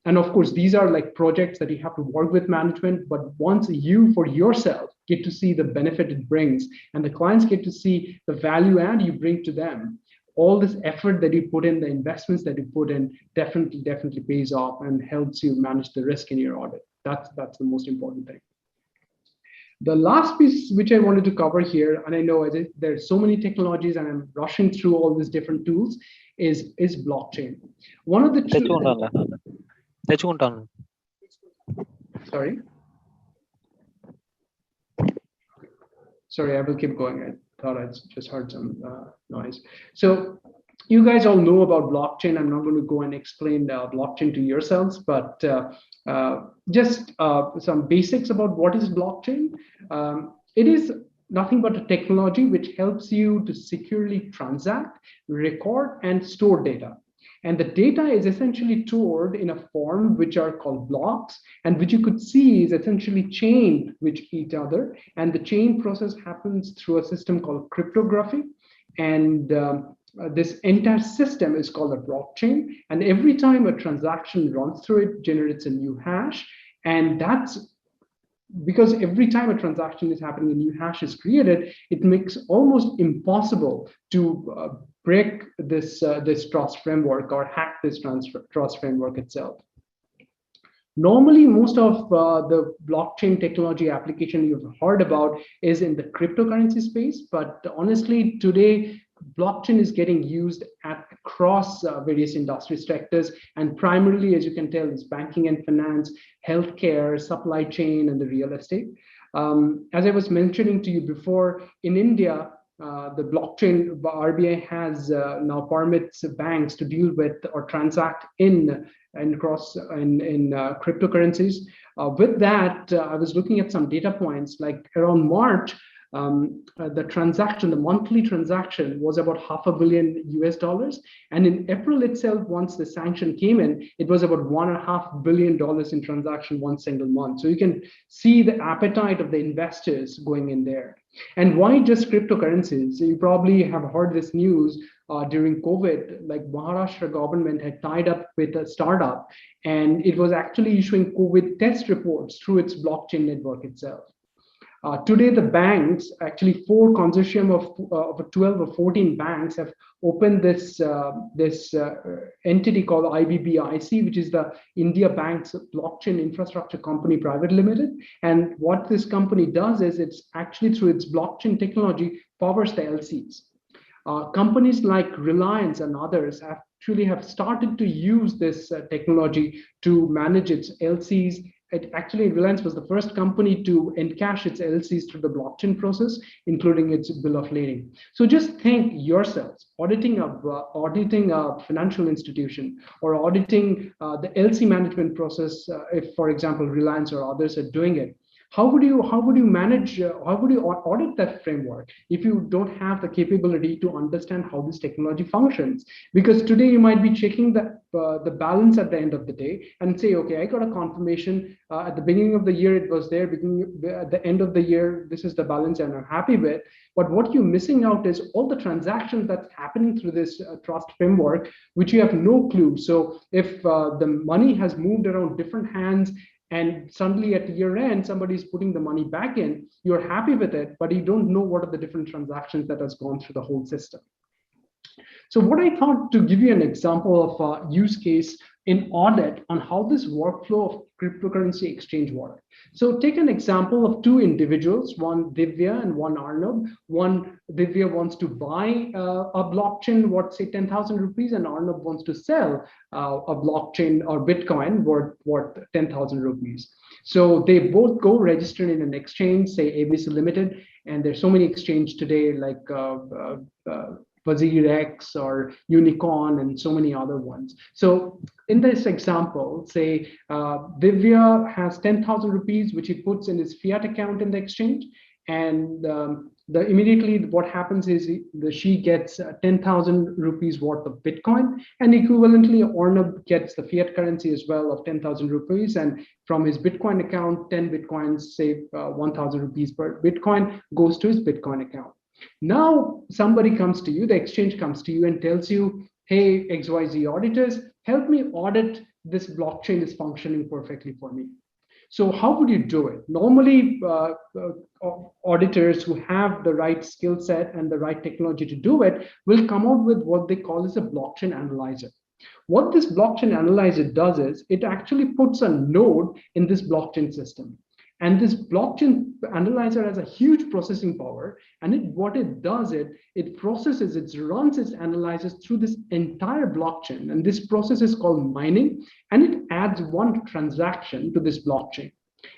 And of course, these are like projects that you have to work with management, but once you, for yourself, get to see the benefit it brings, and the clients get to see the value add you bring to them, all this effort that you put in, the investments that you put in, definitely pays off and helps you manage the risk in your audit. That's the most important thing. The last piece which I wanted to cover here, and I know there's so many technologies and I'm rushing through all these different tools, is blockchain. One of the Sorry, I will keep going. I thought I just heard some noise. So you guys all know about blockchain. I'm not going to go and explain blockchain to yourselves, but just some basics about what is blockchain. It is nothing but a technology which helps you to securely transact, record, and store data. And the data is essentially stored in a form which are called blocks, and which you could see is essentially chained with each other. And the chain process happens through a system called cryptography. And this entire system is called a blockchain. And every time a transaction runs through it, generates a new hash. And that's because every time a transaction is happening, a new hash is created. It makes almost impossible to break this trust framework or hack this trust framework itself. Normally, most of the blockchain technology application you've heard about is in the cryptocurrency space, but honestly, today, blockchain is getting used across various industry sectors, and primarily, as you can tell, is banking and finance, healthcare, supply chain, and the real estate. As I was mentioning to you before, in India, the blockchain RBI has now permits banks to deal with or transact in cryptocurrencies. With that, I was looking at some data points. Like around March, the monthly transaction was about $500 million US, and in April itself, once the sanction came in, it was about $1.5 billion in transaction one single month. So you can see the appetite of the investors going in there. And why just cryptocurrencies? So you probably have heard this news during COVID, like Maharashtra government had tied up with a startup, and it was actually issuing COVID test reports through its blockchain network itself. Today, the banks, actually 4 consortium of 12 or 14 banks have opened this entity called IBBIC, which is the India Bank's Blockchain Infrastructure Company Private Limited. And what this company does is it's actually through its blockchain technology powers the LCs. Companies like Reliance and others actually have started to use this technology to manage its LCs. Reliance was the first company to encash its LCs through the blockchain process, including its bill of lading. So just think yourselves, auditing a financial institution or auditing the LC management process, if, for example, Reliance or others are doing it. How would you audit that framework if you don't have the capability to understand how this technology functions? Because today you might be checking the balance at the end of the day and say, okay, I got a confirmation at the beginning of the year it was there, at the end of the year this is the balance and I'm happy with. But what you're missing out is all the transactions that's happening through this trust framework, which you have no clue. So if the money has moved around different hands, and suddenly at year end, somebody's putting the money back in, you're happy with it, but you don't know what are the different transactions that has gone through the whole system. So what I thought to give you an example of a use case in audit on how this workflow of cryptocurrency exchange works. So take an example of 2 individuals, one Divya and one Arnab. One Divya wants to buy a blockchain worth say 10,000 rupees, and Arnab wants to sell a blockchain or Bitcoin worth 10,000 rupees. So they both go register in an exchange, say ABC Limited, and there's so many exchanges today like WazirX or Unicorn and so many other ones. So in this example, say Divya has 10,000 rupees, which he puts in his fiat account in the exchange. And immediately what happens is she gets 10,000 rupees worth of Bitcoin, and equivalently Arnab gets the fiat currency as well of 10,000 rupees. And from his Bitcoin account, 10 Bitcoins, say 1,000 rupees per Bitcoin goes to his Bitcoin account. Now somebody comes to you, the exchange comes to you and tells you, hey, XYZ auditors, help me audit this blockchain is functioning perfectly for me. So how would you do it? Normally, auditors who have the right skill set and the right technology to do it will come out with what they call as a blockchain analyzer. What this blockchain analyzer does is it actually puts a node in this blockchain system. And this blockchain analyzer has a huge processing power. And what it does, it processes, it runs its analyzers through this entire blockchain. And this process is called mining. And it adds one transaction to this blockchain.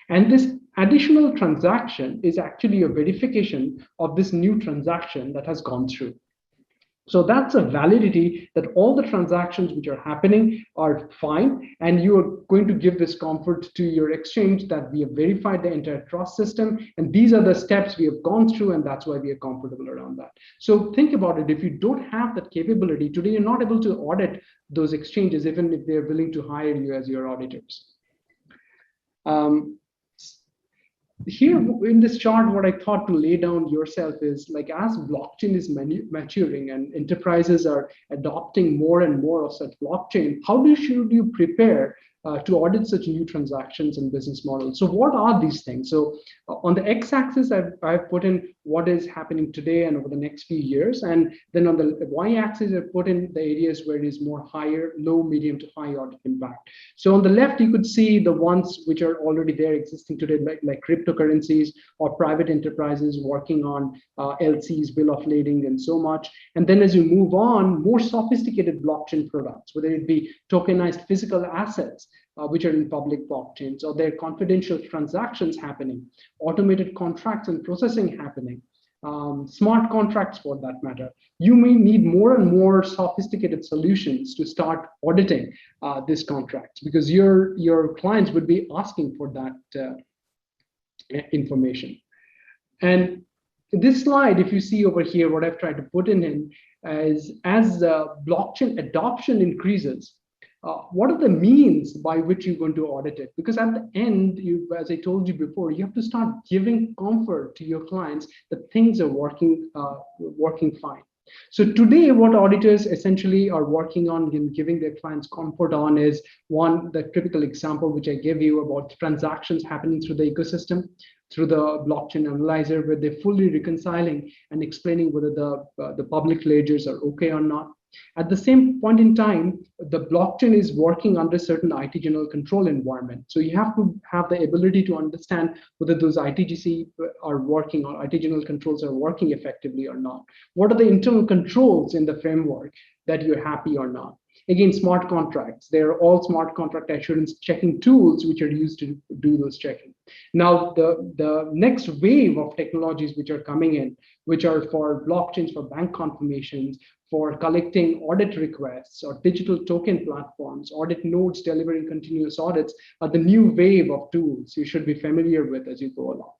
And this additional transaction is actually a verification of this new transaction that has gone through. So that's a validity that all the transactions which are happening are fine, and you are going to give this comfort to your exchange that we have verified the entire trust system, and these are the steps we have gone through, and that's why we are comfortable around that. So think about it. If you don't have that capability today, you're not able to audit those exchanges, even if they're willing to hire you as your auditors. Here in this chart, what I thought to lay down yourself is like as blockchain is maturing and enterprises are adopting more and more of such blockchain, how should you prepare to audit such new transactions and business models. So what are these things? So on the x-axis, I've put in what is happening today and over the next few years. And then on the y-axis, I've put in the areas where it is more higher, low, medium to high audit impact. So on the left, you could see the ones which are already there existing today, like cryptocurrencies or private enterprises working on LCs, bill of lading, and so much. And then as you move on, more sophisticated blockchain products, whether it be tokenized physical assets, which are in public blockchains, or there are confidential transactions happening, automated contracts and processing happening, smart contracts for that matter. You may need more and more sophisticated solutions to start auditing these contracts, because your clients would be asking for that information. And this slide, if you see over here, what I've tried to put in is as blockchain adoption increases, what are the means by which you're going to audit it? Because at the end, as I told you before, you have to start giving comfort to your clients that things are working fine. So today, what auditors essentially are working on and giving their clients comfort on is, one, the typical example which I gave you about transactions happening through the ecosystem, through the blockchain analyzer, where they're fully reconciling and explaining whether the public ledgers are okay or not. At the same point in time, the blockchain is working under certain IT general control environment. So you have to have the ability to understand whether those ITGC are working or IT general controls are working effectively or not. What are the internal controls in the framework that you're happy or not? Again, smart contracts. They're all smart contract assurance checking tools which are used to do those checking. Now, the next wave of technologies which are coming in, which are for blockchains, for bank confirmations, for collecting audit requests or digital token platforms, audit nodes delivering continuous audits, are the new wave of tools you should be familiar with as you go along.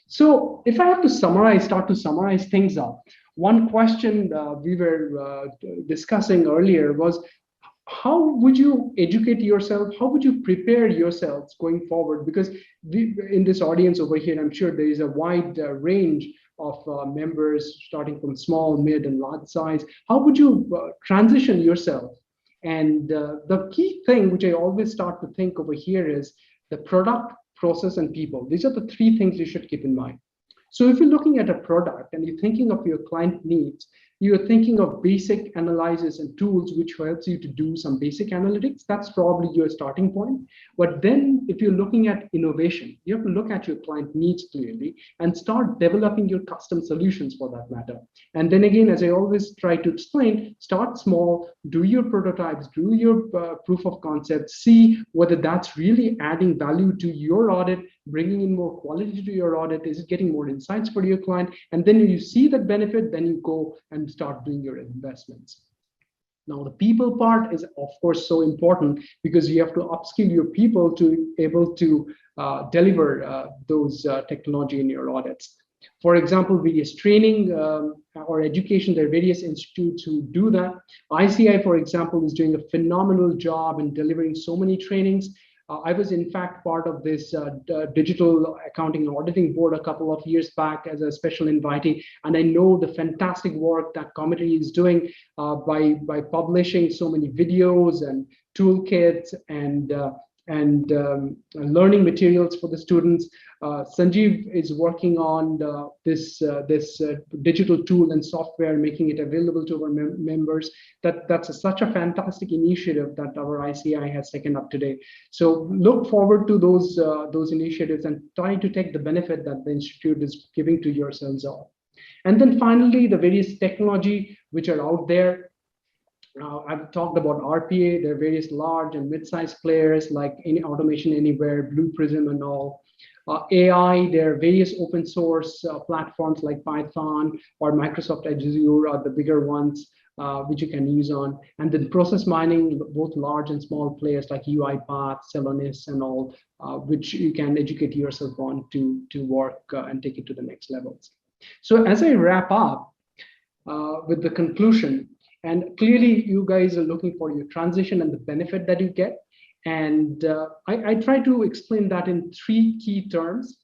So if I have to start to summarize things up, one question we were discussing earlier was, how would you educate yourself? How would you prepare yourselves going forward? Because in this audience over here, I'm sure there is a wide range of members, starting from small, mid, and large size. How would you transition yourself? And the key thing, which I always start to think over here, is the product, process, and people. These are the three things you should keep in mind. So if you're looking at a product and you're thinking of your client needs, you're thinking of basic analysis and tools which helps you to do some basic analytics. That's probably your starting point. But then if you're looking at innovation, you have to look at your client needs clearly and start developing your custom solutions for that matter. And then again, as I always try to explain, start small, do your prototypes, do your proof of concept, see whether that's really adding value to your audit, bringing in more quality to your audit. Is it getting more insights for your client? And then when you see that benefit, then you go and start doing your investments. Now, the people part is, of course, so important, because you have to upskill your people to able to deliver those technology in your audits. For example, various training or education, there are various institutes who do that. ICAI, for example, is doing a phenomenal job in delivering so many trainings. I was in fact part of this digital accounting and auditing board a couple of years back as a special invitee, and I know the fantastic work that committee is doing by publishing so many videos and toolkits and learning materials for the students. Sanjeev is working on this digital tool and software, making it available to our members. That's such a fantastic initiative that our ICAI has taken up today. So look forward to those initiatives and try to take the benefit that the institute is giving to yourselves all. And then finally, the various technology which are out there. I've talked about RPA. There are various large and mid-sized players like Automation Anywhere, Blue Prism, and all. AI, there are various open source platforms like Python or Microsoft Azure are the bigger ones which you can use on. And then process mining, both large and small players like UiPath, Celonis, and all, which you can educate yourself on to work and take it to the next levels. So as I wrap up with the conclusion, and clearly you guys are looking for your transition and the benefit that you get. And I try to explain that in three key terms,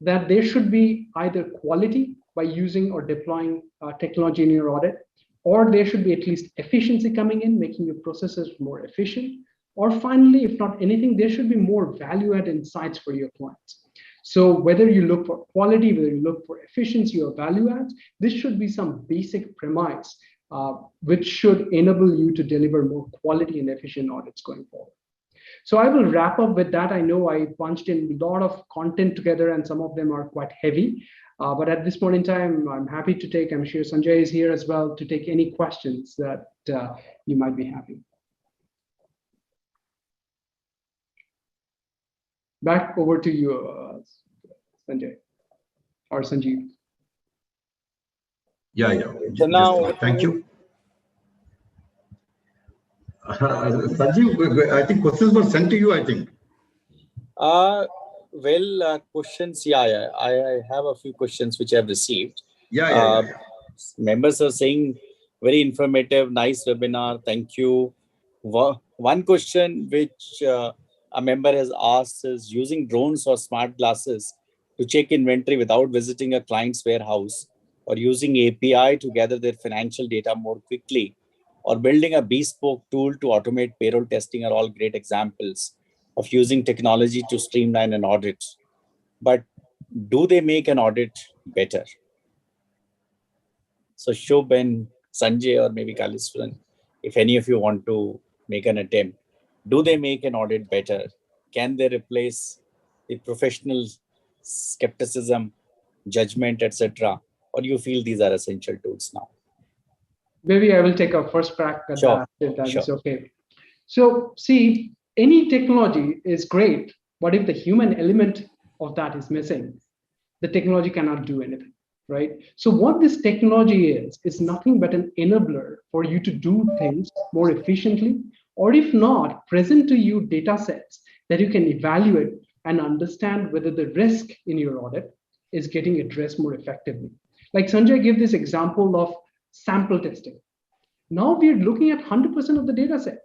that there should be either quality by using or deploying technology in your audit, or there should be at least efficiency coming in, making your processes more efficient. Or finally, if not anything, there should be more value-add insights for your clients. So whether you look for quality, whether you look for efficiency or value adds, this should be some basic premise which should enable you to deliver more quality and efficient audits going forward. So I will wrap up with that. I know I punched in a lot of content together and some of them are quite heavy. But at this point in time, I'm happy to take, I'm sure Sanjay is here as well, to take any questions that you might be having. Back over to you, Sanjay or Sanjeev. Yeah. So now, Thank you. Sanjeev, I think questions were sent to you, I think. Questions, yeah. I have a few questions which I've received. Yeah. Members are saying, very informative, nice webinar, thank you. One question which a member has asked is using drones or smart glasses to check inventory without visiting a client's warehouse, or using API to gather their financial data more quickly, or building a bespoke tool to automate payroll testing are all great examples of using technology to streamline an audit. But do they make an audit better? So Shubh and Sanjay, or maybe Kaliswaran, if any of you want to make an attempt, do they make an audit better? Can they replace the professional skepticism, judgment, etc.? Or do you feel these are essential tools now? Maybe I will take a first crack at that, if that is okay. So see, any technology is great, but if the human element of that is missing, the technology cannot do anything, right? So what this technology is nothing but an enabler for you to do things more efficiently, or if not, present to you data sets that you can evaluate and understand whether the risk in your audit is getting addressed more effectively. Like Sanjay gave this example of sample testing. Now we're looking at 100% of the data set.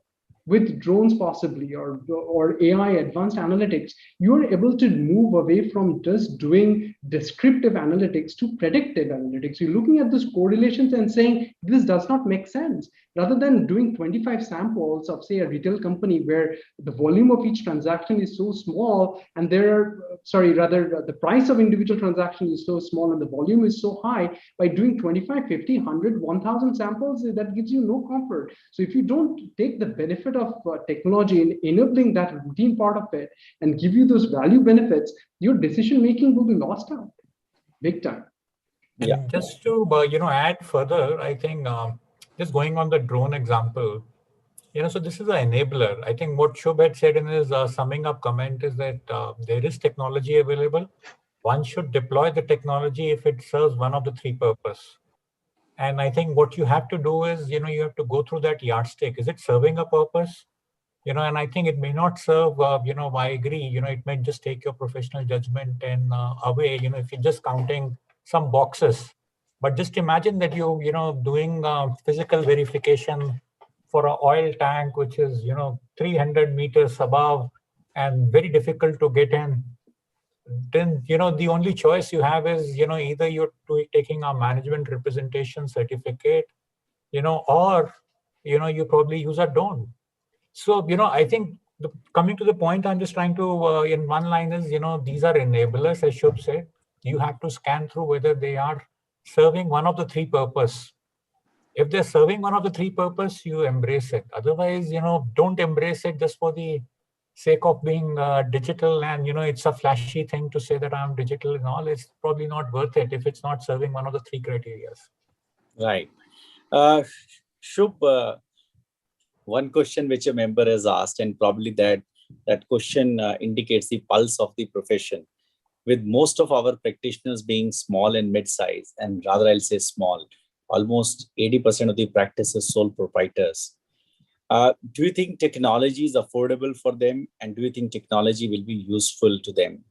With drones possibly, or AI advanced analytics, you're able to move away from just doing descriptive analytics to predictive analytics. You're looking at those correlations and saying, this does not make sense. Rather than doing 25 samples of, say, a retail company where the volume of each transaction is so small, and the price of individual transaction is so small and the volume is so high, by doing 25, 50, 100, 1,000 samples, that gives you no comfort. So if you don't take the benefit of technology in enabling that routine part of it and give you those value benefits, your decision making will be lost out big time. Yeah. And just to add further, I think just going on the drone example, so this is an enabler. I think what Shubh had said in his summing up comment is that there is technology available. One should deploy the technology if it serves one of the three purposes. And I think what you have to do is, you have to go through that yardstick. Is it serving a purpose? And I think it may not serve, I agree, it might just take your professional judgment and away, if you're just counting some boxes. But just imagine that you're doing physical verification for an oil tank, which is, 300 meters above and very difficult to get in. Then, the only choice you have is, either you're taking a management representation certificate, or, you probably use a drone. So, I think coming to the point, I'm just trying to, in one line is, these are enablers, as Shubh said. You have to scan through whether they are serving one of the three purposes. If they're serving one of the three purposes, you embrace it. Otherwise, don't embrace it just for the sake of being digital and, it's a flashy thing to say that I'm digital and all. It's probably not worth it if it's not serving one of the three criteria. Right. Shubh, one question which a member has asked, and probably that question indicates the pulse of the profession. With most of our practitioners being small and mid-size, and rather I'll say small, almost 80% of the practice is sole proprietors. Do you think technology is affordable for them, and do you think technology will be useful to them?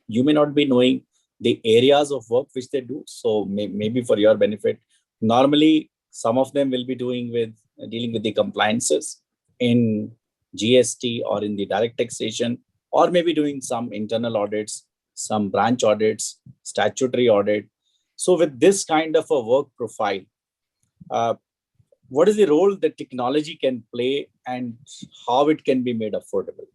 You may not be knowing the areas of work which they do, so maybe for your benefit, normally some of them will be dealing with the compliances in GST or in the direct taxation, or maybe doing some internal audits, some branch audits, statutory audit. So with this kind of a work profile, what is the role that technology can play and how it can be made affordable?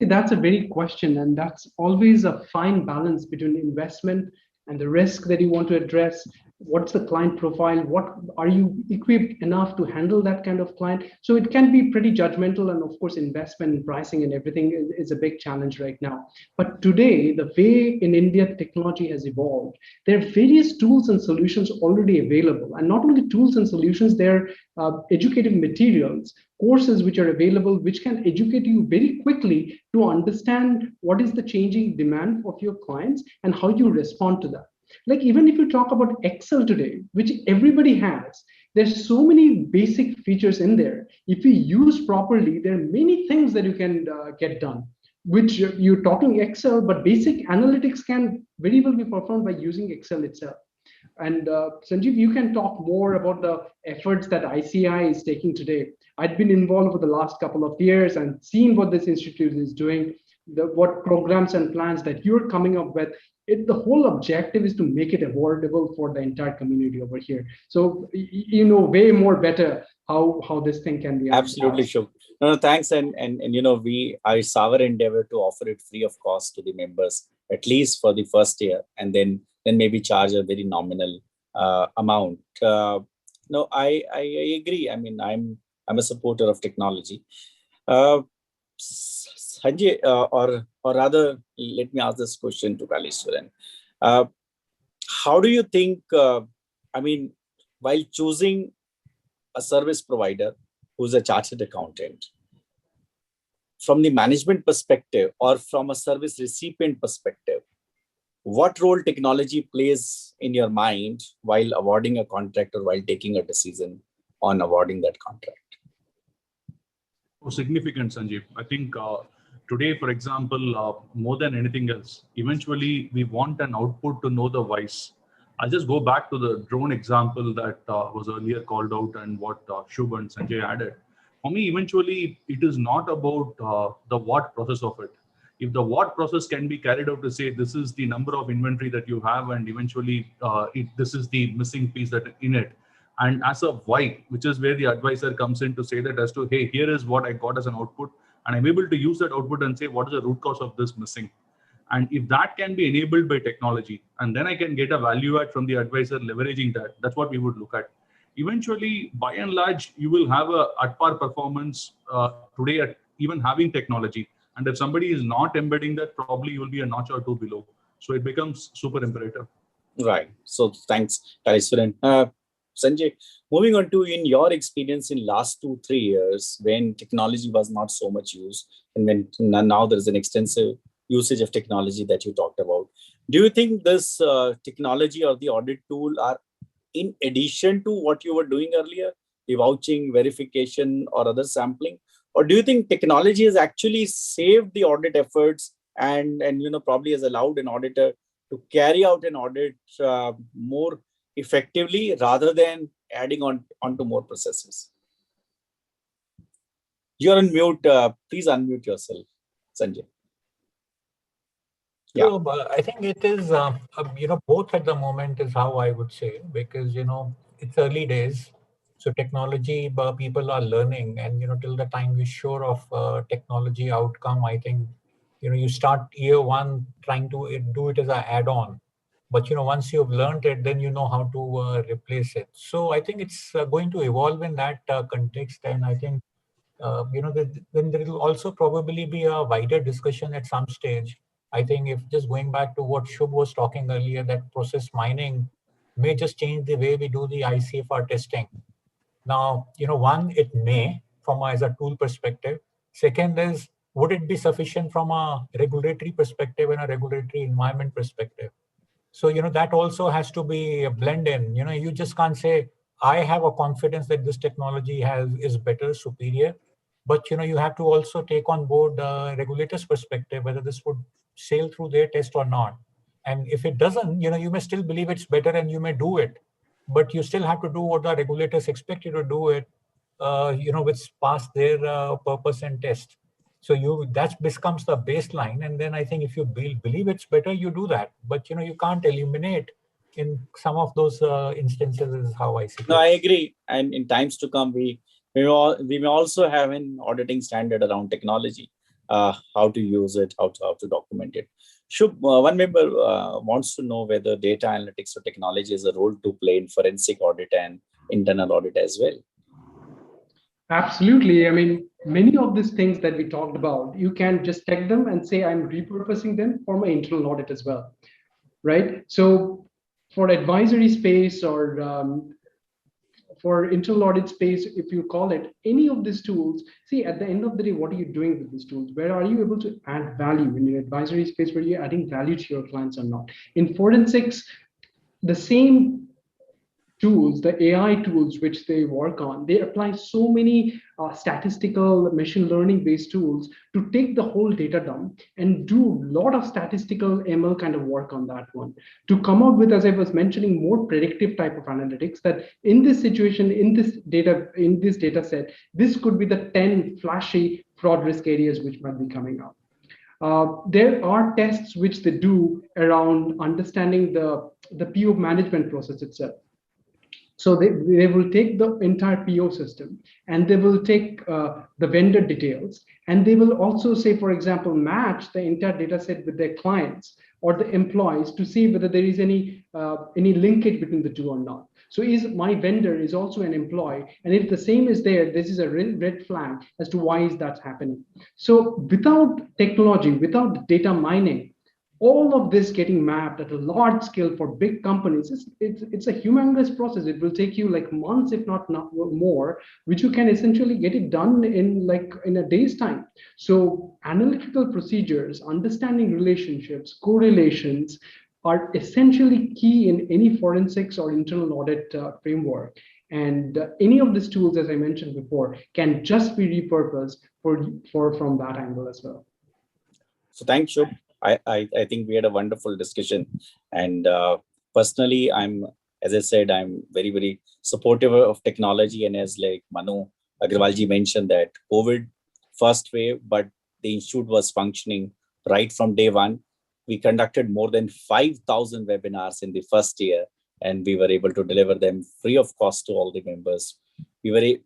That's a very question, and that's always a fine balance between investment and the risk that you want to address. What's the client profile? What are you equipped enough to handle that kind of client? So it can be pretty judgmental, and of course, investment and pricing and everything is a big challenge right now. But today, the way in India technology has evolved, there are various tools and solutions already available, and not only tools and solutions, there are educative materials, courses which are available, which can educate you very quickly to understand what is the changing demand of your clients and how you respond to that. Like even if you talk about Excel today, which everybody has, there's so many basic features in there. If you use properly, there are many things that you can get done, which you're talking Excel, but basic analytics can very well be performed by using Excel itself. And Sanjeev, you can talk more about the efforts that ICAI is taking today. I've been involved for the last couple of years and seen what this institute is doing, what programs and plans that you're coming up with. The whole objective is to make it affordable for the entire community over here. So you know way more better how this thing can be. Absolutely, sure. No, thanks. And it's our endeavor to offer it free of cost to the members, at least for the first year, and then maybe charge a very nominal amount. No, I agree. I mean, I'm a supporter of technology. Sanjay, or rather, let me ask this question to Kalishwaran. How do you think, while choosing a service provider who's a chartered accountant, from the management perspective or from a service recipient perspective, what role technology plays in your mind while awarding a contract or while taking a decision on awarding that contract? Oh, significant, Sanjeev. I think today, for example, more than anything else, eventually we want an output to know the whys. I'll just go back to the drone example that was earlier called out and what Shubh and Sanjay added. For me, eventually, it is not about the what process of it. If the what process can be carried out to say, this is the number of inventory that you have, and eventually this is the missing piece that in it. And as a why, which is where the advisor comes in to say that as to, hey, here is what I got as an output, and I'm able to use that output and say, what is the root cause of this missing? And if that can be enabled by technology, and then I can get a value add from the advisor leveraging that, that's what we would look at. Eventually, by and large, you will have a at-par performance today at even having technology. And if somebody is not embedding that, probably you will be a notch or two below. So it becomes super imperative. Right. So thanks, Kalishwaran. Sanjay, moving on to in your experience in last 2-3 years when technology was not so much used and when now there's an extensive usage of technology that you talked about. Do you think this technology or the audit tool are in addition to what you were doing earlier, the vouching, verification or other sampling? Or do you think technology has actually saved the audit efforts and probably has allowed an auditor to carry out an audit more effectively rather than adding onto more processes? You're on mute. Please unmute yourself, Sanjay. Yeah. So, I think it is, both at the moment is how I would say, because, it's early days. So technology, people are learning, and, till the time you're sure of technology outcome, I think, you start year one trying to do it as an add-on. But, once you've learned it, then you know how to replace it. So I think it's going to evolve in that context. And I think, then there will also probably be a wider discussion at some stage. I think if just going back to what Shubh was talking earlier, that process mining may just change the way we do the ICFR testing. Now, one, it may as a tool perspective. Second is, would it be sufficient from a regulatory perspective and a regulatory environment perspective? So, that also has to be a blend in. You just can't say, I have a confidence that this technology is better, superior. But, you have to also take on board the regulator's perspective, whether this would sail through their test or not. And if it doesn't, you may still believe it's better and you may do it. But you still have to do what the regulators expect you to do it, which pass their purpose and test. So that becomes the baseline. And then I think if you believe it's better, you do that. But, you can't eliminate, in some of those instances is how I see it. No, I agree. And in times to come, we may also have an auditing standard around technology, how to use it, how to document it. One member wants to know whether data analytics or technology is a role to play in forensic audit and internal audit as well. Absolutely. I mean, many of these things that we talked about, you can just take them and say, I'm repurposing them for my internal audit as well, right? So for advisory space or for internal audit space, if you call it, any of these tools, see, at the end of the day, what are you doing with these tools? Where are you able to add value in your advisory space? Where you're adding value to your clients or not? In forensics, the same tools, the AI tools which they work on, they apply so many statistical machine learning based tools to take the whole data dump and do a lot of statistical ML kind of work on that one to come out with, as I was mentioning, more predictive type of analytics that in this situation, in this data set, this could be the 10 flashy fraud risk areas which might be coming up. There are tests which they do around understanding the PO management process itself. So they will take the entire PO system and they will take the vendor details, and they will also say, for example, match the entire data set with their clients or the employees to see whether there is any linkage between the two or not. So is my vendor is also an employee, and if the same is there, this is a red flag as to why is that happening. So without technology, without data mining, all of this getting mapped at a large scale for big companies, it's a humongous process. It will take you like months, if not more, which you can essentially get it done in a day's time. So analytical procedures, understanding relationships, correlations are essentially key in any forensics or internal audit framework. And any of these tools, as I mentioned before, can just be repurposed from that angle as well. So thanks, Shubh. I think we had a wonderful discussion, and personally, as I said, I'm very, very supportive of technology. And as like Manu Agrawalji mentioned that COVID first wave, but the institute was functioning right from day one. We conducted more than 5,000 webinars in the first year, and we were able to deliver them free of cost to all the members. We were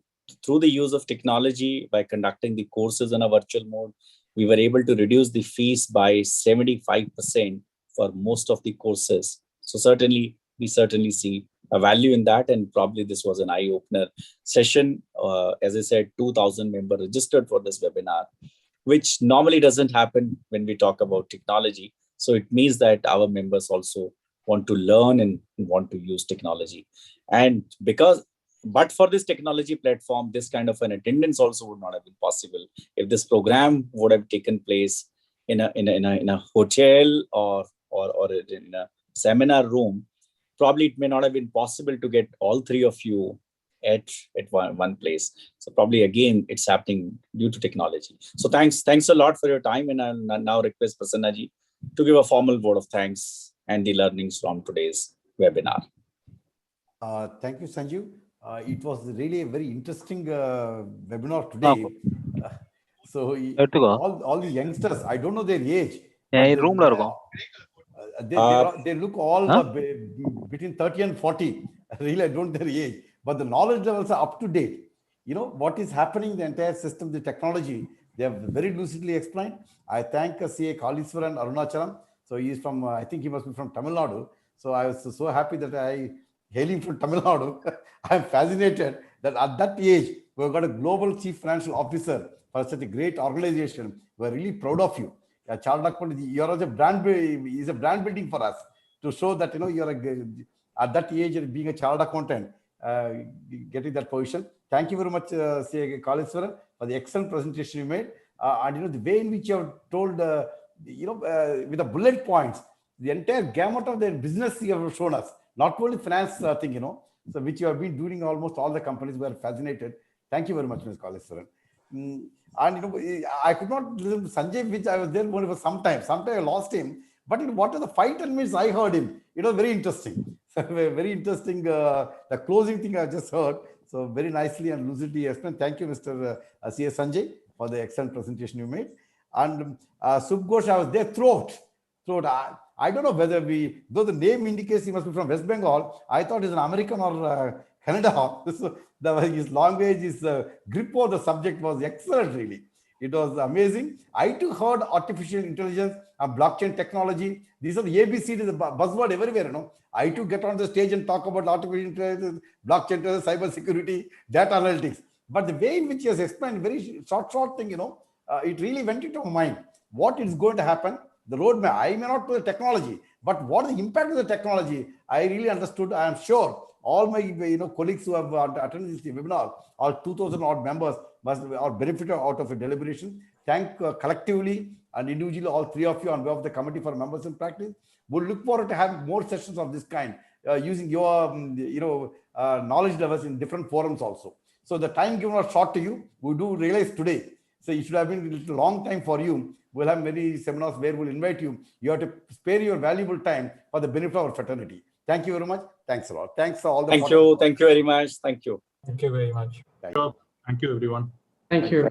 through the use of technology by conducting the courses in a virtual mode. We were able to reduce the fees by 75% for most of the courses. So we certainly see a value in that. And probably this was an eye-opener session. As I said, 2,000 members registered for this webinar, which normally doesn't happen when we talk about technology. So it means that our members also want to learn and want to use technology. And but for this technology platform, this kind of an attendance also would not have been possible. If this program would have taken place in a hotel or in a seminar room, probably it may not have been possible to get all three of you at one place. So probably again, it's happening due to technology. So thanks a lot for your time, and I'll now request Prasanna ji to give a formal word of thanks and the learnings from today's webinar. Thank you, Sanjeev. It was really a very interesting webinar today. So all the youngsters, I don't know their age. They look all between 30 and 40. Really, I don't know their age. But the knowledge levels are up to date. You know, what is happening in the entire system, the technology, they have very lucidly explained. I thank CA Kaliswaran Arunachalam. So he is from, I think he must be from Tamil Nadu. So I was so happy that hailing from Tamil Nadu, I'm fascinated that at that age, we've got a global chief financial officer for such a great organization. We're really proud of you. You're also is a brand building for us to show that, you know, you're at that age, being a chartered accountant, getting that position. Thank you very much, C.A. Kaliswaran, for the excellent presentation you made. And, you know, the way in which you have told, with the bullet points, the entire gamut of their business you have shown us. Not only finance thing, you know, so which you have been doing almost all the companies were fascinated. Thank you very much, Ms. Kaliswaran. And, you know, I could not listen to Sanjay, which I was there only for some time. Sometime I lost him. But in what are the 5-10 minutes I heard him, it was very interesting. Very interesting. The closing thing I just heard. So very nicely and lucidly explained. Thank you, Mr. C.S. Sanjay, for the excellent presentation you made. And Subghosh, I was there throughout. I don't know whether though the name indicates he must be from West Bengal, I thought he's an American or Canada. So his language, his grip of the subject was excellent, really. It was amazing. I too heard artificial intelligence and blockchain technology. These are the ABCD, the buzzword everywhere, you know. I too get on the stage and talk about artificial intelligence, blockchain, cyber security, data analytics. But the way in which he has explained, very short thing, you know, it really went into my mind. What is going to happen? The roadmap. I may not know the technology, but what is the impact of the technology? I really understood. I am sure all my colleagues who have attended this webinar, all 2,000 odd members, must are benefited out of a deliberation. Thank collectively and individually all three of you on behalf of the Committee for Members in Practice. We'll look forward to having more sessions of this kind using your knowledge levels in different forums also. So the time given was short to you. We do realize today. So it should have been a little long time for you. We'll have many seminars where we'll invite you. You have to spare your valuable time for the benefit of our fraternity. Thank you very much. Thanks a lot. Thanks for all the. Thank you. Thank you very much. Thank you. Thank you very much. Thank you, everyone. Thank you.